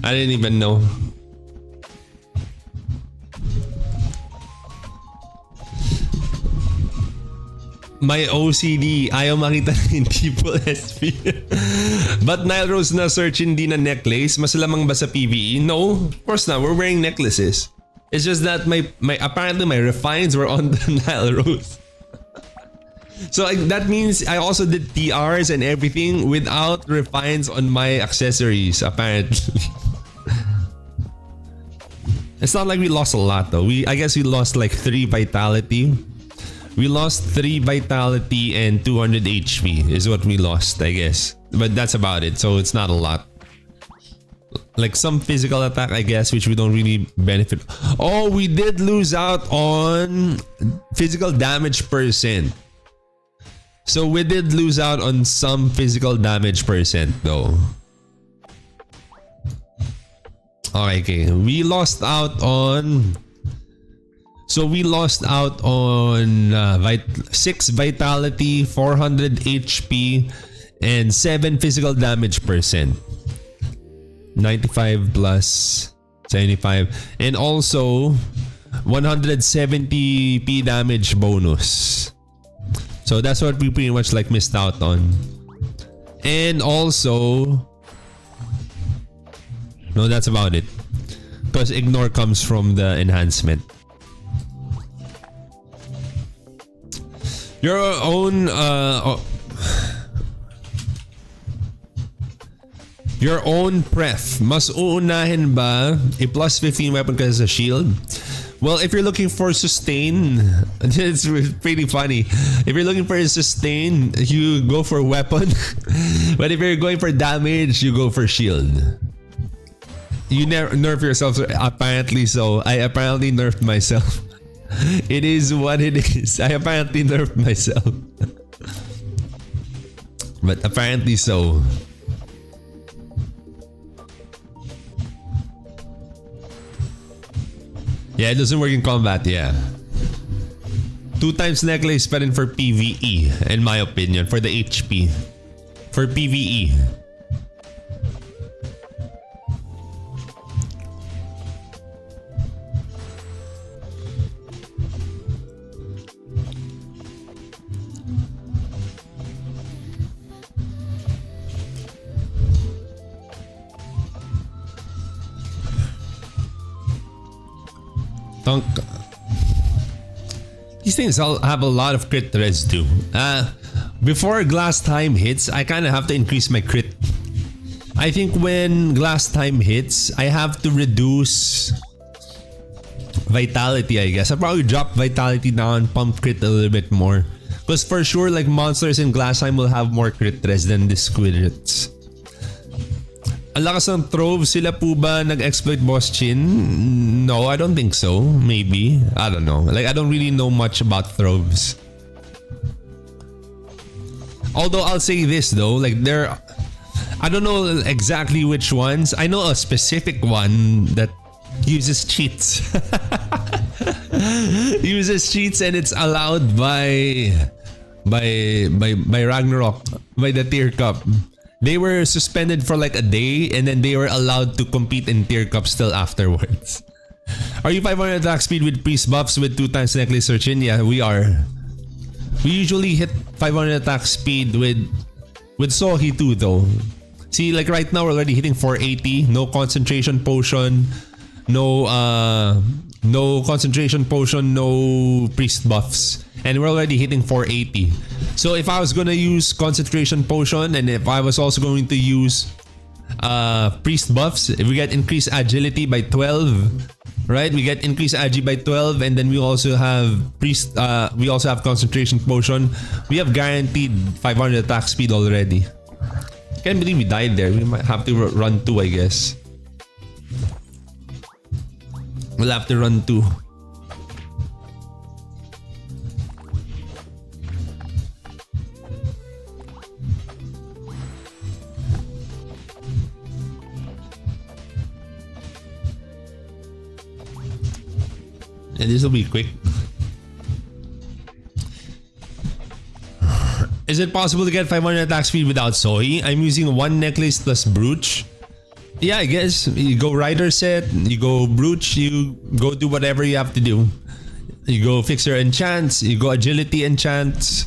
I didn't even know. My OCD, ayaw makita ng people SP. But Nile Rose na search hindi na necklace, mas lamang ba sa PvE? No, of course not. We're wearing necklaces. It's just that apparently my refines were on the Nile Rose. So that means I also did TRs and everything without refines on my accessories, apparently. It's not like we lost a lot though. I guess we lost like 3 vitality. We lost 3 vitality and 200 HP is what we lost, I guess. But that's about it, so it's not a lot. like some physical attack, I guess, which we don't really benefit. Oh, we did lose out on physical damage percent. So we did lose out on some physical damage percent though. Okay. We lost out on... So we lost out on 6 vitality, 400 HP, and 7 physical damage percent. 95 plus 75. And also 170 P damage bonus. So that's what we pretty much like missed out on. And also... No, that's about it. Because ignore comes from the enhancement. Your own your own pref, mas uunahin ba i-plus 15 weapon kasi sa shield? Well, if you're looking for sustain, it's pretty funny. If you're looking for a sustain, you go for weapon. But if you're going for damage, you go for shield. You nerf yourself, apparently so. I apparently nerfed myself. It is what it is. I apparently nerfed myself. But apparently so. Yeah, it doesn't work in combat, yeah. 2 times necklace pa rin for PvE, in my opinion, for the HP. For PvE. These things all have a lot of crit threads too. Before glass time hits, I kind of have to increase my crit. I think when glass time hits, I have to reduce vitality, I guess. I'll probably drop vitality down, pump crit a little bit more. Because for sure, like monsters in glass time will have more crit threads than the squidrets. Ang lakas ng Trove, sila po ba nag-exploit Boss Chin? No, I don't think so. Maybe. I don't know. Like, I don't really know much about Troves. Although I'll say this though, like I don't know exactly which ones. I know a specific one that uses cheats. Uses cheats and it's allowed by Ragnarok, by the tier cup. They were suspended for like a day and then they were allowed to compete in tier cup still afterwards. Are you 500 attack speed with priest buffs with 2 times necklace search-in? Yeah, we are. We usually hit 500 attack speed with Sohi too though. See, like right now we're already hitting 480. No concentration potion. No concentration potion, no priest buffs. And we're already hitting 480. So if I was gonna use concentration potion and if I was also going to use priest buffs, if we get increased agility by 12, right? We get increased agi by 12 and then we also have we also have concentration potion. We have guaranteed 500 attack speed already. Can't believe we died there. We might have to run 2, I guess. We'll have to run 2. And this will be quick. Is it possible to get 500 attack speed without Sohi? I'm using 1 necklace plus brooch. Yeah, I guess. You go rider set, you go brooch, you go do whatever you have to do. You go fix your enchants, you go agility enchants.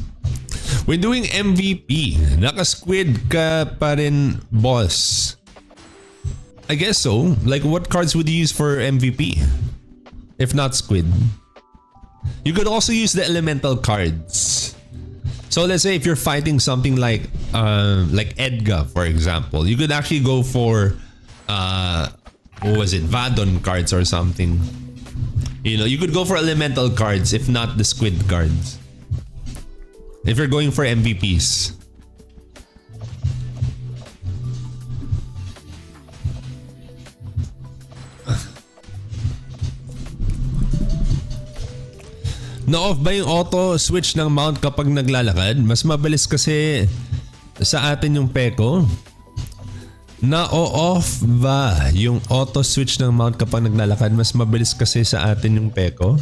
When doing MVP, naka-squid ka pa rin, boss? I guess so. Like, what cards would you use for MVP? If not squid. You could also use the elemental cards. So let's say if you're fighting something like Edgar, for example, you could actually go for what was it, Vadon cards or something. You know, you could go for elemental cards if not the squid cards. If you're going for MVPs. Na-off ba yung auto switch ng mount kapag naglalakad? Mas mabilis kasi sa atin yung peko. Na-off ba yung auto switch ng mount kapag naglalakad? Mas mabilis kasi sa atin yung peko.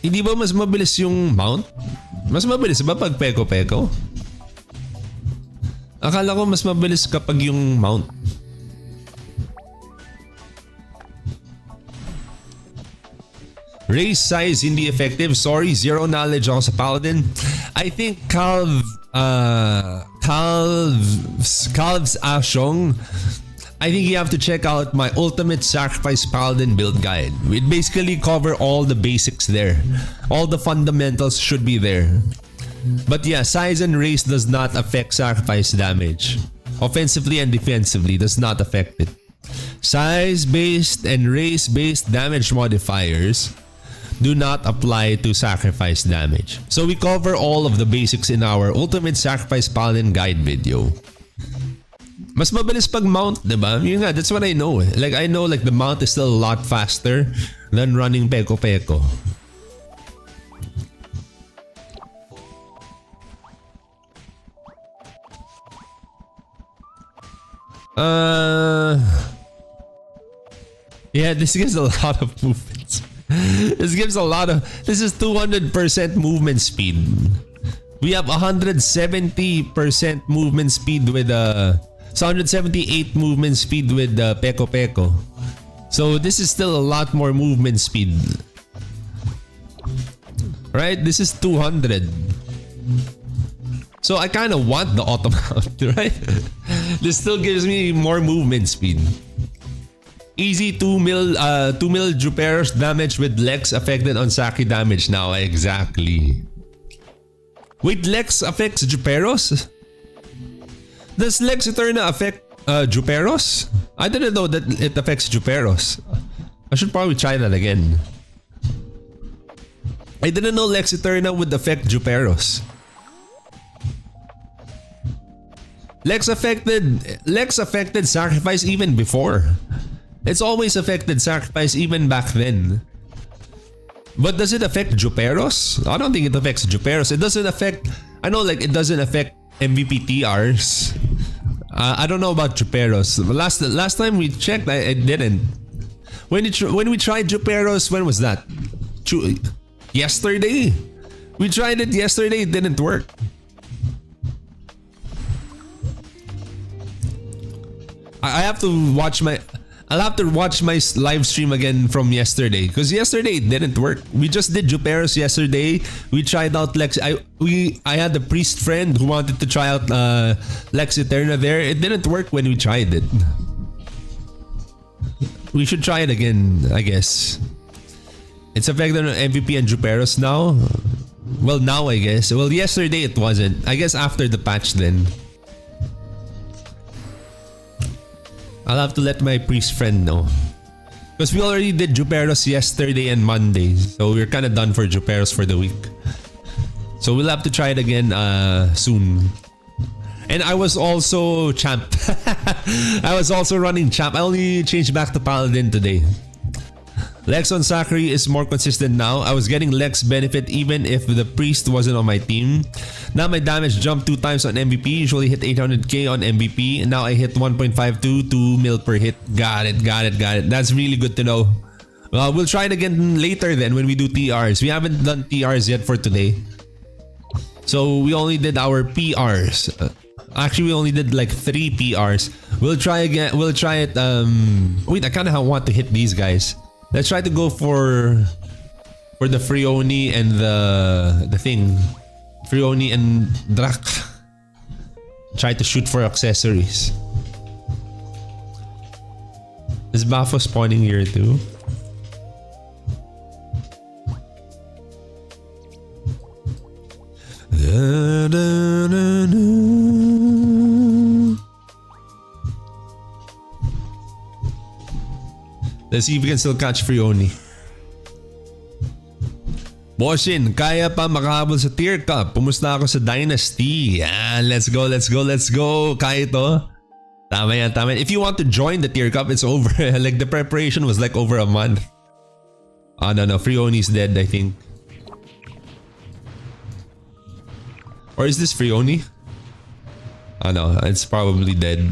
Hindi ba mas mabilis yung mount? Mas mabilis ba pag peko-peko? Akala ko mas mabilis kapag yung mount. Race size hindi effective. Sorry, zero knowledge ako sa Paladin. I think Calv's Ashong. I think you have to check out my Ultimate Sacrifice Paladin build guide. It basically cover all the basics there. All the fundamentals should be there. But yeah, size and race does not affect sacrifice damage. Offensively and defensively does not affect it. Size-based and race-based damage modifiers do not apply to sacrifice damage. So we cover all of the basics in our Ultimate Sacrifice Paladin guide video. Mas mabilis pag mount, diba? Yun nga, that's what I know. Like I know like the mount is still a lot faster than running peko-peko. Yeah, this gives a lot of movements. This is 200% movement speed. We have 170% movement speed with 178 movement speed with Peko Peko. So this is still a lot more movement speed. Right? This is 200. So I kind of want the auto mount, right? This still gives me more movement speed. Easy 2 mil Juperos damage with Lex affected on Saki damage now. Exactly. Wait, Lex affects Juperos? Does Lex Eterna affect Juperos? I didn't know that it affects Juperos. I should probably try that again. I didn't know Lex Eterna would affect Juperos. Lex affected sacrifice even before. It's always affected sacrifice even back then. But does it affect Juperos? I don't think it affects Juperos. It doesn't affect... I know like it doesn't affect MVP TRs. I don't know about Juperos. Last time we checked, I didn't. When we tried Juperos, when was that? Yesterday? We tried it yesterday, it didn't work. I'll have to watch my live stream again from yesterday because yesterday it didn't work. We just did Juperos yesterday. We tried out Lex. I had a priest friend who wanted to try out Lex Eterna there. It didn't work when we tried it. We should try it again, I guess. It's affected on MVP and Juperos now. Well, now I guess. Well, yesterday it wasn't. I guess after the patch then. I'll have to let my priest friend know. Because we already did Juperos yesterday and Monday. So we're kind of done for Juperos for the week. So we'll have to try it again soon. And I was also champ. I was also running champ. I only changed back to Paladin today. Lex on Sakri is more consistent now. I was getting Lex benefit even if the priest wasn't on my team. Now my damage jumped 2 times on MVP. Usually hit 800k on MVP. And now I hit 1.52, 2 mil per hit. Got it. That's really good to know. Well, we'll try it again later then when we do TRs. We haven't done TRs yet for today. So we only did our PRs. Actually, we only did like 3 PRs. We'll try again. We'll try it. Wait, I kind of want to hit these guys. Let's try to go for the Frioni and the thing. Frioni and Drak. Try to shoot for accessories. Is Bafo spawning here too? Let's see if we can still catch Frioni. Boshin, kaya pa makahabol sa tier cup. Pumusta ako sa Dynasty. Yan, let's go. Kaya ito. Tama yan. If you want to join the tier cup, it's over. Like the preparation was like over a month. Oh no, Frioni's dead, I think. Or is this Frioni? Oh no, it's probably dead.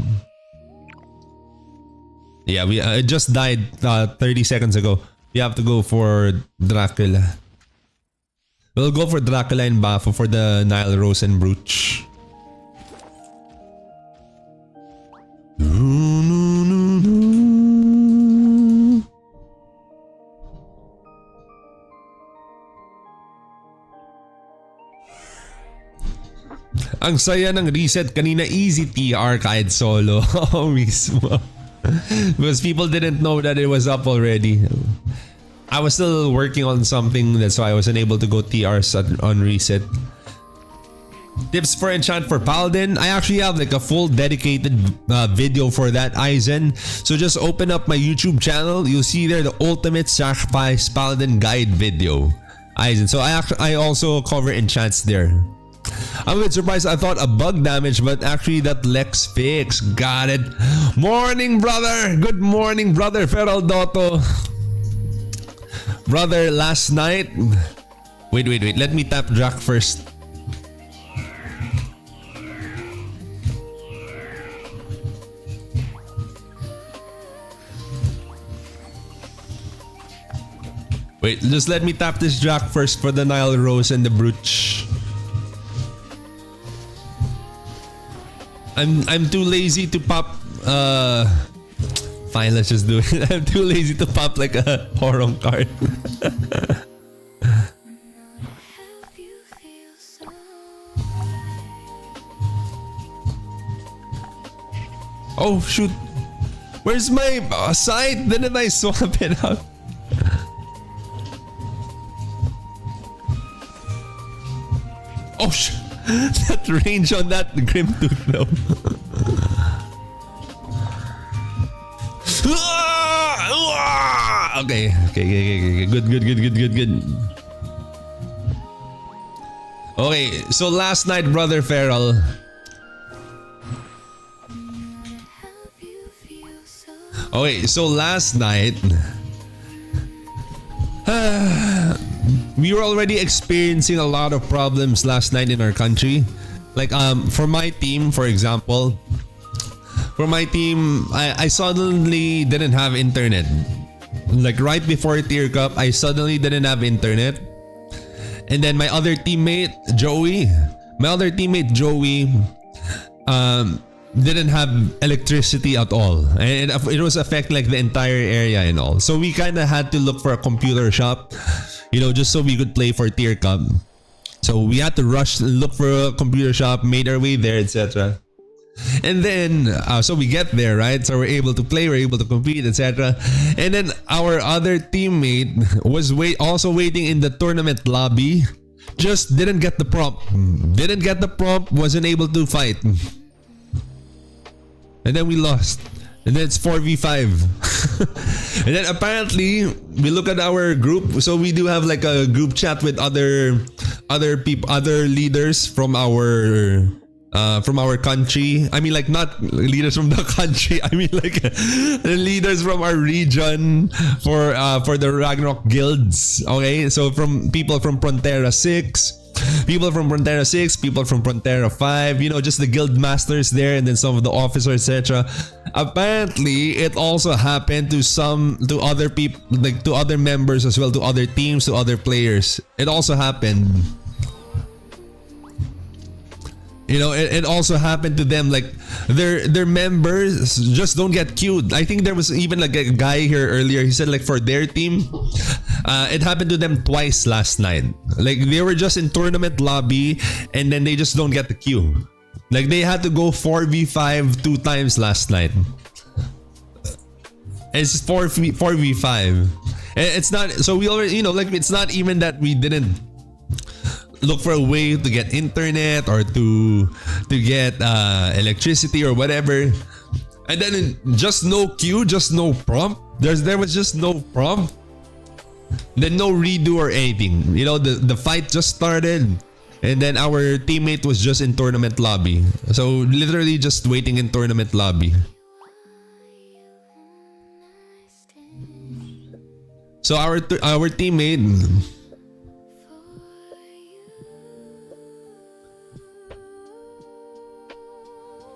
Yeah, we it just died 30 seconds ago. We have to go for Dracula. We'll go for Dracula and Bafo for the Nile Rose and Brooch. Ang saya ng reset kanina, easy TR kahit solo. Oo mismo. Because people didn't know that it was up already. I was still working on something, that's why I wasn't able to go TRs on reset. Tips for enchant for Paladin. I actually have like a full dedicated video for that, Aizen. So just open up my YouTube channel. You'll see there the ultimate sacrifice Paladin guide video, Aizen. So I also cover enchants there. I'm a bit surprised. I thought a bug damage, but actually that Lex fix. Got it. Morning, brother. Good morning, brother. Feral Dotto. Brother, last night. Wait. Let me tap Jack first. Wait, just let me tap this Jack first for the Nile Rose and the Brooch. I'm too lazy to pop fine, let's just do it. I'm too lazy to pop like a Horong card. Oh shoot. Where's my side? Didn't I swap it out? Oh shit. That range on that Grim Tooth though. Okay. Good. Okay, so last night, Brother Feral. Okay, so last night we were already experiencing a lot of problems last night in our country. Like for my team, for example, I suddenly didn't have internet. Like right before Tier Cup, I suddenly didn't have internet. And then my other teammate, Joey, didn't have electricity at all. And it was affecting like the entire area and all. So we kind of had to look for a computer shop, just so we could play for Tier Cup. So we had to rush and look for a computer shop, made our way there, etc. And then, so we get there, right? So we're able to play, we're able to compete, etc. And then our other teammate was also waiting in the tournament lobby. Just didn't get the prompt. Wasn't able to fight. And then we lost. And then it's 4v5. And then apparently we look at our group. So we do have like a group chat with other people, other leaders from our country. I mean, like not leaders from the country. I mean, like the leaders from our region for the Ragnarok guilds. Okay, so from people from Frontera 6. People from Frontera 5, just the guild masters there, and then some of the officers, etc. Apparently, it also happened to other people, like to other members as well, to other teams, to other players. It also happened. It also happened to them. Like their members just don't get queued. I think there was even like a guy here earlier. He said like for their team, it happened to them twice last night. Like they were just in tournament lobby and then they just don't get the queue. Like they had to go 4v5 2 times last night. It's 4v5. It's not. So we already like it's not even that we didn't look for a way to get internet or to get electricity or whatever, and then just no queue, just no prompt. There was just no prompt, then no redo or anything. The fight just started, and then our teammate was just in tournament lobby. So literally just waiting in tournament lobby. So our teammate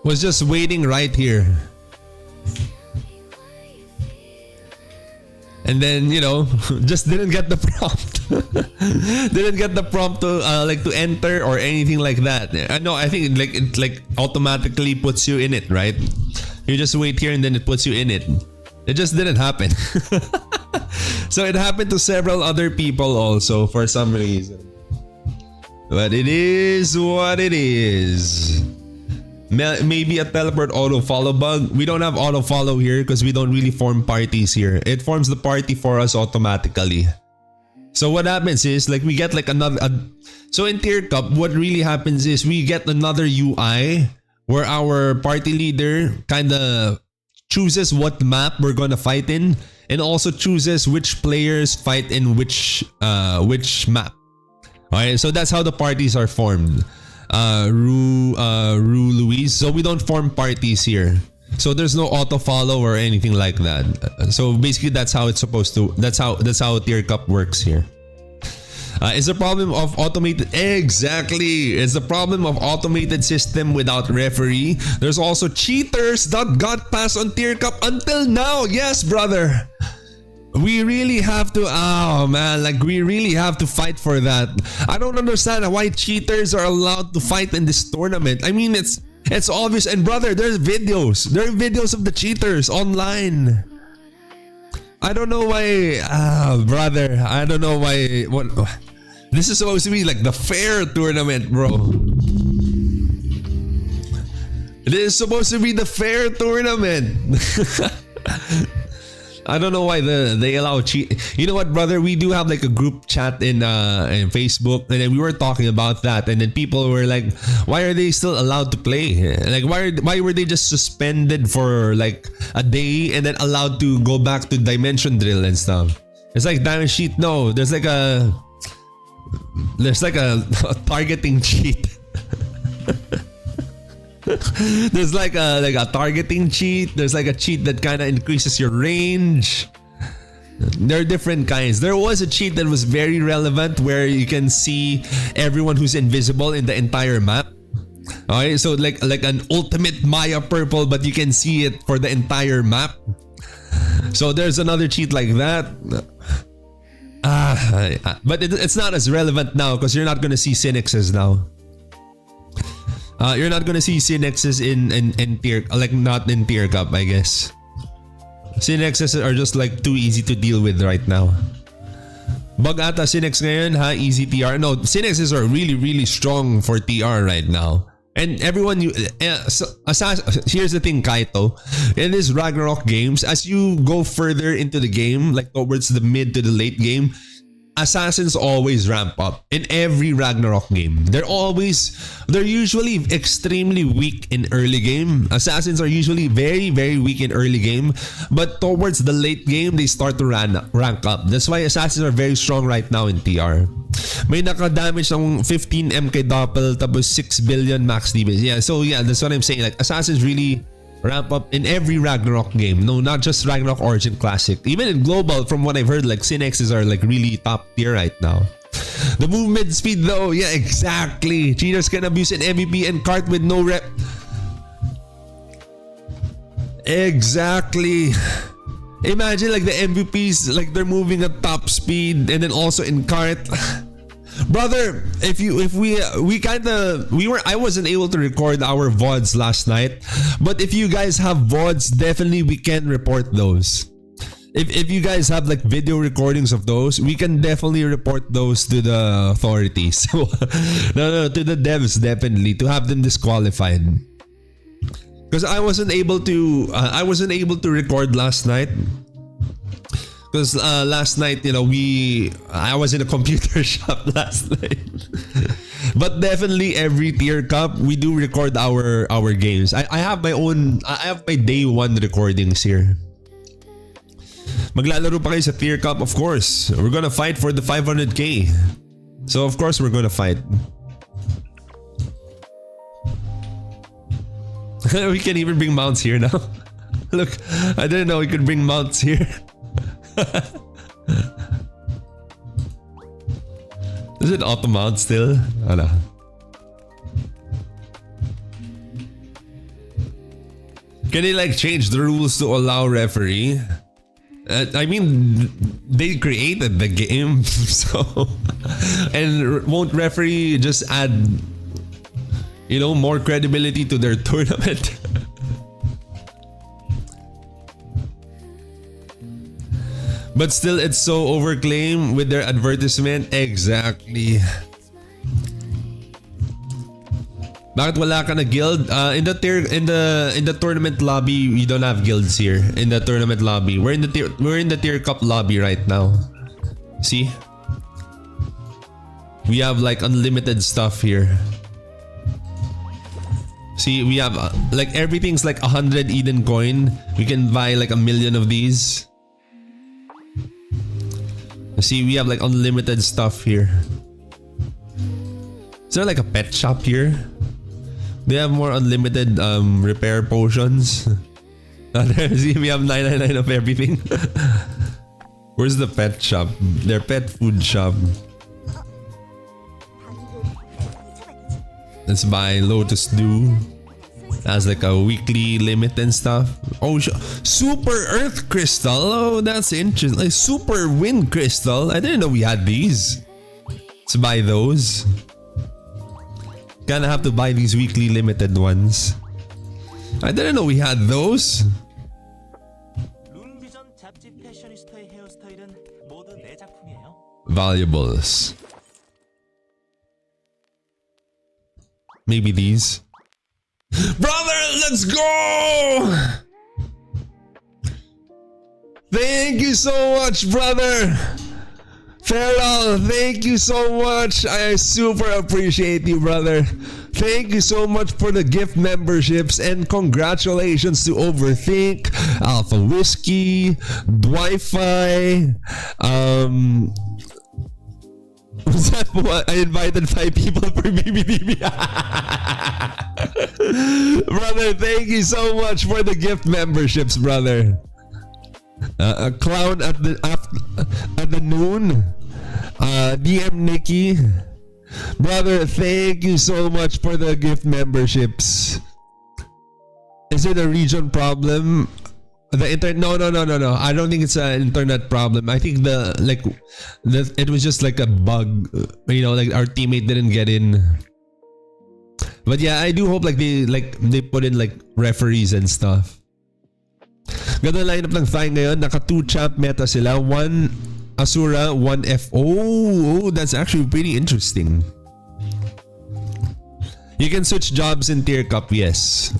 was just waiting right here. And then, you know, just didn't get the prompt. Didn't get the prompt to like to enter or anything like that. No, I think it like automatically puts you in it, right? You just wait here and then it puts you in it. It just didn't happen. So it happened to several other people also for some reason. But it is what it is. Maybe a teleport auto follow bug. We don't have auto follow here because we don't really form parties here. It forms the party for us automatically. So what happens is like we get like so in Tier Cup, what really happens is we get another UI where our party leader kind of chooses what map we're gonna fight in and also chooses which players fight in which map. Alright, so that's how the parties are formed. Rue Louise. So we don't form parties here. So there's no auto follow or anything like that. So basically that's how it's supposed to. That's how Tier Cup works here. It's a problem of automated. Exactly. It's the problem of automated system without referee. There's also cheaters that got passed on Tier Cup until now. Yes, brother. We really have to, oh man, like we really have to fight for that. I don't understand why cheaters are allowed to fight in this tournament. I mean, it's obvious. And brother, there's videos. There are videos of the cheaters online. I don't know why, brother, I don't know why. What? This is supposed to be like the fair tournament, bro. It is supposed to be the fair tournament. I don't know why they allow cheat. You know what, brother? We do have like a group chat in Facebook, and then we were talking about that, and then people were like, "Why are they still allowed to play? Like, why were they just suspended for like a day and then allowed to go back to dimension drill and stuff?" It's like, damn sheet. No, there's like a targeting cheat. There's like a targeting cheat. There's like a cheat that kind of increases your range. There are different kinds. There was a cheat that was very relevant where you can see everyone who's invisible in the entire map. Alright, so like an ultimate Maya purple, but you can see it for the entire map. So there's another cheat like that. But it's not as relevant now because you're not gonna see Synexes now. You're not gonna see Synexes in tier, like not in Tier Cup, I guess. Synexes are just like too easy to deal with right now. Bug ata Synex ngayon, ha? Easy TR. No, Synexes are really strong for TR right now. And everyone, here's the thing, Kaito. In this Ragnarok games, as you go further into the game, like towards the mid to the late game, assassins always ramp up in every Ragnarok game. They're usually extremely weak in early game. Assassins are usually very weak in early game, but towards the late game they start to rank up. That's why assassins are very strong right now in TR. May naka-damage ng 15 MK doppel tapos 6 billion max defense. Yeah, so yeah, that's what I'm saying. Like assassins really ramp up in every Ragnarok game. No, not just Ragnarok Origin Classic. Even in Global, from what I've heard, like Synexes are like really top tier right now. The movement speed though, yeah, exactly. Cheaters can abuse an MVP and cart with no rep. Exactly. Imagine like the MVPs, like they're moving at top speed and then also in cart. Brother, I wasn't able to record our VODs last night, but if you guys have VODs, definitely we can report those. If you guys have like video recordings of those, we can definitely report those to the authorities. So, no, to the devs definitely, to have them disqualified. Because I wasn't able to record last night. Because last night, you know, I was in a computer shop last night. But definitely every Tier Cup, we do record our games. I have my day one recordings here. Maglalaro pa kayo sa Tier Cup, of course. We're gonna fight for the 500k. So of course we're gonna fight. We can even bring mounts here now. Look, I didn't know we could bring mounts here. Is it auto-mount still? Ano? Can they like change the rules to allow referee? I mean, they created the game, so and won't referee just add, you know, more credibility to their tournament? But still, it's so overclaimed with their advertisement. Exactly. Bakit wala ka na guild? In the tournament lobby, we don't have guilds here. In the tournament lobby, we're in the tier cup lobby right now. See? We have like unlimited stuff here. See, we have like everything's like 100 Eden coin. We can buy like 1 million of these. See, we have like unlimited stuff here. Is there like a pet shop here? They have more unlimited repair potions. See, we have 999 of everything. Where's the pet shop? Their pet food shop. Let's buy Lotus Dew. That's like a weekly limit and stuff. Oh, Super Earth Crystal. Oh, that's interesting. Like Super Wind Crystal. I didn't know we had these. Let's buy those. Gonna have to buy these weekly limited ones. I didn't know we had those. Valuables. Maybe these. Brother, let's go! Thank you so much, brother. Feral, thank you so much. I super appreciate you, brother. Thank you so much for the gift memberships and congratulations to Overthink, Alpha Whiskey, Joytify. What's that? What? I invited 5 people for BBDB. Brother, thank you so much for the gift memberships, brother. A clown at the noon. DM Nikki. Brother, thank you so much for the gift memberships. Is it a region problem? The internet? No. I don't think it's an internet problem. I think it was just like a bug. You know, like our teammate didn't get in. But yeah, I do hope like they put in like referees and stuff. Ganda lineup ng Thai ngayon. Naka 2 champ meta sila. 1 Asura, 1 FO. Oh, that's actually pretty interesting. You can switch jobs in tier cup, yes.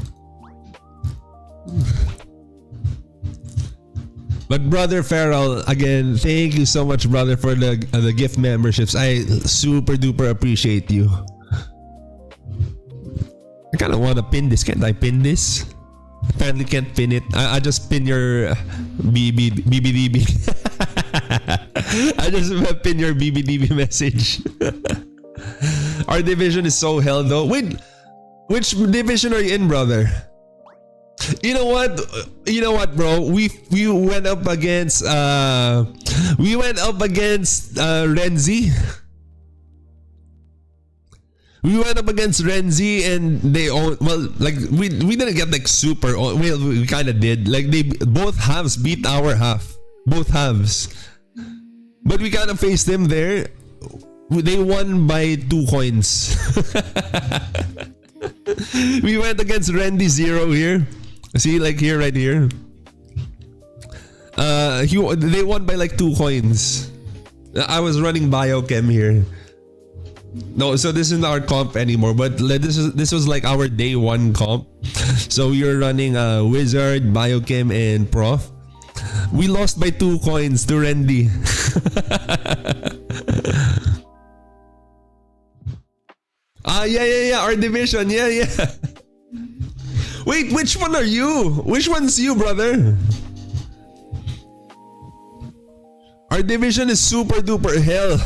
But brother Feral, again, thank you so much, brother, for the gift memberships. I super duper appreciate you. I kind of want to pin this. Can't I pin this? Apparently can't pin it. I just pin your BBDB. I just pin your BBDB message. Our division is so hell though. Wait, which division are you in, brother? You know what, bro? We went up against Renzi. We went up against Renzi and they all, well, like we didn't get like super, well, we kind of did. Like they both halves beat our half. Both halves. But we kind of faced them there. They won by 2 coins. We went against Randy 0 here. See, like here, right here. They won by like 2 coins. I was running biochem here. No, so this isn't our comp anymore, but this was like our day 1 comp. So we were running Wizard, Biochem, and Prof. We lost by 2 coins to Randy. Yeah, our division, yeah. Wait, which one are you? Which one's you, brother? Our division is super duper hell.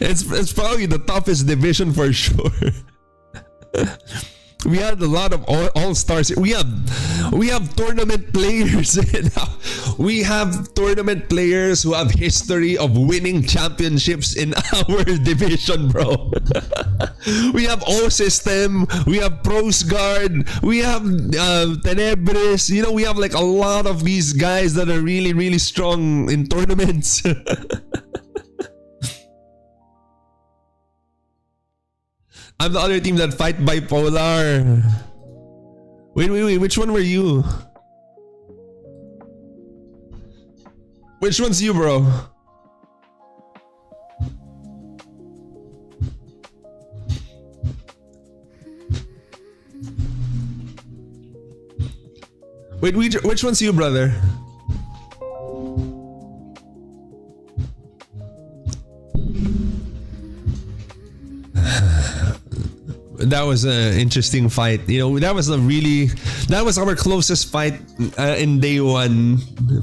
It's probably the toughest division for sure. We had a lot of all stars. We have tournament players. We have tournament players who have history of winning championships in our division, bro. We have O System. We have Pros Guard. We have Tenebris. You know, we have like a lot of these guys that are really, really strong in tournaments. I'm the other team that fight bipolar. Wait. Which one were you? Which one's you, bro? Wait, which one's you, brother? That was an interesting fight. You know, that was our closest fight in day one,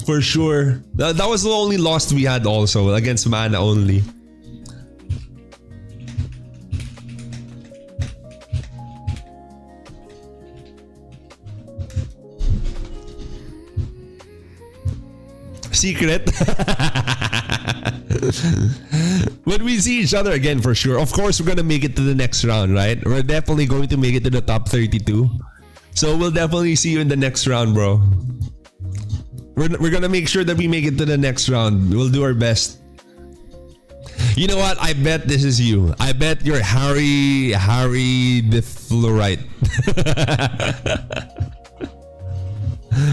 for sure. That was the only loss we had also, against Mana only. Secret. When we see each other again, for sure. Of course, we're gonna make it to the next round, right? We're definitely going to make it to the top 32. So we'll definitely see you in the next round, bro. We're gonna make sure that we make it to the next round. We'll do our best. You know what? I bet this is you. I bet you're Harry the Fluorite.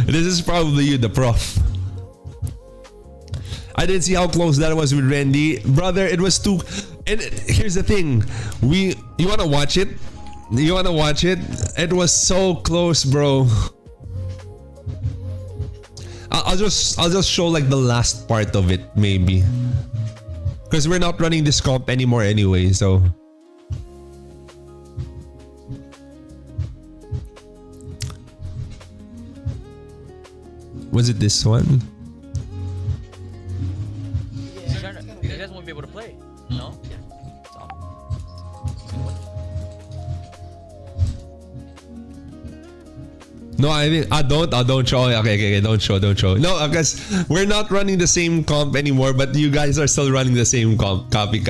This is probably you, the prof. I didn't see how close that was with Randy. Brother, it was too... And here's the thing. You wanna watch it? You wanna watch it? It was so close, bro. I'll just show like the last part of it, maybe. Because we're not running this comp anymore anyway, so... Was it this one? You guys won't be able to play, no? Yeah. No, I mean, don't show. Okay, don't show. No, because we're not running the same comp anymore, but you guys are still running the same comp. Copy.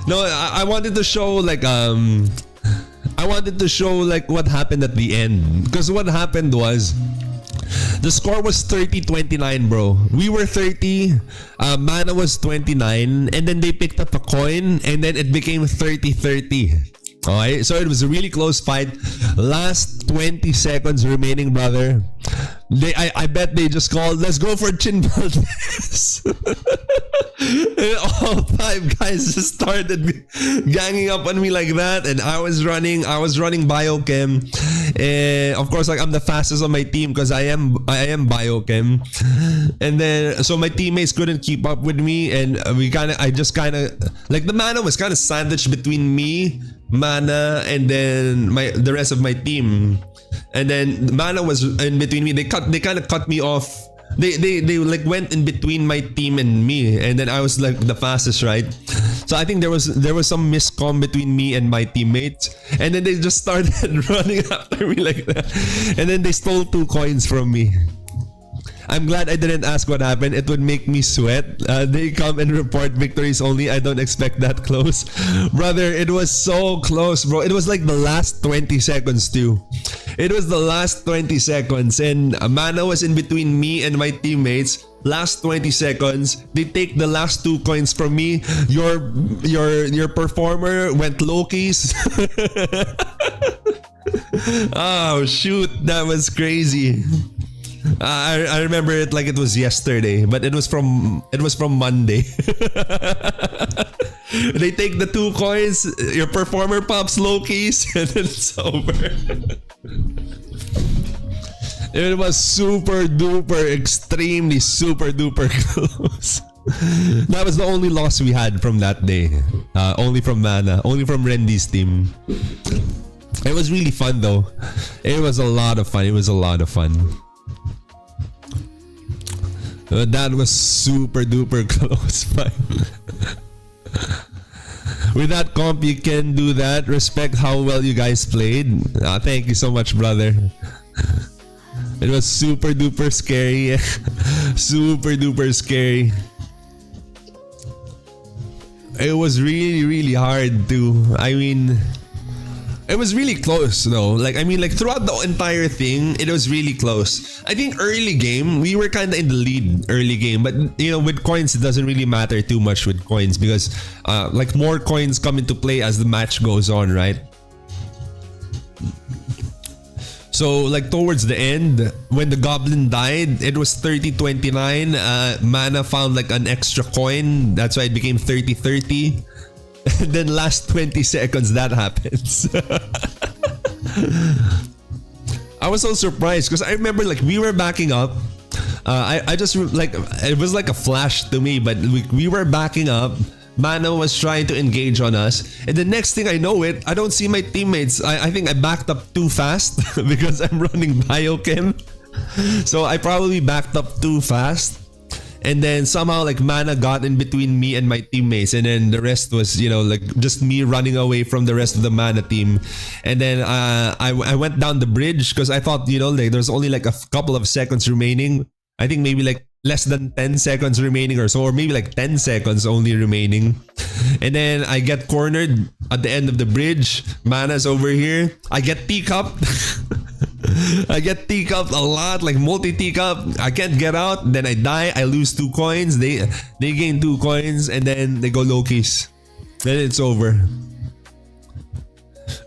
No, I wanted to show like what happened at the end. Because what happened was, the score was 30-29, bro. We were 30, Mana was 29, and then they picked up a coin, and then it became 30-30. Alright, so it was a really close fight. Last 20 seconds remaining, brother. I bet they just called, let's go for Chin Valdez. And all five guys just started ganging up on me like that, and I was running biochem. Of course, like I'm the fastest on my team because I am biochem. And then so my teammates couldn't keep up with me, and I just kind of like the Mana was kind of sandwiched between me, Mana, and then the rest of my team. And then Mana was in between me. They kind of cut me off. They like went in between my team and me, and then I was like the fastest, right? So I think there was some miscomm between me and my teammates, and then they just started running after me like that, and then they stole 2 coins from me. I'm glad I didn't ask what happened. It would make me sweat. They come and report victories only. I don't expect that close. Brother, it was so close, bro. It was like the last 20 seconds too. It was the last 20 seconds, and Mana was in between me and my teammates. Last 20 seconds, they take the last 2 coins from me. Your performer went low keys. Oh shoot, that was crazy. I remember it like it was yesterday, but it was from Monday. They take the 2 coins, your performer pops low keys, and it's over. It was super duper, extremely super duper close. That was the only loss we had from that day. Only from Mana, only from Randy's team. It was really fun though. It was a lot of fun. That was super duper close fight. with that comp, you can do that. Respect how well you guys played. Thank you so much, brother. It was super duper scary. Super duper scary. It was really, really hard too. I mean, it was really close though. Like, I mean, like throughout the entire thing, it was really close. I think early game, we were kind of in the lead early game. But, you know, with coins, it doesn't really matter too much with coins because like more coins come into play as the match goes on, right? So like towards the end, when the goblin died, it was 30-29. Mana found like an extra coin. That's why it became 30-30. And then last 20 seconds, that happens. I was so surprised because I remember like we were backing up. I just like, it was like a flash to me, but we were backing up. Mana was trying to engage on us, and the next thing I know I don't see my teammates. I think I backed up too fast because I'm running biochem. So I probably backed up too fast, and then somehow like Mana got in between me and my teammates, and then the rest was, you know, like just me running away from the rest of the Mana team. And then I went down the bridge because I thought, you know, like there's only like a couple of seconds remaining. I think maybe like less than 10 seconds remaining or so, or maybe like 10 seconds only remaining. And then I get cornered at the end of the bridge. Mana's over here. I get teacupped. I get teacupped a lot, like multi-teacup. I can't get out. Then I die. I lose 2 coins. They gain 2 coins, and then they go low keys. Then it's over.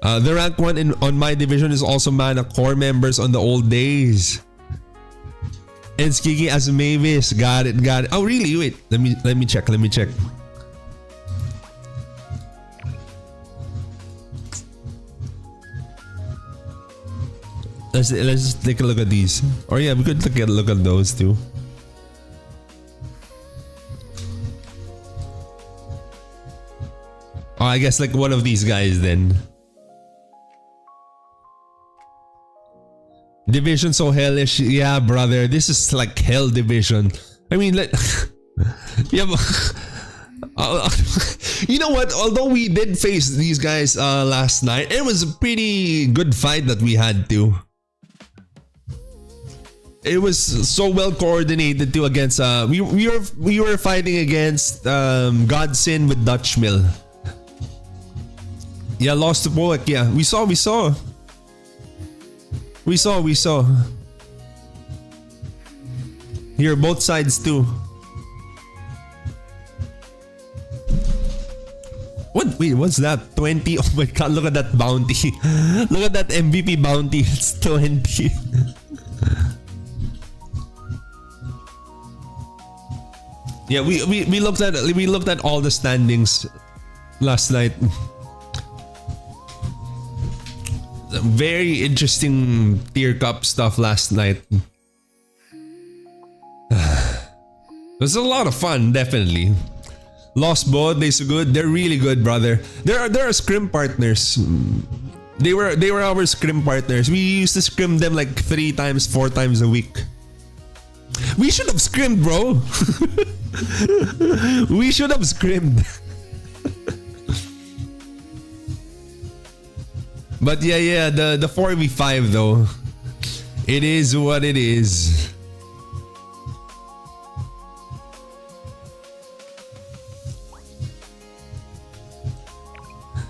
The rank 1 on my division is also Mana core members on the old days. And Skiki as Mavis. Got it. Oh really? Wait. Let me check. Let's just take a look at these. Or yeah, we could look at those too. Oh, I guess like one of these guys then. Division so hellish. Yeah, brother. This is like hell division. I mean, like, yeah, you know what? Although we did face these guys last night, it was a pretty good fight that we had too. It was so well coordinated too against we were fighting against Godsin with Dutch Mill. Yeah, lost to Poek. Yeah, we saw. Here, both sides too. What? Wait, what's that? 20? Oh my god, look at that bounty. Look at that MVP bounty. It's 20. Yeah, we looked at all the standings last night. Very interesting tier cup stuff last night. It was a lot of fun, definitely. Lost both, they so good. They're really good, brother. They're scrim partners. They were our scrim partners. We used to scrim them like 3 times, 4 times a week. We should have scrimmed, bro. We should have scrimmed. But yeah, the 4v5 though, it is what it is.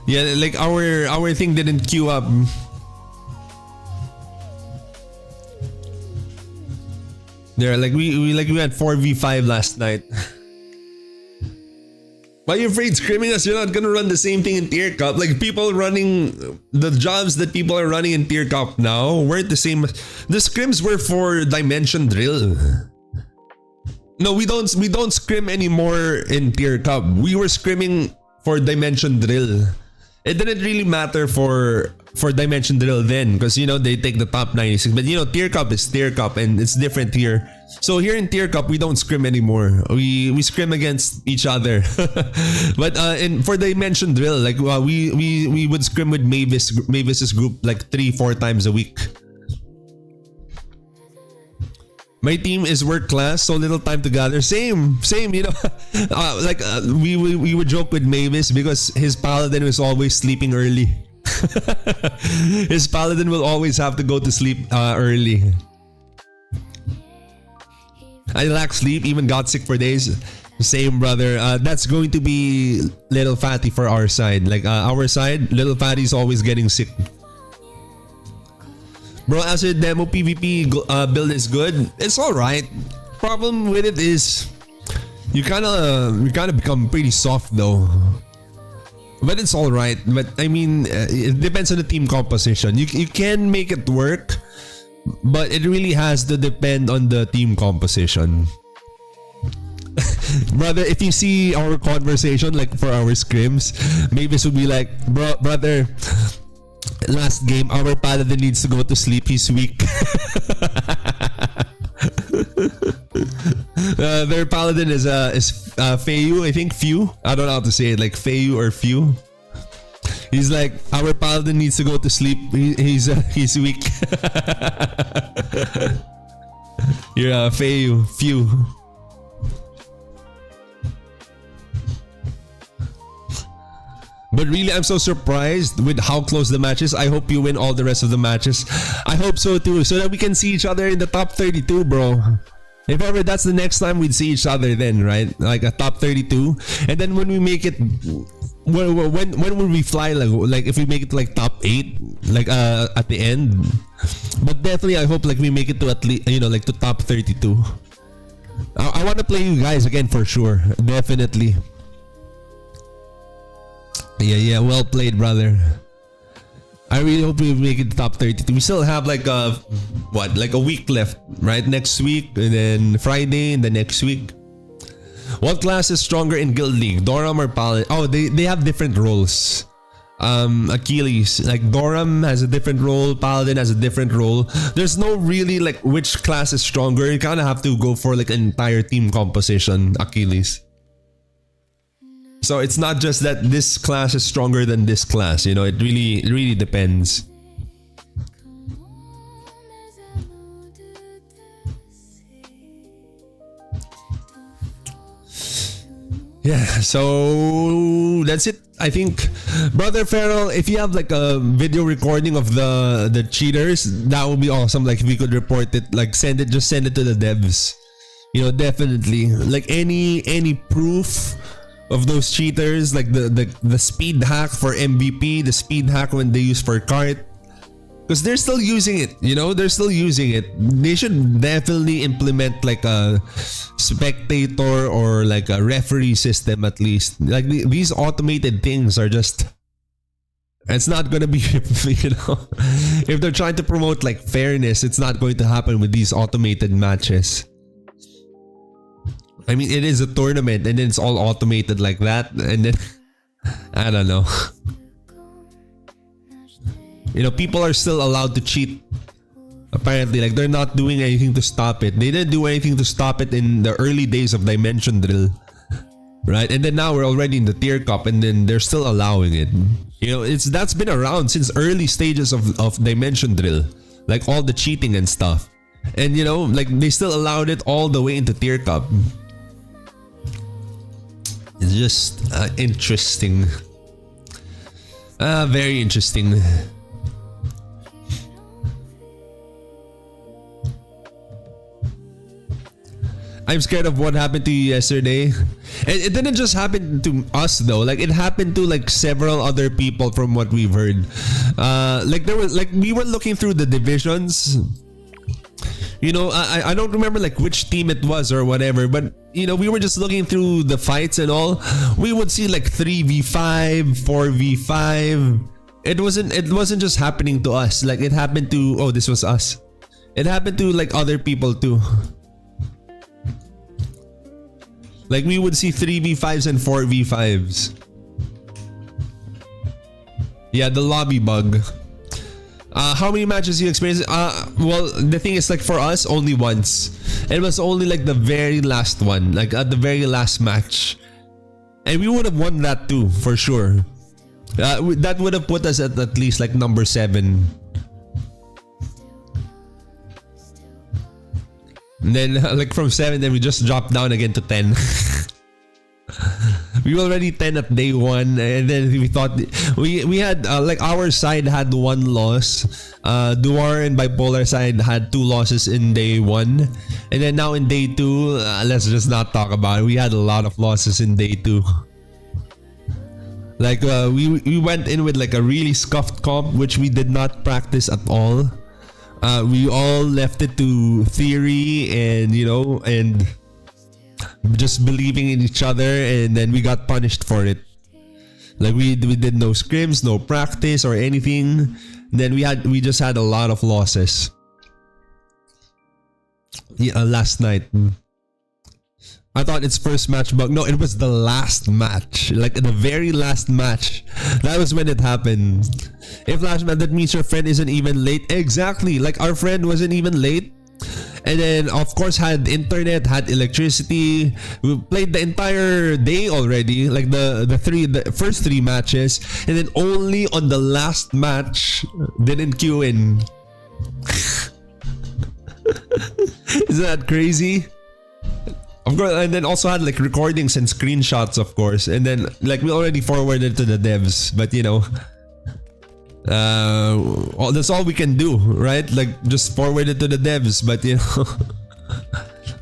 Yeah, like our thing didn't queue up. There, like we had 4v5 last night. Why are you afraid scrimming us? You're not gonna run the same thing in tier cup. Like people running the jobs that people are running in tier cup now weren't the same. The scrims were for dimension drill. No, we don't scrim anymore in tier cup. We were scrimming for dimension drill. It didn't really matter for dimension drill then, because you know they take the top 96. But you know tier cup is tier cup and it's different here. So here in tier cup we don't scrim anymore. We scrim against each other. But for dimension drill, like we would scrim with Mavis's group like 3-4 times a week. My team is work class, so little time to gather. Same, you know. We would joke with Mavis because his Paladin was always sleeping early. His Paladin will always have to go to sleep early. I lack sleep, even got sick for days. Same, brother. That's going to be Little Fatty for our side. Like our side, Little Fatty's always getting sick. Bro, as a demo PvP build is good. It's alright. Problem with it is you kinda become pretty soft though. But it's alright. But I mean, it depends on the team composition. You can make it work, but it really has to depend on the team composition. Brother, if you see our conversation like for our scrims, Mavis would be like, brother, last game our Paladin needs to go to sleep, he's weak. Their Paladin is Feiyu, I think. Few, I don't know how to say it, like Feiyu or Few. He's like, our Paladin needs to go to sleep, he's weak. Yeah, Feiyu, Few. But really, I'm so surprised with how close the match is. I hope you win all the rest of the matches. I hope so too, so that we can see each other in the top 32, bro. If ever that's the next time we'd see each other, then, right? Like a top 32. And then when we make it, when will we fly? Like if we make it to like top 8, like at the end. But definitely, I hope like we make it to at least, you know, like to top 32. I want to play you guys again for sure, definitely. Yeah, well played, brother. I really hope we make it to top 32. We still have like a week left, right? Next week, and then Friday, and the next week. What class is stronger in Guild League? Doram or Paladin? Oh, they have different roles. Achilles, like Doram has a different role, Paladin has a different role. There's no really like which class is stronger. You kind of have to go for like an entire team composition, Achilles. So it's not just that this class is stronger than this class, you know, it really depends. Yeah, so that's it. I think, Brother Feral, if you have like a video recording of the cheaters, that would be awesome. Like if we could report it, like send it to the devs. You know, definitely. Like any proof of those cheaters, like the speed hack for MVP, the speed hack when they use for cart, because they're still using it, you know, they're still using it. They should definitely implement like a spectator or like a referee system at least. Like these automated things are just, it's not gonna be, you know, if they're trying to promote like fairness, it's not going to happen with these automated matches. I mean, it is a tournament and then it's all automated like that, and then I don't know. You know, people are still allowed to cheat. Apparently, like they're not doing anything to stop it. They didn't do anything to stop it in the early days of Dimension Drill, right? And then now we're already in the tier cup, and then they're still allowing it. You know, that's been around since early stages of Dimension Drill, like all the cheating and stuff. And you know, like they still allowed it all the way into tier cup. It's just interesting. Very interesting. I'm scared of what happened to you yesterday. It didn't just happen to us though. Like it happened to like several other people from what we've heard. Like there was like we were looking through the divisions. You know, I don't remember like which team it was or whatever, but you know, we were just looking through the fights and all. We would see like 3v5, 4v5. It wasn't just happening to us. Like it happened to, oh, this was us. It happened to like other people too. Like we would see 3v5s and 4v5s. Yeah, the lobby bug. How many matches you experienced? Well, the thing is, like for us, only once. It was only like the very last one, like at the very last match, and we would have won that too for sure. That would have put us at least like number 7. And then like from 7, then we just dropped down again to 10. We were already 10 at day 1, and then we thought we had like our side had 1 loss. Duar and Bipolar side had 2 losses in day 1, and then now in day 2, let's just not talk about it. We had a lot of losses in day 2. Like we went in with like a really scuffed comp, which we did not practice at all. We all left it to theory and and just believing in each other, and then we got punished for it. Like we did no scrims, no practice or anything. Then we just had a lot of losses. Yeah, last night. I thought it's first match bug. No, it was the last match. Like the very last match. That was when it happened. If last match, that means your friend isn't even late. Exactly. Like our friend wasn't even late. And then of course had internet, had electricity. We played the entire day already. Like the first 3 matches. And then only on the last match didn't queue in. Isn't that crazy? Of course, and then also had like recordings and screenshots, of course, and then like we already forwarded to the devs, but that's all we can do, right? Like just forward it to the devs, but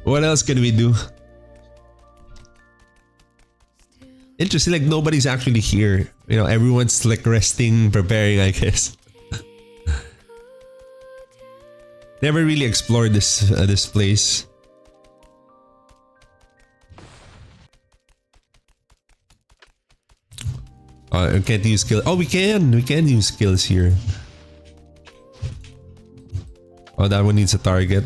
what else can we do? Interesting, like nobody's actually here. Everyone's like resting, preparing, I guess. Never really explored this place. We can't use skills. Oh, we can use skills here. Oh, that one needs a target.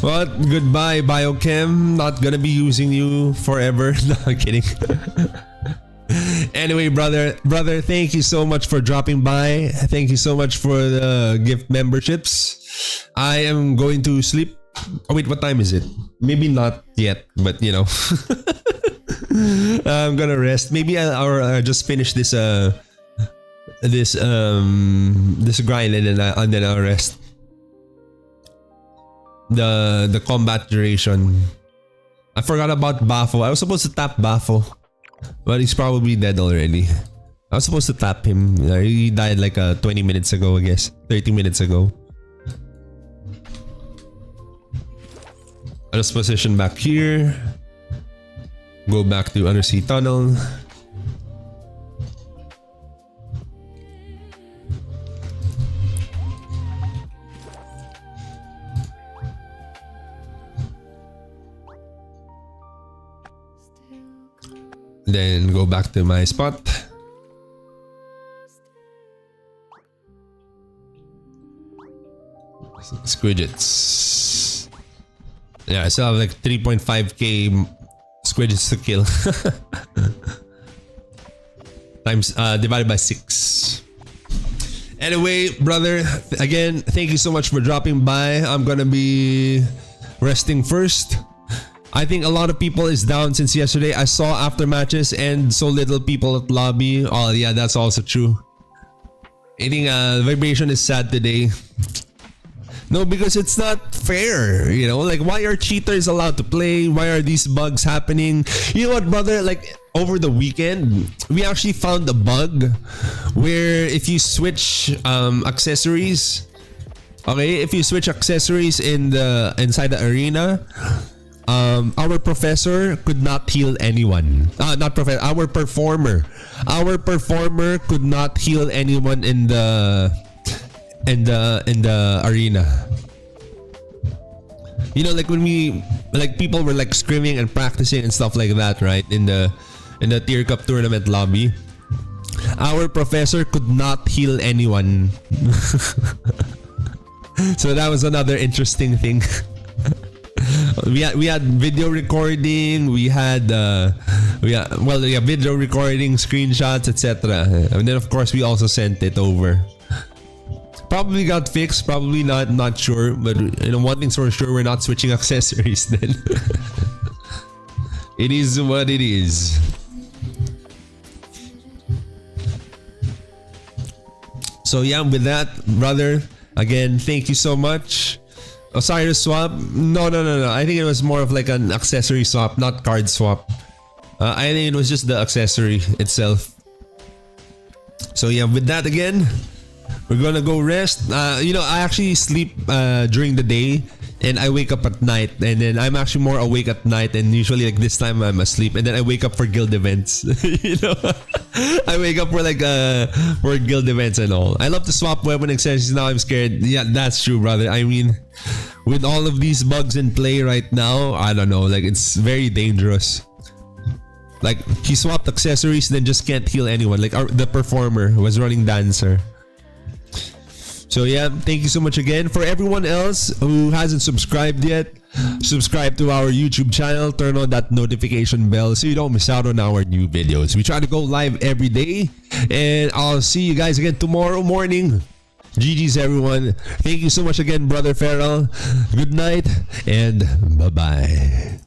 What? Goodbye, Biochem. Not gonna be using you forever. No, I'm kidding. Anyway, brother, thank you so much for dropping by. Thank you so much for the gift memberships. I am going to sleep. Oh wait, what time is it? Maybe not yet, but I'm gonna rest. Maybe I'll just finish this this grind and then I'll rest. The combat duration. I forgot about Bafo. I was supposed to tap Bafo, but he's probably dead already. I was supposed to tap him. He died like 20 minutes ago, I guess. 30 minutes ago. I'll just position back here. Go back to undersea tunnel. Then go back to my spot. Squidgets. Yeah, I still have like 3.5k squidgets to kill. Times divided by 6. Anyway, brother, again, thank you so much for dropping by. I'm gonna be resting first. I think a lot of people is down since yesterday. I saw after matches and so little people at lobby. Oh yeah, that's also true. I think vibration is sad today. No, because it's not fair, you know? Like, why are cheaters allowed to play? Why are these bugs happening? You know what, brother? Like, over the weekend, we actually found a bug where if you switch accessories, okay, if you switch accessories inside the arena, our professor could not heal anyone. Not professor, our performer. Our performer could not heal anyone in the arena. You know, like when we, like people were like screaming and practicing and stuff like that, right? In the Tier Cup tournament lobby. Our professor could not heal anyone. So that was another interesting thing. We had video recording, we had video recording, screenshots, etc. And then of course we also sent it over. Probably got fixed, probably not sure, but you know, one thing's for sure, we're not switching accessories then. It is what it is. So yeah, with that, brother, again, thank you so much. Osiris swap? No. I think it was more of like an accessory swap, not card swap. I think it was just the accessory itself. So yeah, with that again, we're gonna go rest. I actually sleep during the day and I wake up at night, and then I'm actually more awake at night, and usually like this time I'm asleep, and then I wake up for guild events. I wake up for like for guild events and all. I love to swap weapon accessories. Now I'm scared. Yeah, that's true, brother. I mean, with all of these bugs in play right now, I don't know, like it's very dangerous. Like he swapped accessories, then just can't heal anyone. Like the performer was running dancer. So yeah, thank you so much again. For everyone else who hasn't subscribed yet, subscribe to our YouTube channel, turn on that notification bell so you don't miss out on our new videos. We try to go live every day, and I'll see you guys again tomorrow morning. GG's everyone. Thank you so much again, Brother Feral. Good night and bye-bye.